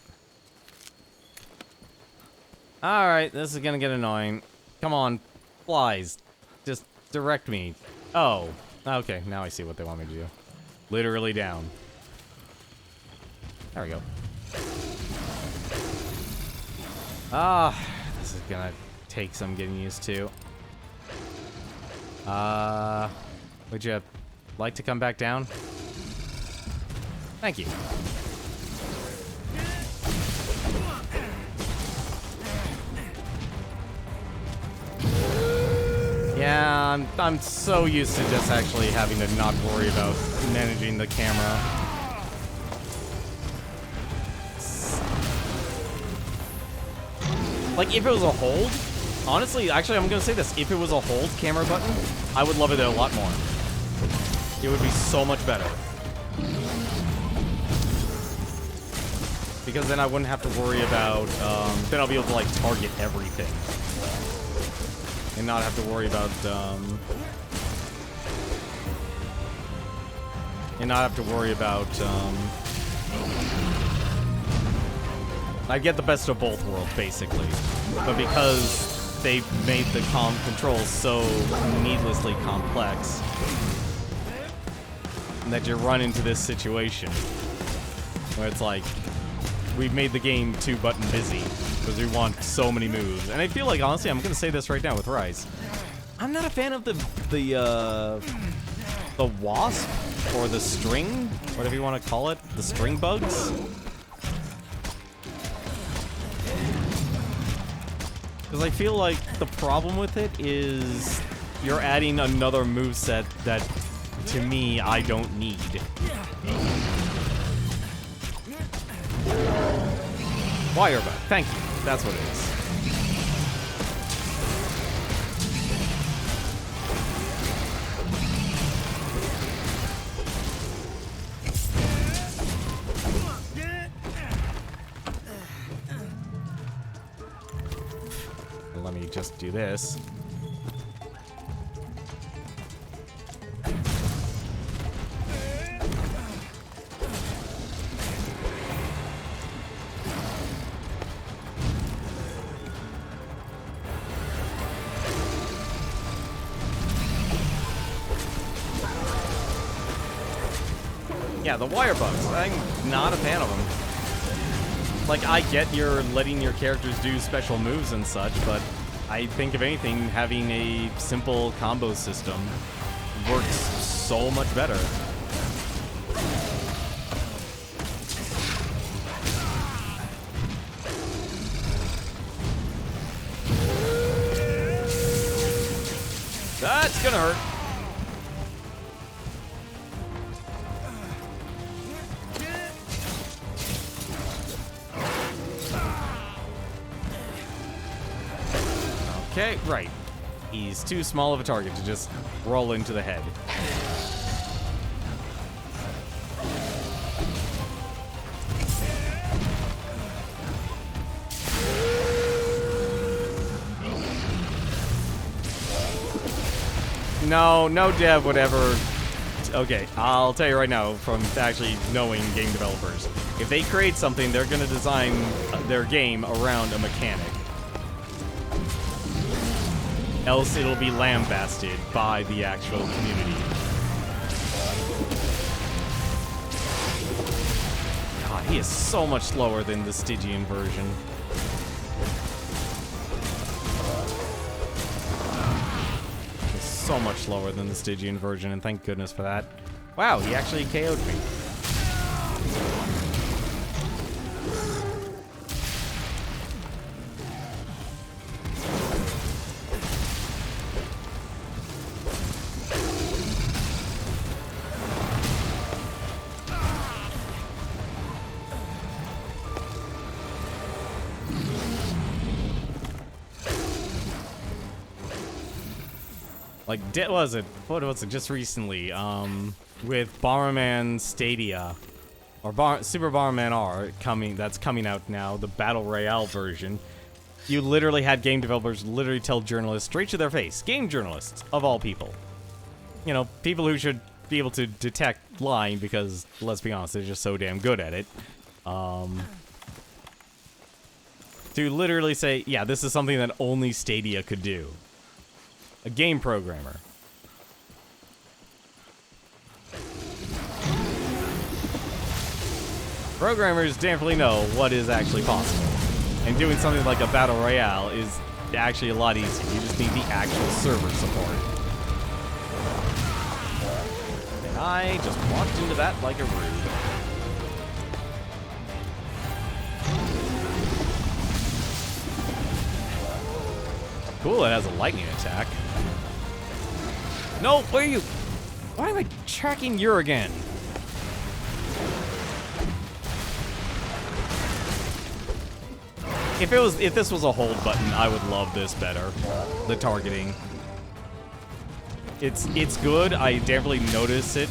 Alright, this is gonna get annoying. Come on, flies. Just direct me. Oh, okay, now I see what they want me to do. Literally down. There we go. Ah, this is gonna take some getting used to. Would you like to come back down? Thank you. Yeah, I'm so used to just actually having to not worry about managing the camera. Like, if it was a hold, honestly, actually, I'm gonna say this. If it was a hold camera button, I would love it a lot more. It would be so much better. Because then I wouldn't have to worry about, then I'll be able to, like, target everything. And not have to worry about, I get the best of both worlds, basically. But because they made the controls so needlessly complex that you run into this situation where it's like, we've made the game too button busy because we want so many moves. And I feel like, honestly, I'm gonna say this right now with Rise, I'm not a fan of the wasp or the string, whatever you want to call it, the string bugs. Because I feel like the problem with it is you're adding another moveset that, to me, I don't need. Wire bug. Thank you. That's what it is. Let me just do this. Yeah, the wire bugs. I'm not a fan of them. Like, I get you're letting your characters do special moves and such, but I think, if anything, having a simple combo system works so much better. That's gonna hurt. Okay, right. He's too small of a target to just roll into the head. No dev would ever... Okay, I'll tell you right now, from actually knowing game developers, if they create something, they're gonna design their game around a mechanic. Else it'll be lambasted by the actual community. God, he is so much slower than the Stygian version. So much slower than the Stygian version, and thank goodness for that. Wow, he actually KO'd me. Like, what was it, just recently, with Bomberman Stadia, or Super Bomberman R, that's coming out now, the Battle Royale version, you literally had game developers literally tell journalists straight to their face, game journalists, of all people. You know, people who should be able to detect lying because, let's be honest, they're just so damn good at it. To literally say, yeah, this is something that only Stadia could do. A game programmer. Programmers definitely know what is actually possible. And doing something like a battle royale is actually a lot easier. You just need the actual server support. And I just walked into that like a rude. Cool, it has a lightning attack. No, where are you? Why am I tracking you again? If this was a hold button, I would love this better. The targeting. It's good. I definitely notice it.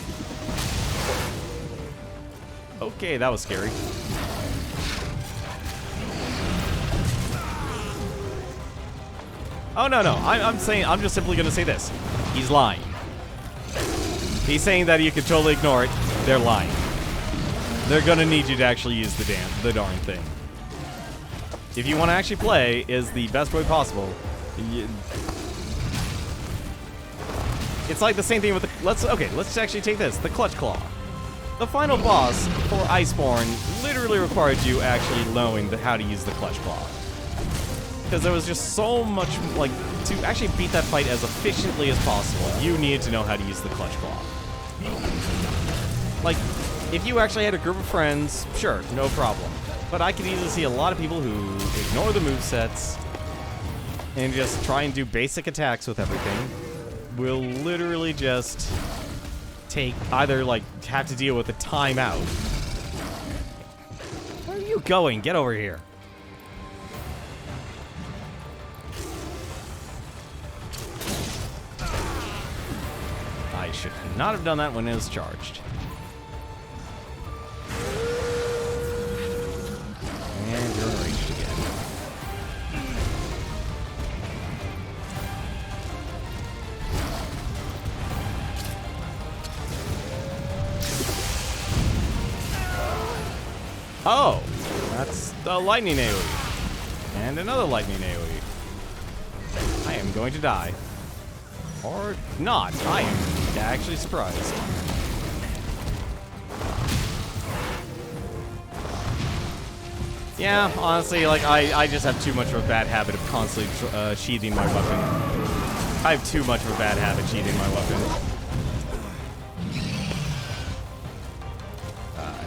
Okay, that was scary. Oh, no. I'm just simply gonna say this. He's lying. He's saying that you can totally ignore it. They're lying. They're gonna need you to actually use the darn thing. If you want to actually play, is the best way possible. It's like the same thing with the... Let's actually take this. The Clutch Claw. The final boss for Iceborne literally required you actually knowing how to use the Clutch Claw. Because there was just so much, like, to actually beat that fight as efficiently as possible, you needed to know how to use the Clutch Claw. Like, if you actually had a group of friends, sure, no problem. But I could easily see a lot of people who ignore the movesets and just try and do basic attacks with everything will literally just take, either, like, have to deal with a timeout. Where are you going? Get over here. I should not have done that when it was charged. And you're enraged again. Oh! That's the lightning AoE. And another lightning AoE. I am going to die. Or not. I am actually surprised. Yeah, honestly, like, I just have too much of a bad habit of constantly sheathing my weapon. I have too much of a bad habit sheathing my weapon.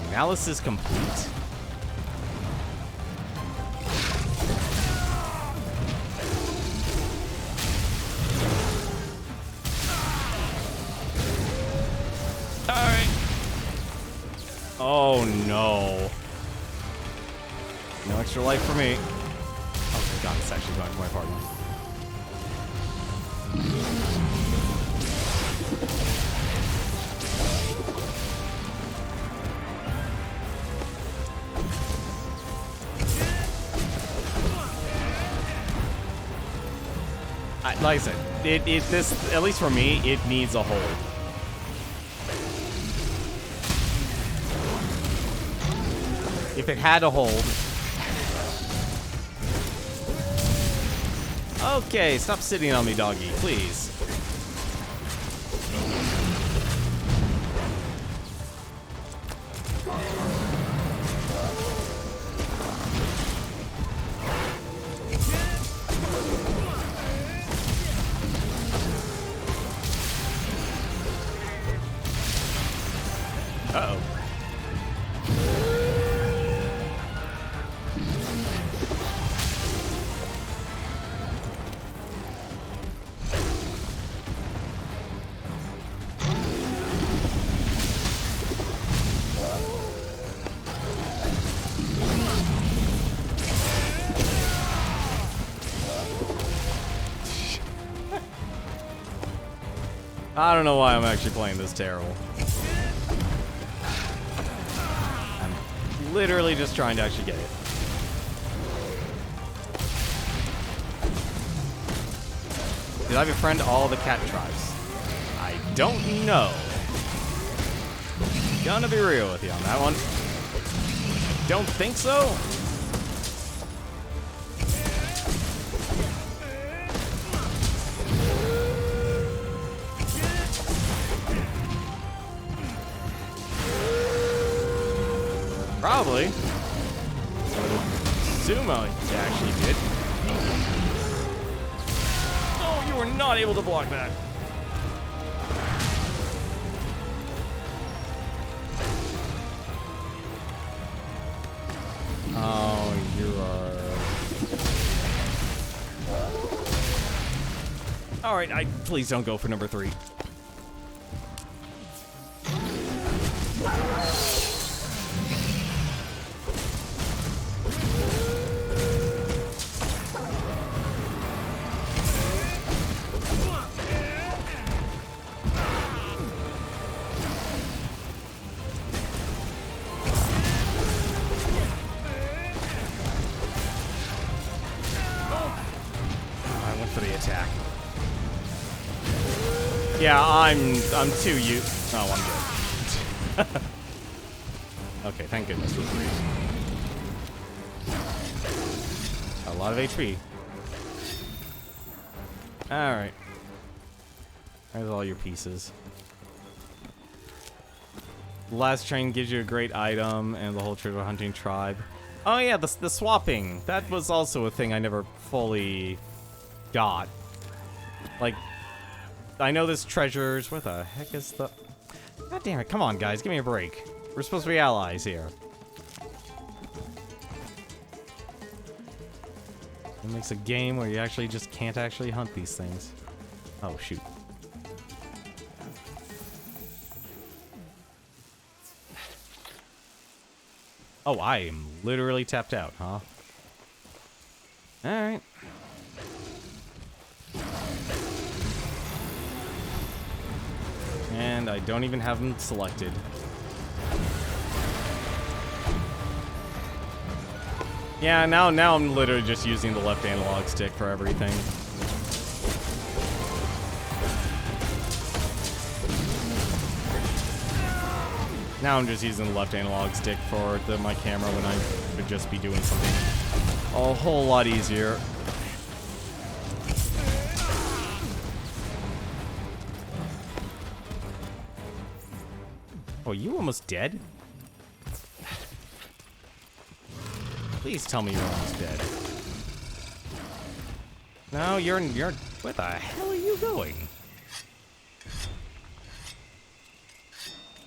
Analysis complete. Alright. Oh no. No extra life for me. Oh my god, it's actually going to my partner. like I said, this, at least for me, it needs a hold. If it had a hold. Okay, stop sitting on me, doggy, please. Uh-oh. I don't know why I'm actually playing this terrible. I'm literally just trying to actually get it. Did I befriend all the cat tribes? I don't know. Gonna be real with you on that one. Don't think so. Probably. Sumo actually did. Oh, you were not able to block that. Oh, you are. All right, please don't go for number 3. Yeah, I'm too Oh, I'm good. Okay, thank goodness for 3. A lot of HP. Alright. There's all your pieces. Last train gives you a great item and the whole treasure hunting tribe. Oh yeah, the swapping. That was also a thing I never fully got. Like, I know there's treasures. Where the heck is the... God damn it, come on guys, give me a break. We're supposed to be allies here. It makes a game where you actually just can't actually hunt these things. Oh, shoot. Oh, I am literally tapped out, huh? Alright. And I don't even have them selected. Yeah, now I'm literally just using the left analog stick for everything. Now I'm just using the left analog stick for my camera when I could just be doing something a whole lot easier. Oh, you almost dead? Please tell me you're almost dead. No, you're... Where the hell are you going?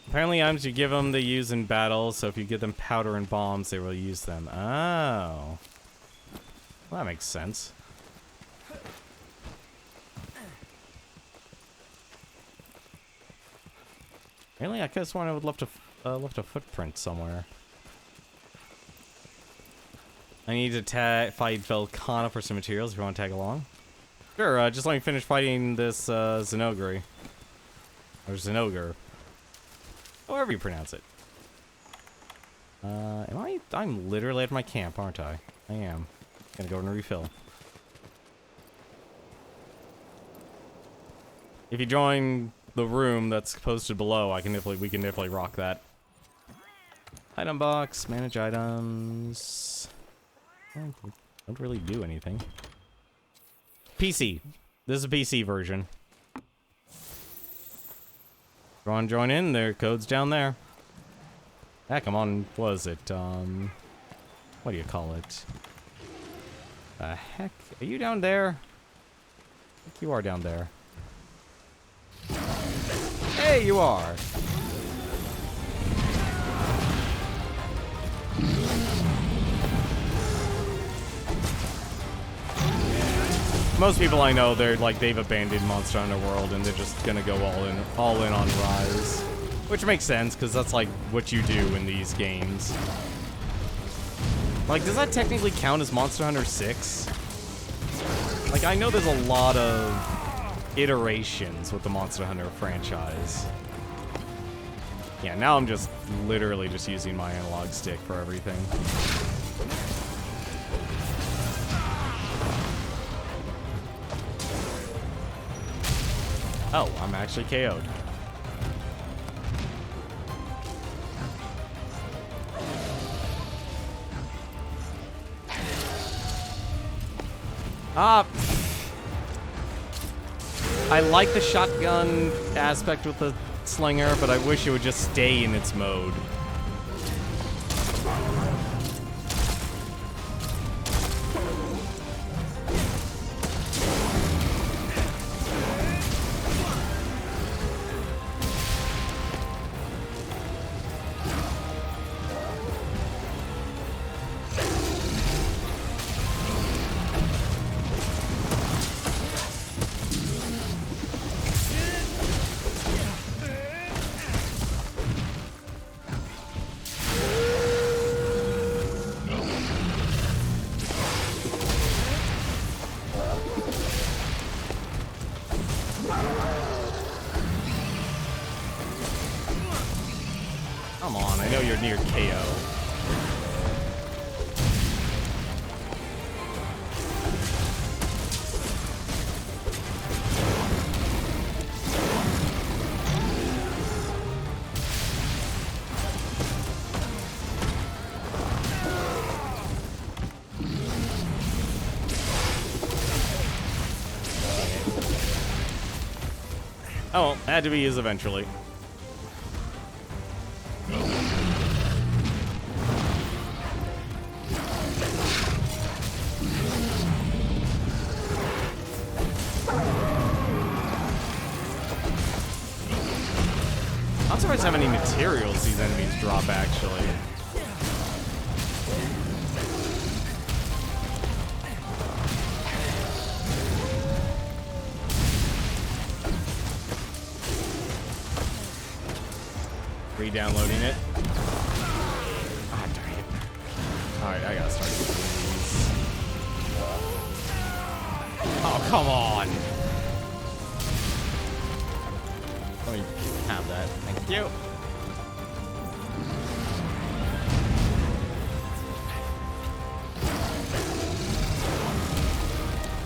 Apparently items you give them, they use in battle, so if you give them powder and bombs, they will use them. Oh. Well, that makes sense. Really? I could have sworn I would left a footprint somewhere. I need to fight Velcana for some materials if you want to tag along. Sure, just let me finish fighting this Zenogre. Or Zenogre. However you pronounce it. I'm literally at my camp, aren't I? I am. Gonna go and refill. If you join the room that's posted below, we can definitely rock that. Item box, manage items. Don't really do anything. PC. This is a PC version. If you want to join in, their code's down there. Heck, I'm on, what is it, what do you call it? Heck, are you down there? I think you are down there. Hey, you are! Most people I know, they've abandoned Monster Hunter World and they're just gonna go all in on Rise. Which makes sense, because that's like what you do in these games. Like, does that technically count as Monster Hunter 6? Like, I know there's a lot of iterations with the Monster Hunter franchise. Yeah, now I'm just literally just using my analog stick for everything. Oh, I'm actually KO'd. I like the shotgun aspect with the slinger, but I wish it would just stay in its mode. Come on, I know you're near KO. Oh, had to be his eventually. I'm surprised how many materials these enemies drop, actually. Re-downloading it. Ah, darn it. Alright, I gotta start using these. Oh, come on! Let me have that. Thank you.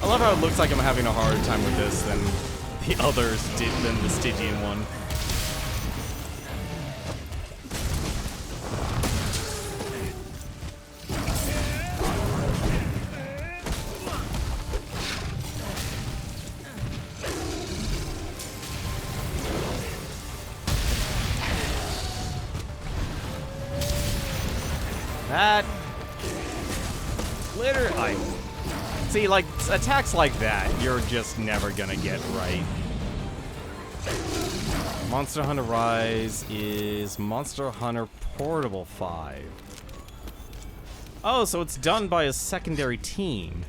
I love how it looks like I'm having a harder time with this than the others did, than the Stygian one. That literally, see, like attacks like that, you're just never gonna get right. Monster Hunter Rise is Monster Hunter Portable 5. Oh, so it's done by a secondary team.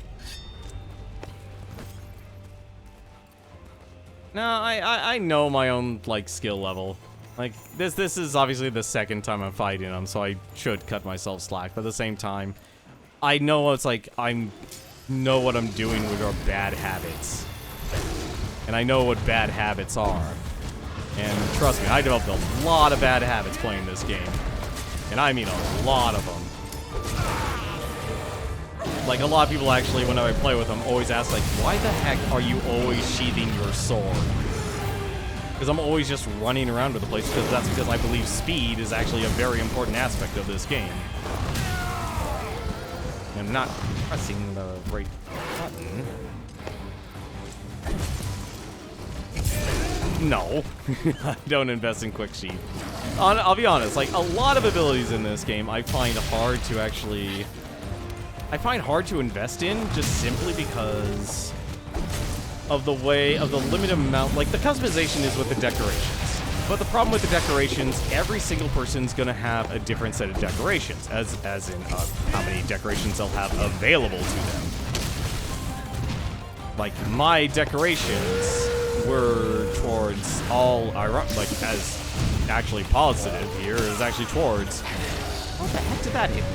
No, I know my own like skill level. Like, this is obviously the second time I'm fighting them, so I should cut myself slack. But at the same time, I know it's like, I know what I'm doing with our bad habits. And I know what bad habits are. And trust me, I developed a lot of bad habits playing this game. And I mean a lot of them. Like, a lot of people actually, whenever I play with them, always ask, like, why the heck are you always sheathing your sword? Because I'm always just running around to the place, because that's because I believe speed is actually a very important aspect of this game. I'm not pressing the right button. No. I don't invest in quick sheet. I'll be honest, like, a lot of abilities in this game I find hard to actually... I find hard to invest in, just simply because of the way, of the limited amount... Like, the customization is with the decorations. But the problem with the decorations, every single person's gonna have a different set of decorations, as in how many decorations they'll have available to them. Like, my decorations were towards all, like, as actually positive here, is actually towards... What the heck did that hit?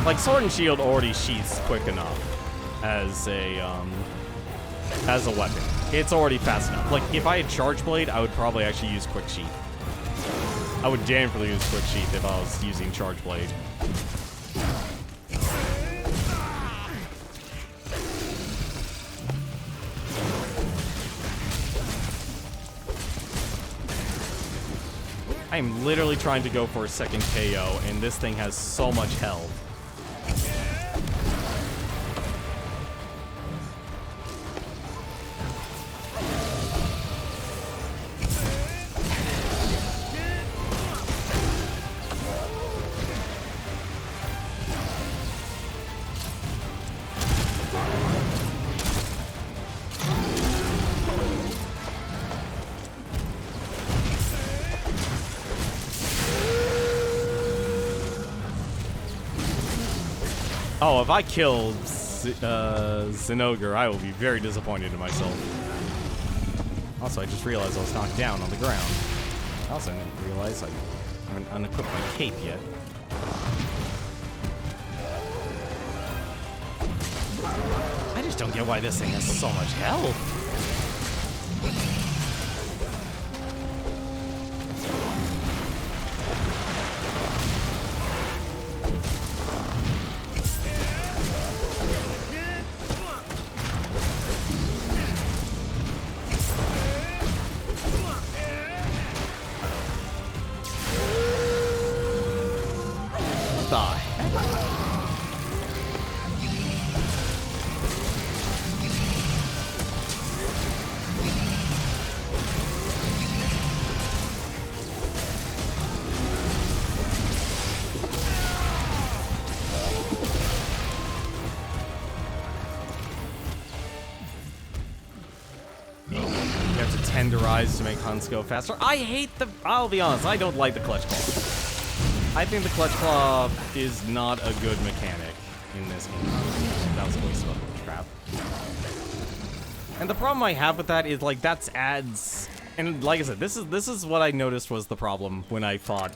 Like, Sword and Shield already sheaths quick enough as a weapon. It's already fast enough. Like, if I had Charge Blade, I would probably actually use Quick Sheath. I would damnably use Quick Sheath if I was using Charge Blade. I'm literally trying to go for a second KO, and this thing has so much health. Oh, if I killed Zinogre, I will be very disappointed in myself. Also, I just realized I was knocked down on the ground. I also didn't realize I haven't unequipped my cape yet. I just don't get why this thing has so much health. Tenderize to make hunts go faster. I hate the... I'll be honest, I don't like the Clutch Claw. I think the Clutch Claw is not a good mechanic in this game. That was a waste of crap. And the problem I have with that is, like, that's adds... And like I said, this is what I noticed was the problem when I fought...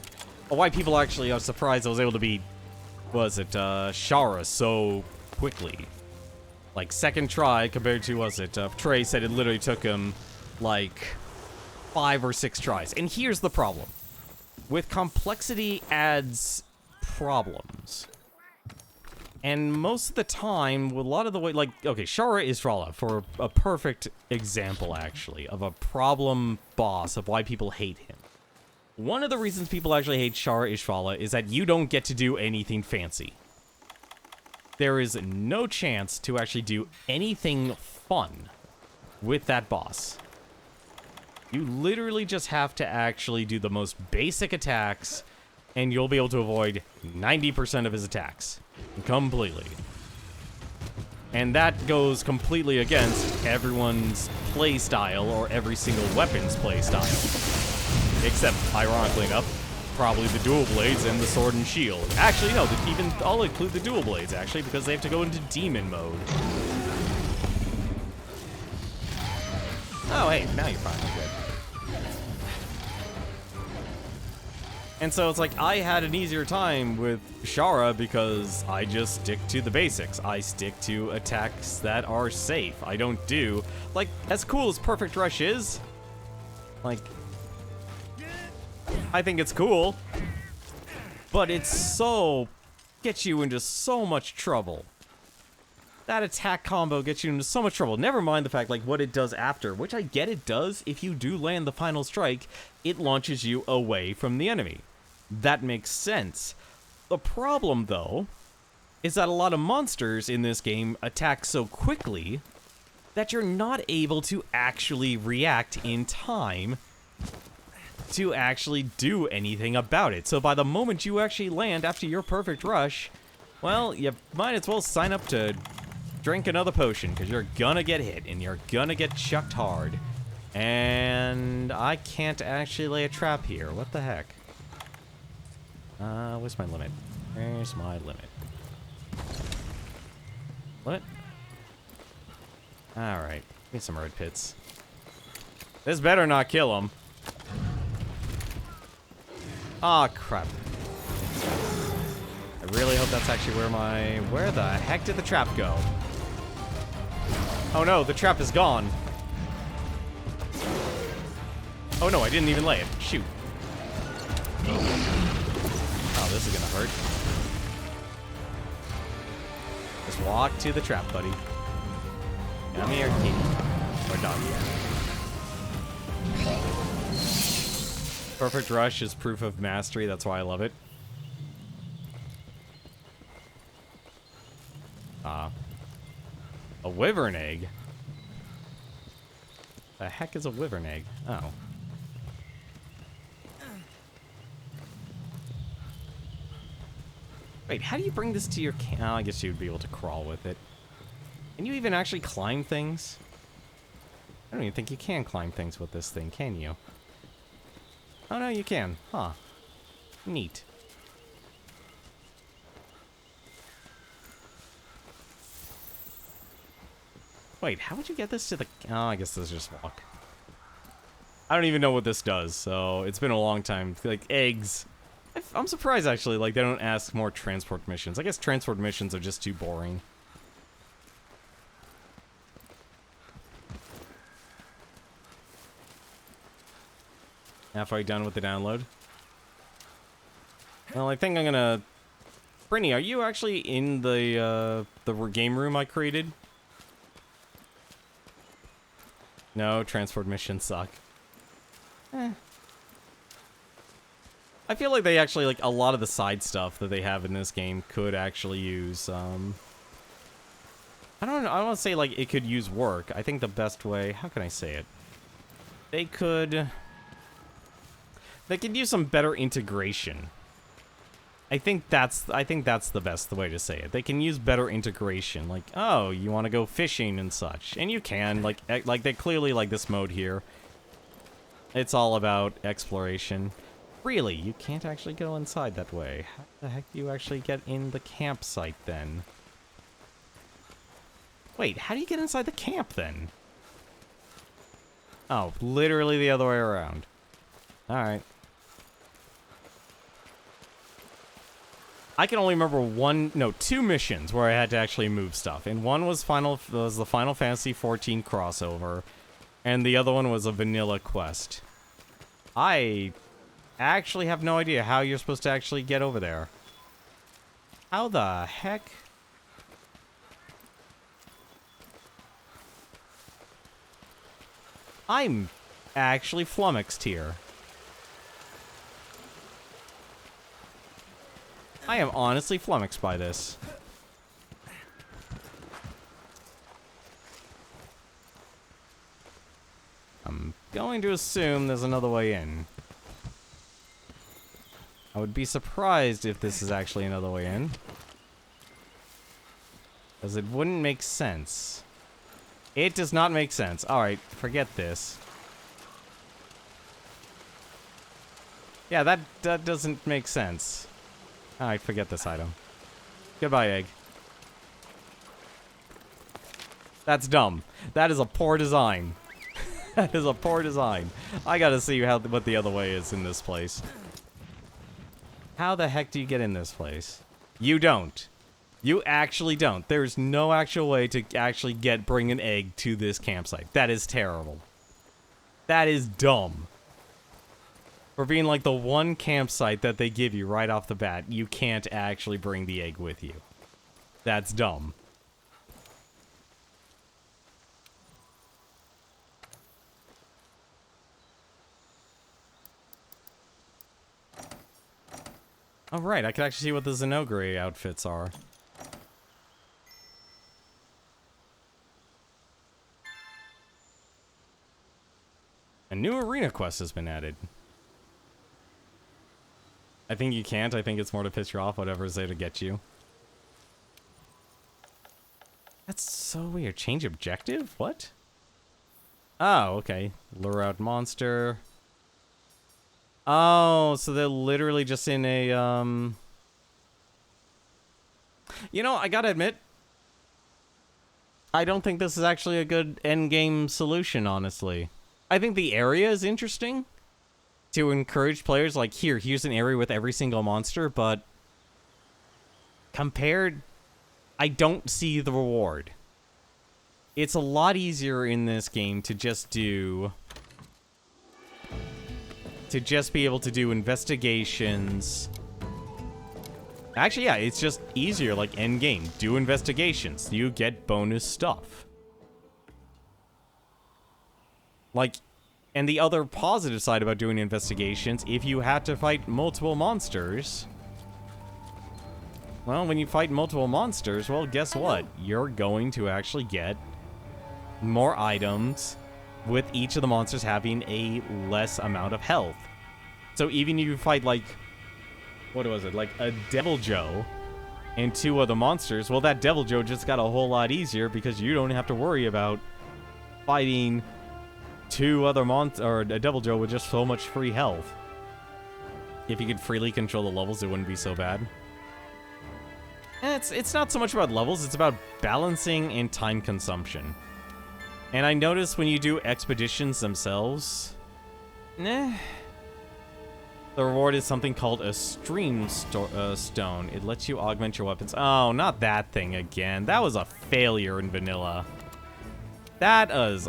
Why people actually are surprised I was able to beat... Was it, Shara so quickly. Like, second try compared to, was it, Trey said it literally took him... like 5 or 6 tries. And here's the problem. With complexity adds problems. And most of the time, with a lot of the way, like, okay, Shara Isra'ala, for a perfect example, actually, of a problem boss of why people hate him. One of the reasons people actually hate Shara Isra'ala is that you don't get to do anything fancy. There is no chance to actually do anything fun with that boss. You literally just have to actually do the most basic attacks, and you'll be able to avoid 90% of his attacks. Completely. And that goes completely against everyone's playstyle, or every single weapon's playstyle. Except, ironically enough, probably the dual blades and the sword and shield. Actually, no, I'll include the dual blades, actually, because they have to go into demon mode. Oh, hey, now you're fine. I'm good. And so it's like, I had an easier time with Shara because I just stick to the basics. I stick to attacks that are safe. I don't do... Like, as cool as Perfect Rush is, like, I think it's cool. But it's so... gets you into so much trouble. That attack combo gets you into so much trouble. Never mind the fact, like, what it does after, which I get it does. If you do land the final strike, it launches you away from the enemy. That makes sense. The problem, though, is that a lot of monsters in this game attack so quickly that you're not able to actually react in time to actually do anything about it. So by the moment you actually land after your perfect rush, well, you might as well sign up to drink another potion, because you're gonna get hit, and you're gonna get chucked hard. And I can't actually lay a trap here. What the heck? Where's my limit? Where's my limit? What? Alright. Give me some red pits. This better not kill him. Aw, crap. I really hope that's actually where my... Where the heck did the trap go? Oh no, the trap is gone. Oh no, I didn't even lay it. Shoot. Oh, this is gonna hurt. Just walk to the trap, buddy. Come here, kitty. Or doggy. Perfect rush is proof of mastery, that's why I love it. A wyvern egg? The heck is a wyvern egg? Oh. Wait, how do you bring this to your camp? Oh, I guess you would be able to crawl with it. Can you even actually climb things? I don't even think you can climb things with this thing, can you? Oh, no, you can. Huh. Neat. Wait, how would you get this to the... Oh, I guess this is just walk. I don't even know what this does, so it's been a long time. Like, eggs. I'm surprised, actually, like, they don't ask more transport missions. I guess transport missions are just too boring. Halfway done with the download. Well, I think I'm gonna... Brittany, are you actually in the game room I created? No, transport missions suck. I feel like they actually, like, a lot of the side stuff that they have in this game could actually use, I don't want to say, like, it could use work. I think the best way... How can I say it? They could use some better integration. I think that's the best way to say it. They can use better integration. Like, oh, you want to go fishing and such. And you can, like they clearly like this mode here. It's all about exploration. Really, you can't actually go inside that way. How the heck do you actually get in the campsite then? Wait, how do you get inside the camp then? Oh, literally the other way around. Alright. I can only remember two missions where I had to actually move stuff. And one was the Final Fantasy XIV crossover, and the other one was a vanilla quest. I actually have no idea how you're supposed to actually get over there. How the heck? I'm actually flummoxed here. I am honestly flummoxed by this. I'm going to assume there's another way in. I would be surprised if this is actually another way in. Because it wouldn't make sense. It does not make sense. Alright, forget this. Yeah, that doesn't make sense. Alright, forget this item. Goodbye, egg. That's dumb. That is a poor design. That is a poor design. I gotta see what the other way is in this place. How the heck do you get in this place? You don't. You actually don't. There's no actual way to actually bring an egg to this campsite. That is terrible. That is dumb. For being like the one campsite that they give you right off the bat, you can't actually bring the egg with you. That's dumb. Oh, right, I can actually see what the Zenogre outfits are. A new arena quest has been added. I think you can't. I think it's more to piss you off, whatever's there to get you. That's so weird. Change objective? What? Oh, okay. Lure out monster. Oh, so they're literally just in a, You know, I gotta admit, I don't think this is actually a good endgame solution, honestly. I think the area is interesting to encourage players, like, here's an area with every single monster, but compared, I don't see the reward. It's a lot easier in this game to just do... to just be able to do investigations. Actually, yeah, it's just easier, like, end game. Do investigations. You get bonus stuff. Like, and the other positive side about doing investigations, if you had to fight multiple monsters... well, when you fight multiple monsters, well, guess what? You're going to actually get more items with each of the monsters having a less amount of health. So even if you fight, like, what was it, like a Devil Joe and 2 other monsters, well, that Devil Joe just got a whole lot easier because you don't have to worry about fighting 2 other monsters, or a Devil Joe with just so much free health. If you could freely control the levels, it wouldn't be so bad. And it's not so much about levels, it's about balancing and time consumption. And I noticed when you do expeditions themselves, the reward is something called a stream stone. It lets you augment your weapons. Oh, not that thing again. That was a failure in vanilla. That was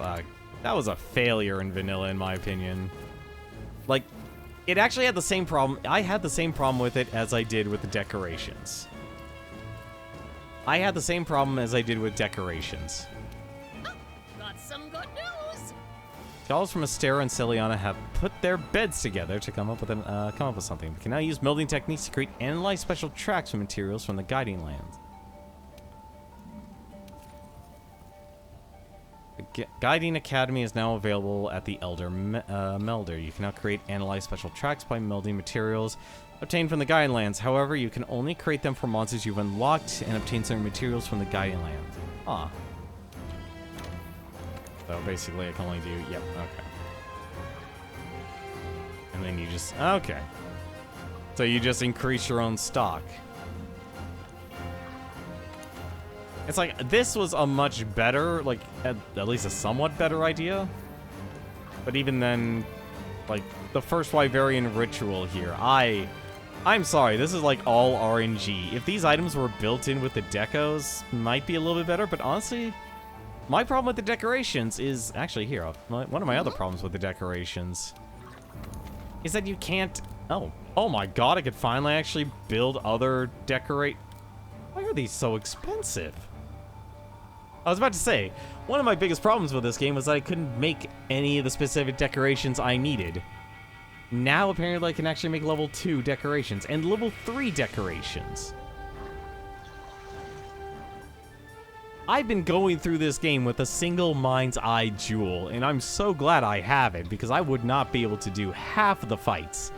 a failure in vanilla, in my opinion. Like, it actually had the same problem. I had the same problem with it as I did with the decorations. I had the same problem as I did with decorations. Got some good news. Scholars from Astera and Celiana have put their beds together to come up with something. We can now use melding techniques to create analyze special tracks from materials from the guiding lands. The Guiding Academy is now available at the Elder Melder. You can now create analyze special tracks by melding materials obtained from the Guiding Lands. However, you can only create them for monsters you've unlocked and obtain certain materials from the Guiding Lands. Ah. So basically I can only do... yep, okay. And then you just... okay. So you just increase your own stock. It's like, this was a much better, like, at least a somewhat better idea. But even then, like, the first Wyverian ritual here, I'm sorry, this is like all RNG. If these items were built in with the decos, might be a little bit better, but honestly, my problem with the decorations is, actually here, one of my other problems with the decorations is that you can't, oh my god, I could finally actually build other why are these so expensive? I was about to say, one of my biggest problems with this game was that I couldn't make any of the specific decorations I needed. Now, apparently, I can actually make level 2 decorations and level 3 decorations. I've been going through this game with a single mind's eye jewel, and I'm so glad I have it, because I would not be able to do half of the fights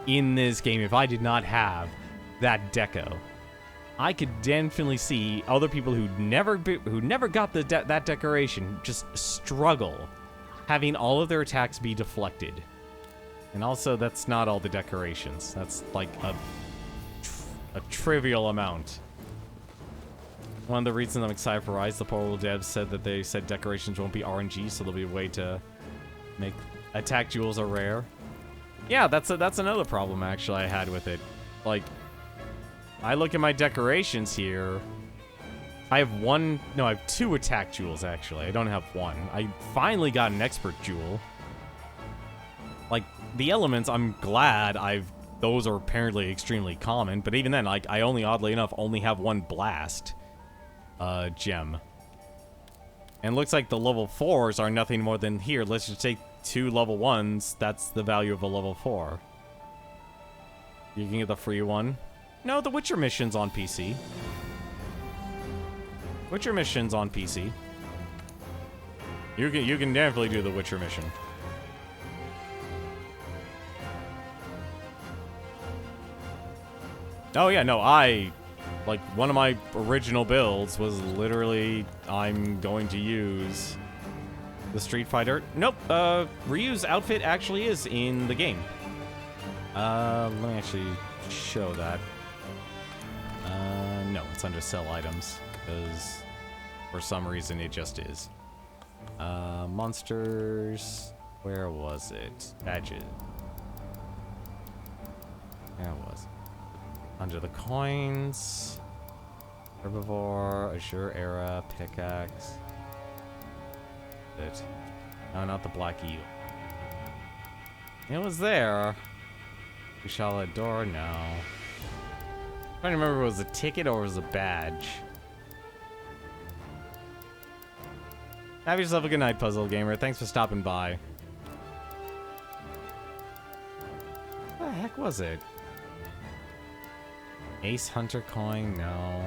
in this game if I did not have that deco. I could definitely see other people who never got that decoration just struggle having all of their attacks be deflected. And also, that's not all the decorations. That's like a trivial amount. One of the reasons I'm excited for Rise, the Portal devs said that they said decorations won't be RNG, so there'll be a way to make attack jewels are rare. Yeah, that's another problem actually I had with it. Like, I look at my decorations here. I have 2 attack jewels actually. I don't have 1. I finally got an expert jewel. Like, the elements, I'm glad those are apparently extremely common, but even then, like, I only, oddly enough, only have one blast gem. And it looks like the level 4s are nothing more than, here, let's just take 2 level 1s, that's the value of a level 4. You can get the free one. No, the Witcher mission's on PC. Witcher mission's on PC. You can definitely do the Witcher mission. Oh yeah, no, like, one of my original builds was literally, I'm going to use the Street Fighter. Nope, Ryu's outfit actually is in the game. Let me actually show that. No, it's under sell items, because for some reason it just is. Monsters, where was it? Badges. There it was. Under the coins, herbivore, Azure Era, pickaxe. It. No, not the black eel. It was there. Kushala door, no. I'm trying to remember if it was a ticket or it was a badge. Have yourself a good night, Puzzle Gamer. Thanks for stopping by. What the heck was it? Ace Hunter coin? No.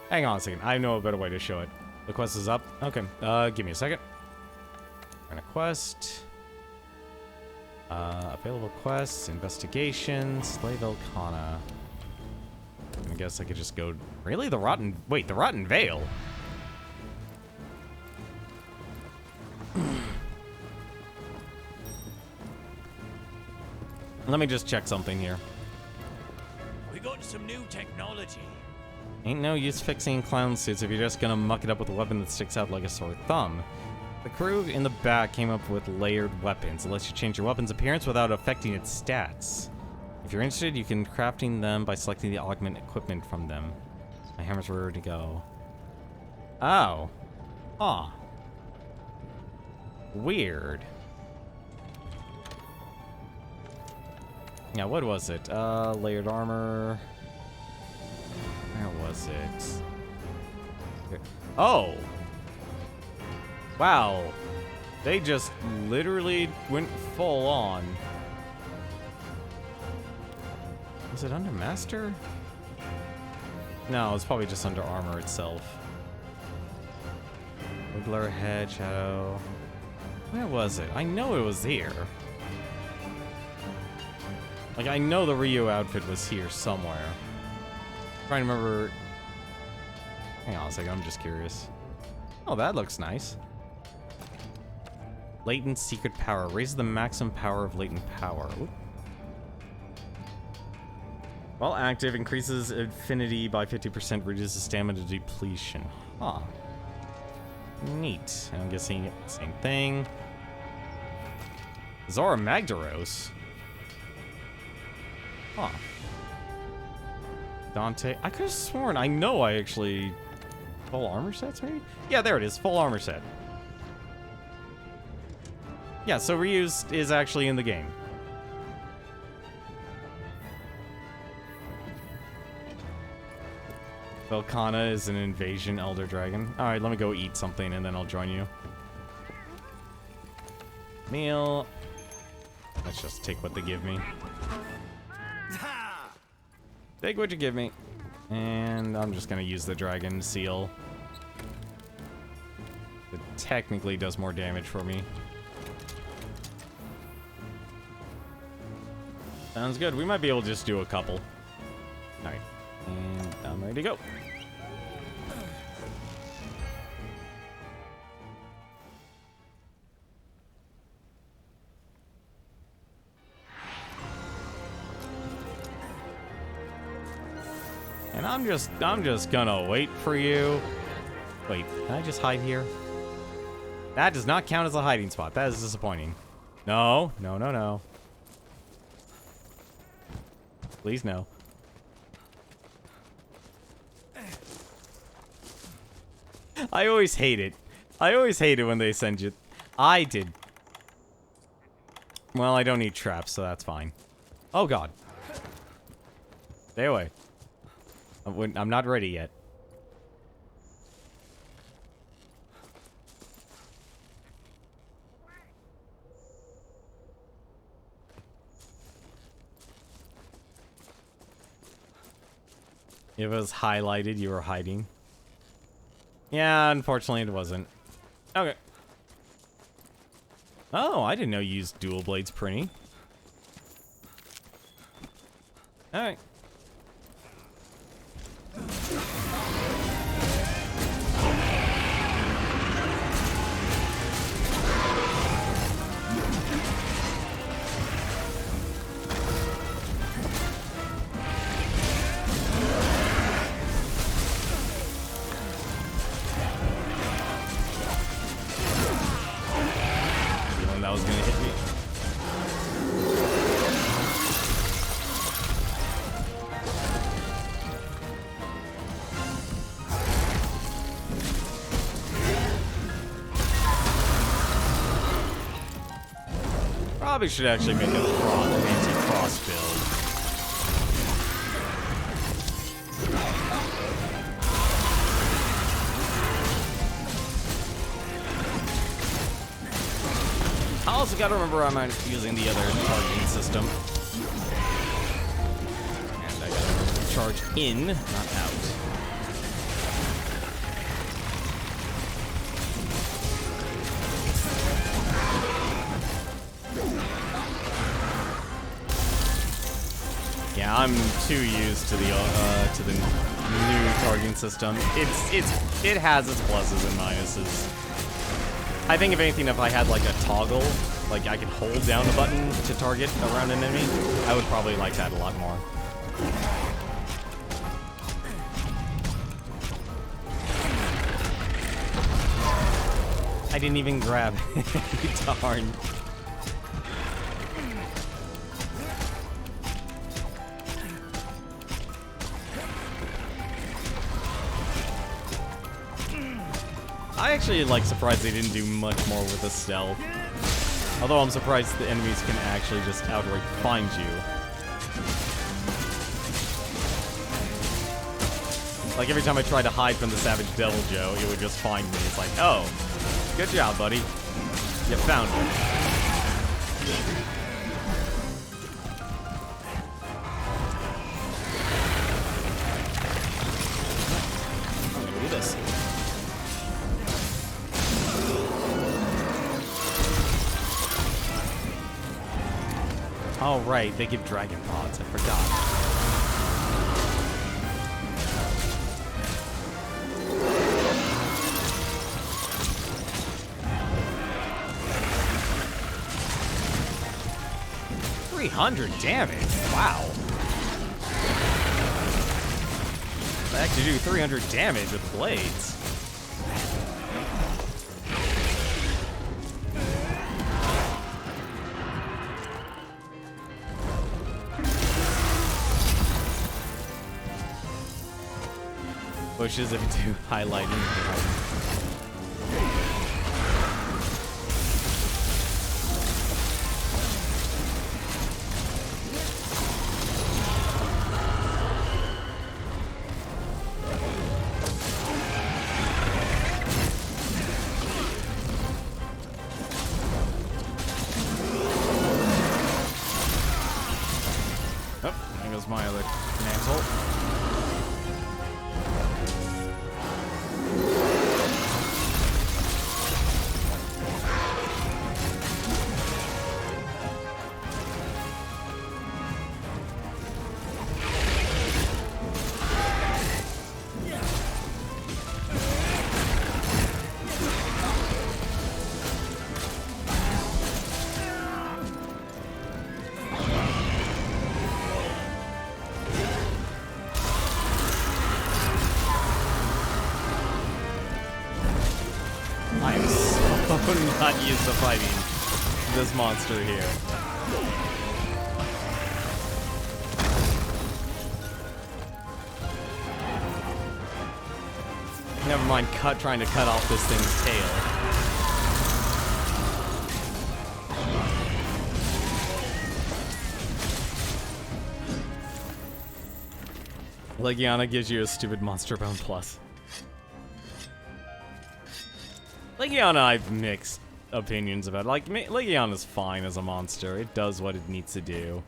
Hang on a second. I know a better way to show it. The quest is up. Okay. Give me a second. Run a quest. Available quests. Investigation. Slave Elkana. I guess I could just go... Really? The Rotten... Wait, the Rotten Veil? Let me just check something here. We got some new technology. Ain't no use fixing clown suits if you're just gonna muck it up with a weapon that sticks out like a sore thumb. The crew in the back came up with layered weapons. It lets you change your weapon's appearance without affecting its stats. If you're interested, you can crafting them by selecting the augment equipment from them. My hammer's ready to go. Oh. Huh. Weird. Yeah, what was it? Layered armor. Where was it? Oh! Wow. They just literally went full on. Was it under Master? No, it's probably just under armor itself. Wiggler, head, shadow. Where was it? I know it was here. Like, I know the Ryu outfit was here somewhere. I'm trying to remember... Hang on a second, I'm just curious. Oh, that looks nice. Latent secret power. Raises the maximum power of latent power. Oop. While active, increases affinity by 50%, reduces stamina depletion. Huh. Neat. I'm guessing same thing. Zora Magdaros. Huh. Dante. I could have sworn. I know I actually... Full armor sets, maybe? Yeah, there it is. Full armor set. Yeah, so Ryu's is actually in the game. Velkana is an invasion elder dragon. Alright, let me go eat something and then I'll join you. Meal. Let's just take what they give me. Take what you give me. And I'm just gonna use the dragon seal. It technically does more damage for me. Sounds good. We might be able to just do a couple. Alright. And I'm ready to go. And I'm just gonna wait for you. Wait, can I just hide here? That does not count as a hiding spot. That is disappointing. No, no, no, no. Please no. I always hate it. I always hate it when they send you. I did. Well, I don't need traps, so that's fine. Oh god. Stay away. I'm not ready yet. If it was highlighted, you were hiding. Yeah, unfortunately it wasn't. Okay. Oh, I didn't know you used dual blades printing. Alright. Feeling that was gonna hit me. Probably should actually make a anti-cross build. I also gotta remember I'm using the other targeting system. And I gotta charge in, not out. Yeah, I'm too used to the new targeting system. It has its pluses and minuses. I think if anything, if I had like a toggle, like I could hold down the button to target around an enemy, I would probably like that a lot more. I didn't even grab it. Darn. I actually like surprised they didn't do much more with the stealth. Although I'm surprised the enemies can actually just outright find you. Like every time I tried to hide from the Savage Devil Joe, it would just find me. It's like, oh, good job, buddy. You found me. Do this. Oh, right, they give dragon pods. I forgot. $300 damage. Wow. I actually do 300 damage with blades. Bushes if you do highlighting. Oh, there goes my other mantle. I am so not used to fighting this monster here. Never mind trying to cut off this thing's tail. Legiana gives you a stupid monster bone plus. Legiana, I've mixed opinions about. Like, Legiana's fine as a monster. It does what it needs to do.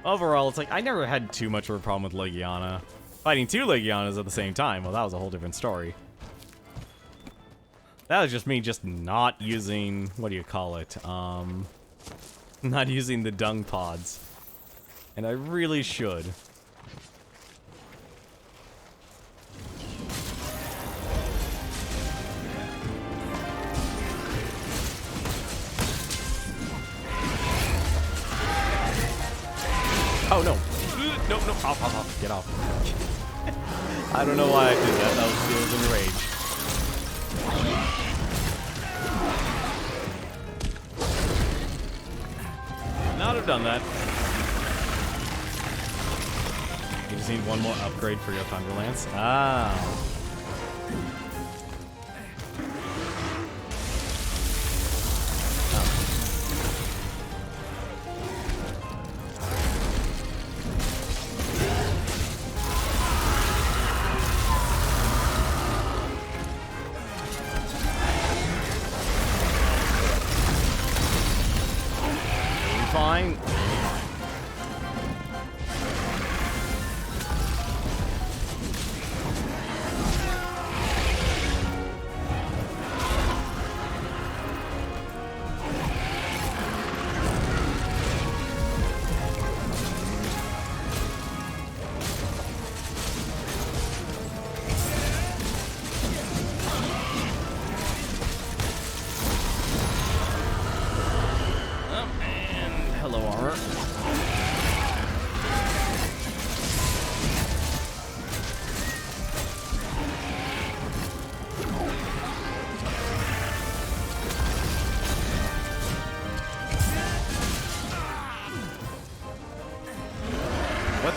Overall, it's like, I never had too much of a problem with Legiana. Fighting 2 Legianas at the same time, well, that was a whole different story. That was just me just not using, what do you call it? Not using the dung pods. And I really should. Oh, no. No, no. Off. Get off. I don't know why I did that. That was in rage. Not have done that. You just need one more upgrade for your Thunder Lance. Ah. Fine.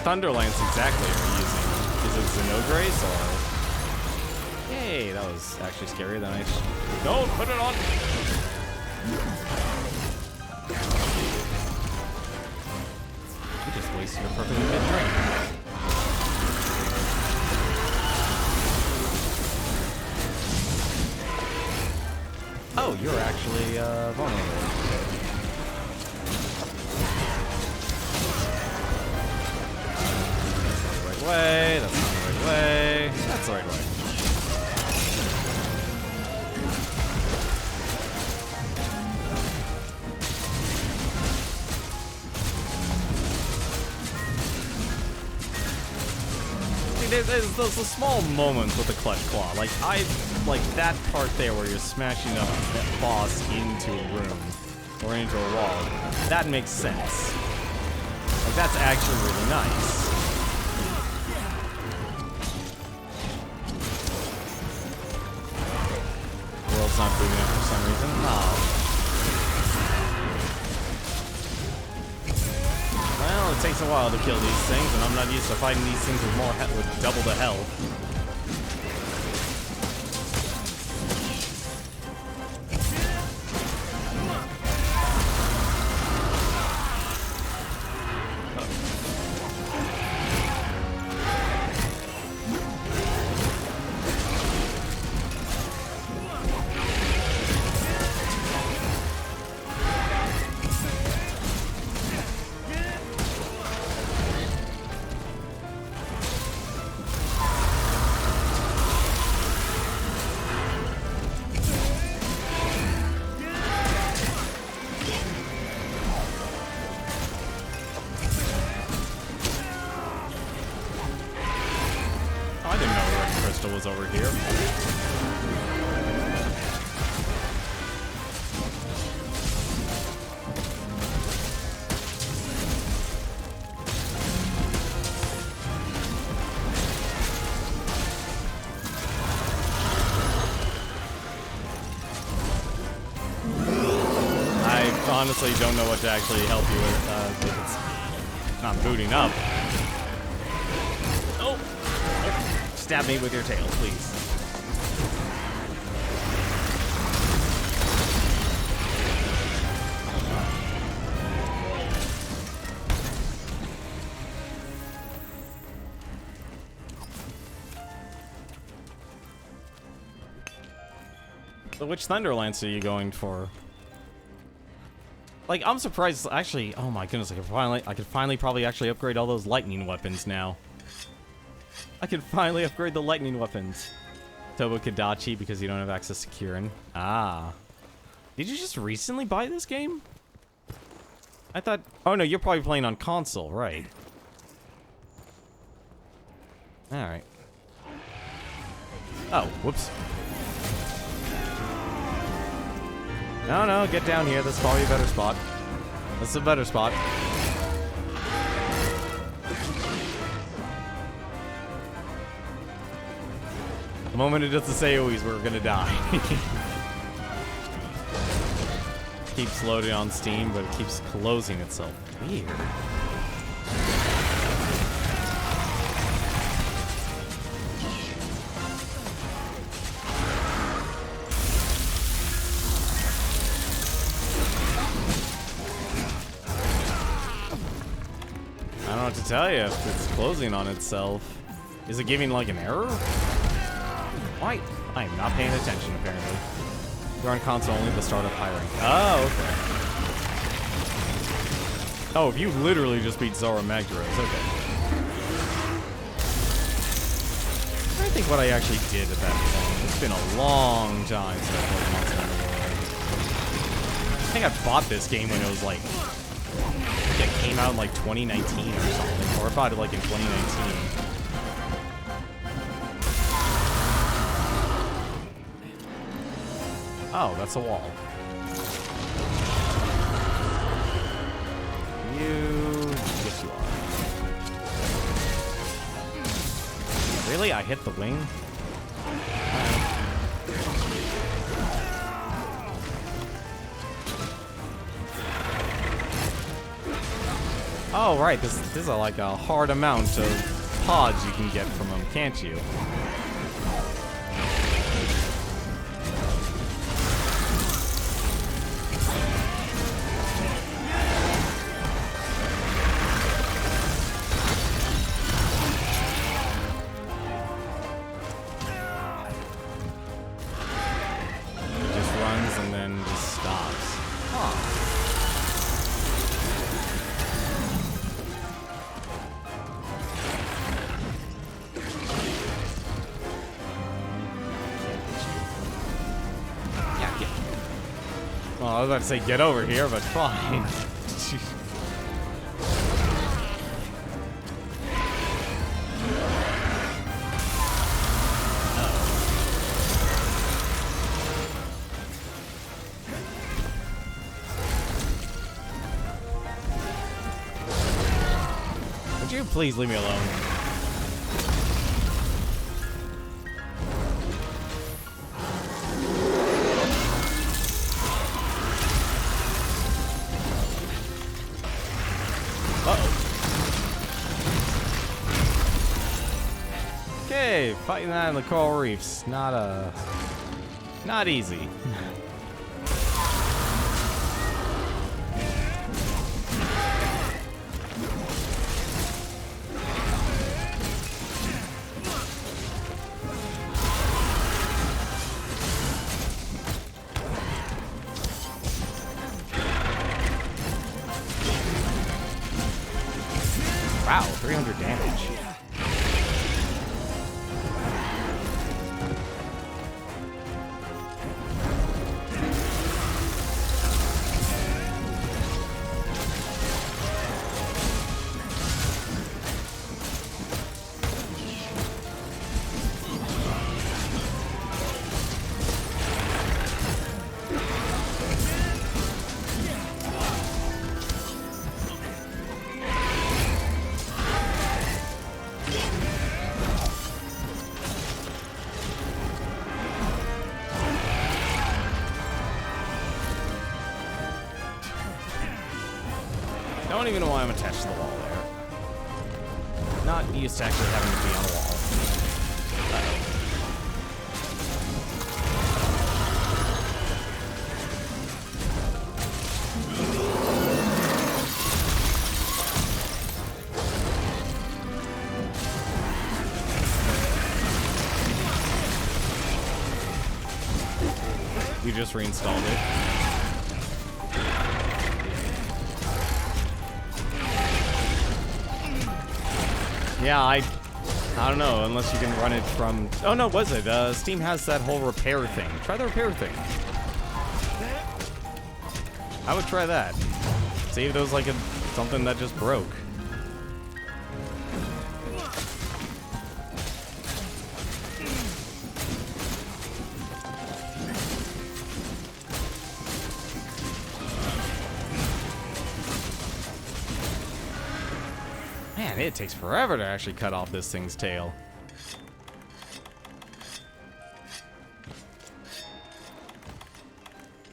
Thunder Lance exactly are you using? Is it Xenograce or? Yay, that was actually scarier than I. Don't put it on! You just wasted a perfectly good drink. Oh, you're actually vulnerable. Way. That's not the right way. That's the right way. See, there's those small moments with the Clutch Claw. Like, that part there where you're smashing a boss into a room or into a wall. That makes sense. Like, that's actually really nice. Not booting up for some reason. Oh. Well, it takes a while to kill these things, and I'm not used to fighting these things with with double the health. Was over here. I honestly don't know what to actually help you with if it's not booting up. Stab me with your tail, please. So which Thunderlance are you going for? Like, I'm surprised, actually, oh my goodness, I could finally probably actually upgrade all those lightning weapons now. I can finally upgrade the lightning weapons. Tobo Kadachi, because you don't have access to Kieran. Ah. Did you just recently buy this game? I thought, oh no, you're probably playing on console, right? Alright. Oh, whoops. No, no, get down here. That's probably a better spot. That's a better spot. The moment it doesn't say always, we're gonna die. Keeps loading on Steam, but it keeps closing itself. Weird. I don't know what to tell you if it's closing on itself. Is it giving like an error? Why? I'm not paying attention apparently. You're on console only the start of high rank. Oh, okay. Oh, if you literally just beat Zora Magdaros, okay. I think what I actually did at that point. It's been a long time since I played Monster Hunter World. I think I bought this game when it was like, it came out in like 2019 or something, or I bought it like in 2019. Oh, that's a wall. Yes, you are. Really? I hit the wing? Oh, right. This is like a hard amount of pods you can get from them, can't you? Well, I was about to say get over here, but fine. Would you please leave me alone? Okay, fighting that in the coral reefs. Not easy. Wow, 300 damage. I don't even know why I'm attached to the wall there. Not used to actually having to be on a wall. You just reinstalled it. Yeah, I don't know, unless you can run it from... Oh, no, was it? Steam has that whole repair thing. Try the repair thing. I would try that. See if there was like something that just broke. Man, it takes forever to actually cut off this thing's tail.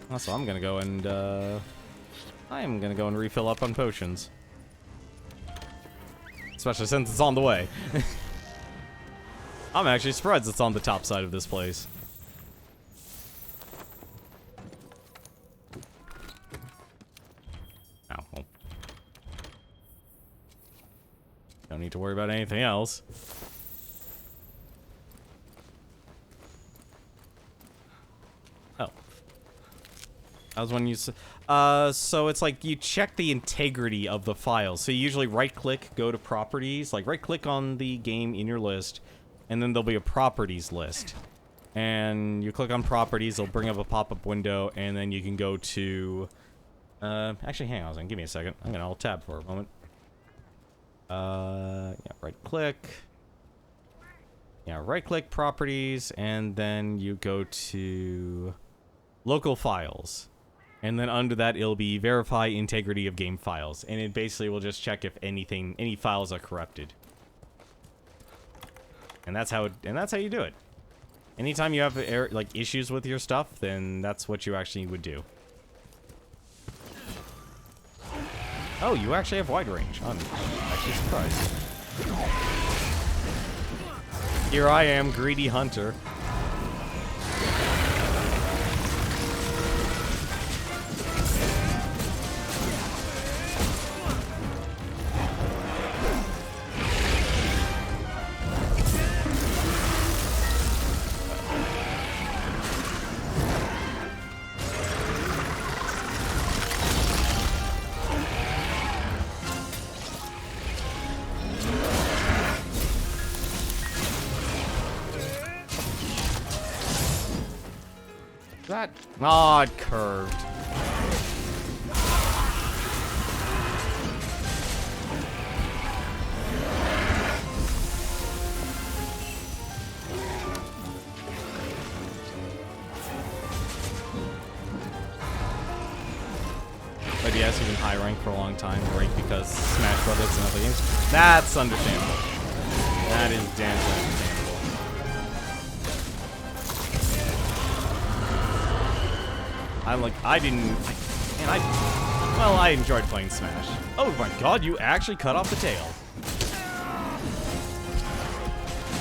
Also, I'm gonna go and, refill up on potions. Especially since it's on the way. I'm actually surprised it's on the top side of this place. Oh, well. Don't need to worry about anything else. Oh. That was when you... so it's like you check the integrity of the file. So you usually right-click, go to properties, like right-click on the game in your list, and then there'll be a properties list. And you click on properties, it'll bring up a pop-up window, and then you can go to... actually, hang on a second, give me a second. I'm gonna alt-tab for a moment. Yeah, right-click. Yeah, right-click properties, and then you go to local files. And then under that, it'll be verify integrity of game files. And it basically will just check if any files are corrupted. And that's how you do it. Anytime you have like issues with your stuff, then that's what you actually would do. Oh, you actually have wide range. I'm actually surprised. Here I am, greedy hunter. That... Aw, it curved. But yes, you've been high rank for a long time, right? Because Smash Brothers and other games. That's understandable. That is damn understandable. I enjoyed playing Smash. Oh my god, you actually cut off the tail.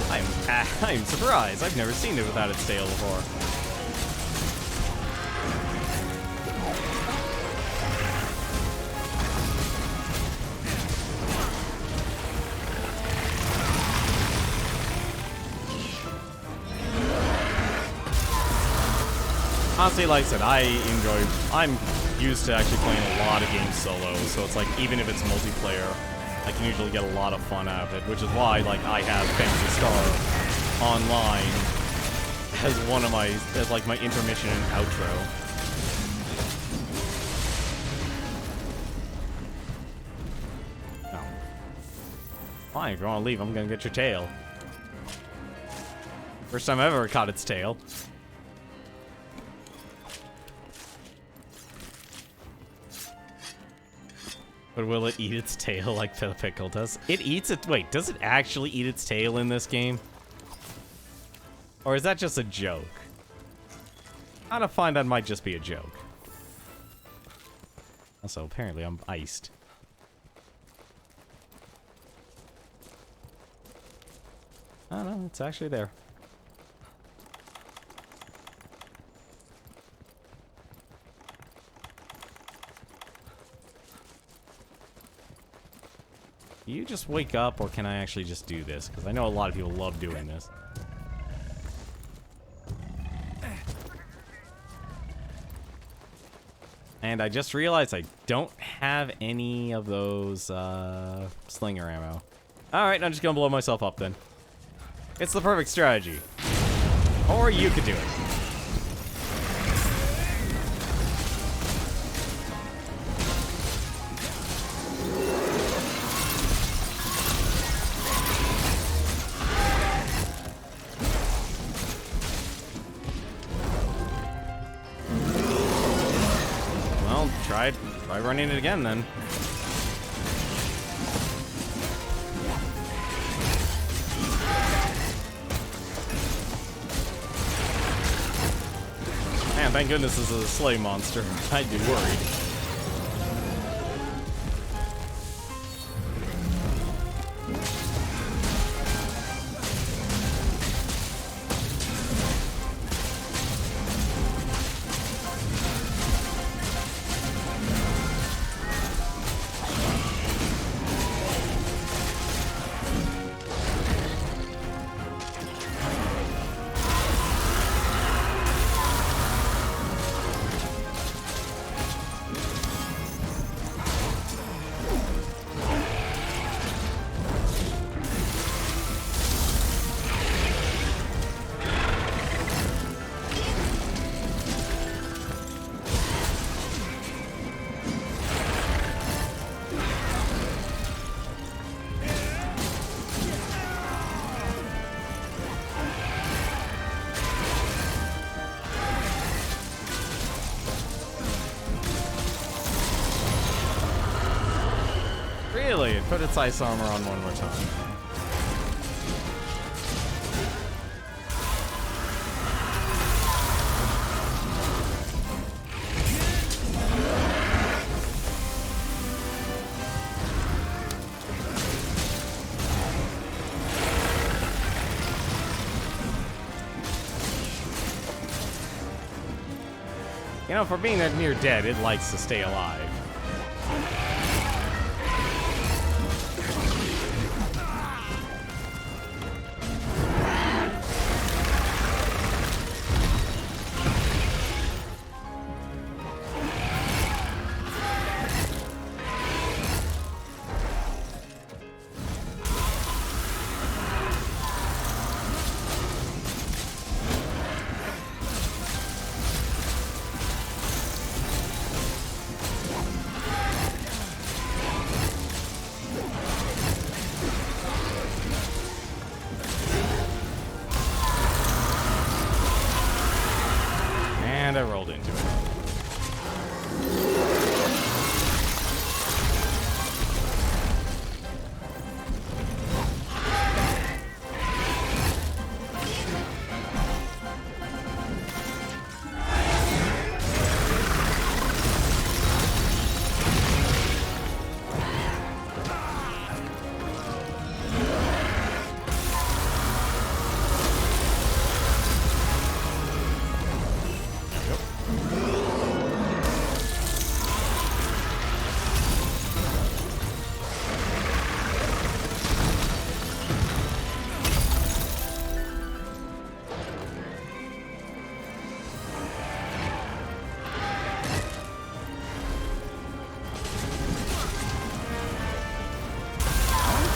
I'm surprised. I've never seen it without its tail before. Honestly, like I said, I'm used to actually playing a lot of games solo, so it's like, even if it's multiplayer, I can usually get a lot of fun out of it, which is why, like, I have Phantasy Star Online as like my intermission and outro. Oh. Fine, if you want to leave, I'm gonna get your tail. First time I've ever caught its tail. But will it eat its tail like the pickle does? It eats it. Wait, does it actually eat its tail in this game? Or is that just a joke? I don't find that might just be a joke. Also, apparently I'm iced. Oh no, it's actually there. You just wake up, or can I actually just do this? Because I know a lot of people love doing this. And I just realized I don't have any of those slinger ammo. Alright, I'm just gonna blow myself up then. It's the perfect strategy. Or you could do it. Well, try running it again then. Man, thank goodness this is a sleigh monster. I'd be worried. Really? It put its ice armor on one more time. You know, for being that near dead, it likes to stay alive. And I rolled into it.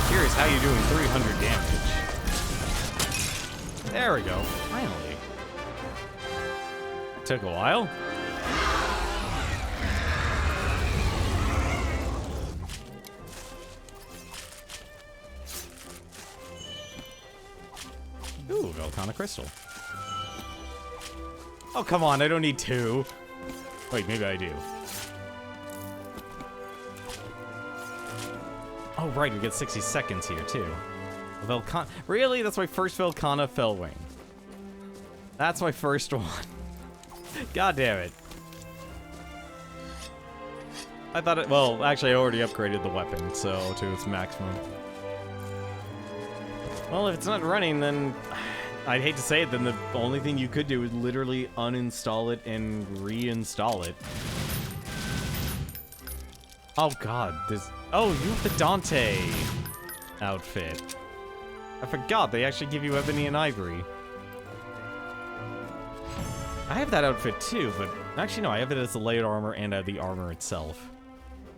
Curious how you're doing 300 damage. There we go. Finally. It took a while. Ooh, Volcana Crystal. Oh, come on. I don't need two. Wait, maybe I do. Oh, right, we get 60 seconds here, too. Really? That's my first Volcana Fellwing. That's my first one. God damn it. I thought it... Well, actually, I already upgraded the weapon, so to its maximum. Well, if it's not running, then... I'd hate to say it, then the only thing you could do is literally uninstall it and reinstall it. Oh, God. There's... Oh, you have the Dante outfit. I forgot they actually give you ebony and ivory. I have that outfit too, but Actually, no, I have it as the layered armor and I have the armor itself.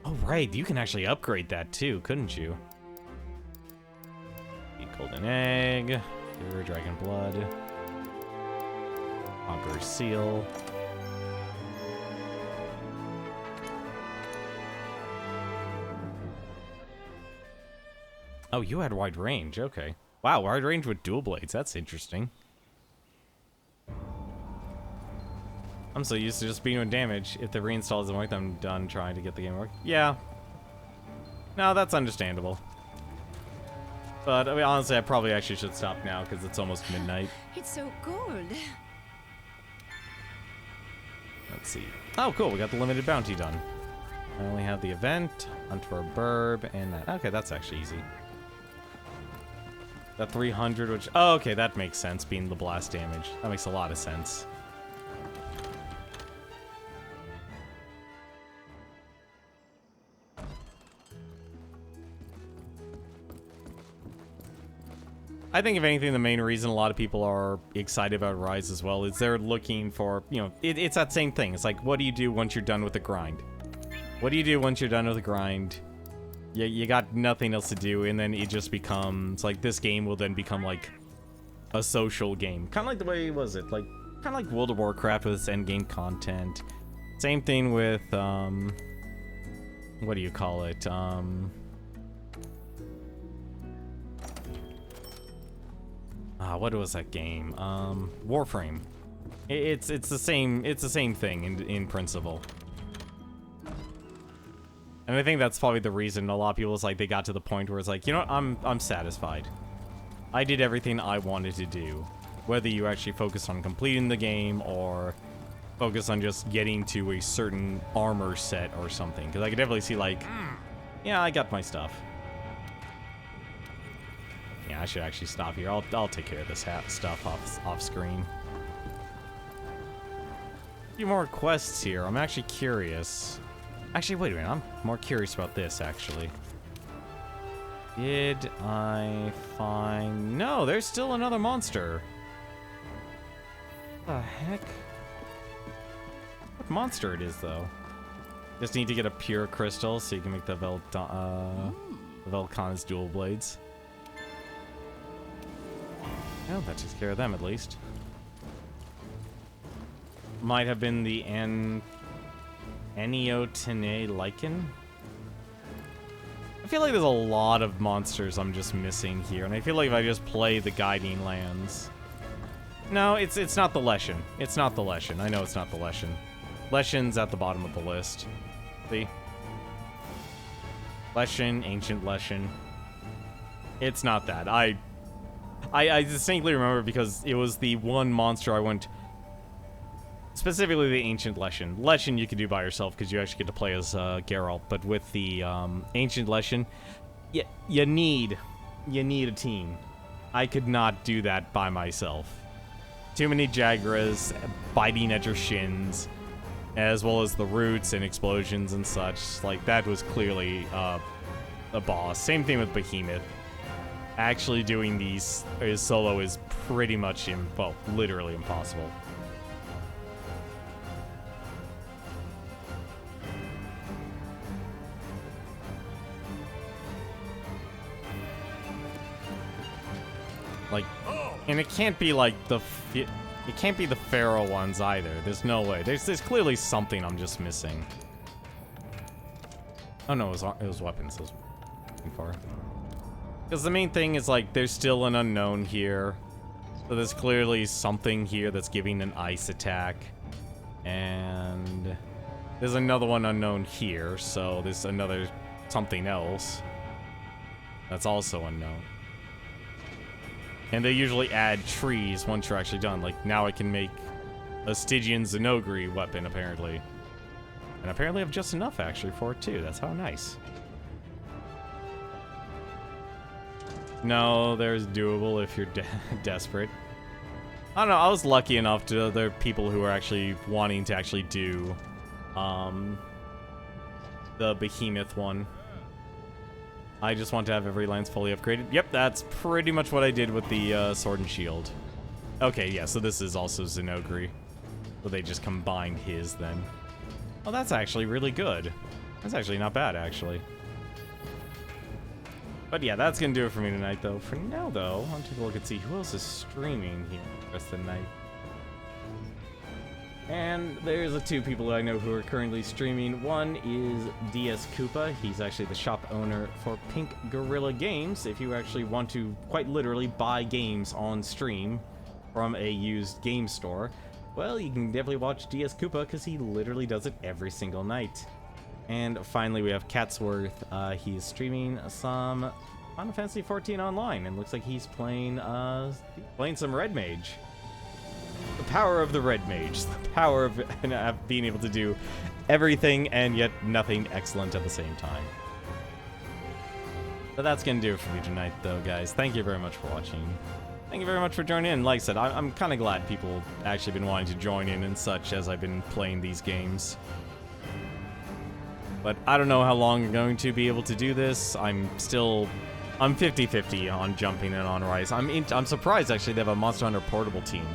Oh, right, you can actually upgrade that too, couldn't you? Golden egg, pure dragon blood, Conqueror's seal. Oh, you had wide range, okay. Wow, wide range with dual blades, that's interesting. I'm so used to just being doing damage. If the reinstall doesn't work, I'm done trying to get the game to work. Yeah. No, that's understandable. But, I mean, honestly, I probably actually should stop now, because it's almost midnight. It's so cold. Let's see. Oh, cool, we got the limited bounty done. I only have the event, hunt for a burb, and that. Okay, that's actually easy. That 300, which... Oh, okay, that makes sense, being the blast damage. That makes a lot of sense. I think, if anything, the main reason a lot of people are excited about Rise as well is they're looking for, you know, it's that same thing. It's like, what do you do once you're done with the grind? What do you do once you're done with the grind? You got nothing else to do, and then it just becomes, like, this game will then become, like, a social game. Kind of like the way, was it? Like, kind of like World of Warcraft with its endgame content. Same thing with, what do you call it? What was that game? Warframe. It's the same thing in principle. And I think that's probably the reason a lot of people is like they got to the point where it's like, you know what, I'm satisfied. I did everything I wanted to do. Whether you actually focus on completing the game or focus on just getting to a certain armor set or something. Because I could definitely see like, yeah, I got my stuff. Yeah, I should actually stop here. I'll take care of this stuff off screen. A few more quests here. I'm actually curious. Actually, wait a minute. I'm more curious about this, actually. Did I find... No, there's still another monster. What the heck? What monster it is, though? Just need to get a pure crystal so you can make the Velkhana's dual blades. Well, that takes care of them, at least. Might have been the Eniotene Lichen? I feel like there's a lot of monsters I'm just missing here, and I feel like if I just play the Guiding Lands... No, it's not the Leshen. It's not the Leshen. I know it's not the Leshen. Leshen's at the bottom of the list. See? Leshen, Ancient Leshen. It's not that. I distinctly remember because it was the one monster I went... Specifically the Ancient Leshen. Leshen you can do by yourself because you actually get to play as Geralt, but with the Ancient Leshen, you need a team. I could not do that by myself. Too many Jagras biting at your shins, as well as the roots and explosions and such. Like, that was clearly a boss. Same thing with Behemoth. Actually doing these solo is pretty much, well, literally impossible. Like, and it can't be like it can't be the Pharaoh ones either. There's no way. There's clearly something I'm just missing. Oh no, it was weapons. I was looking for. Because the main thing is like there's still an unknown here, so there's clearly something here that's giving an ice attack, and there's another one unknown here. So there's another something else that's also unknown. And they usually add trees once you're actually done. Like, now I can make a Stygian Zenogri weapon, apparently. And apparently I have just enough, actually, for it, too. That's how nice. No, there's doable if you're desperate. I don't know, I was lucky enough to... There are people who are actually wanting to actually do... the Behemoth one. I just want to have every lance fully upgraded. Yep, that's pretty much what I did with the Sword and Shield. Okay, yeah, so this is also Zenogri. So they just combined his then. Oh, that's actually really good. That's actually not bad, actually. But yeah, that's gonna do it for me tonight, though. For now, though, I'll take a look and see who else is streaming here the rest of the night. And there's the two people I know who are currently streaming. One is DS Koopa. He's actually the shop owner for Pink Gorilla Games. If you actually want to quite literally buy games on stream from a used game store, well, you can definitely watch DS Koopa because he literally does it every single night. And finally, we have Catsworth. He's streaming some Final Fantasy XIV Online, and looks like he's playing some Red Mage. The power of the Red Mage. The power of being able to do everything and yet nothing excellent at the same time. But that's going to do it for me tonight, though, guys. Thank you very much for watching. Thank you very much for joining in. Like I said, I'm kind of glad people actually been wanting to join in and such as I've been playing these games. But I don't know how long I'm going to be able to do this. I'm 50-50 on jumping and on Rise. I'm surprised, actually, they have a Monster Hunter Portable team.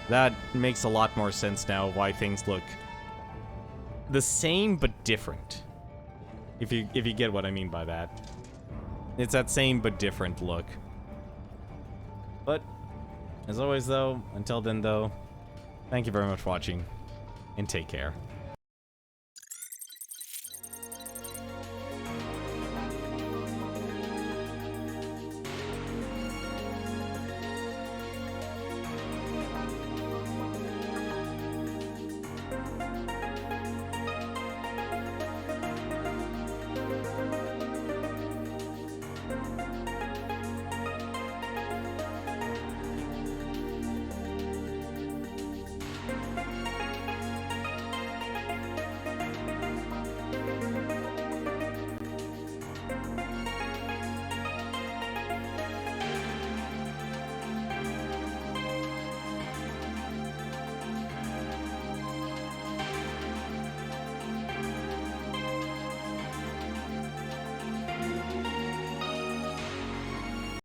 That makes a lot more sense now why things look the same but different. If you get what I mean by that. It's that same but different look. But as always though, until then though, thank you very much for watching and take care.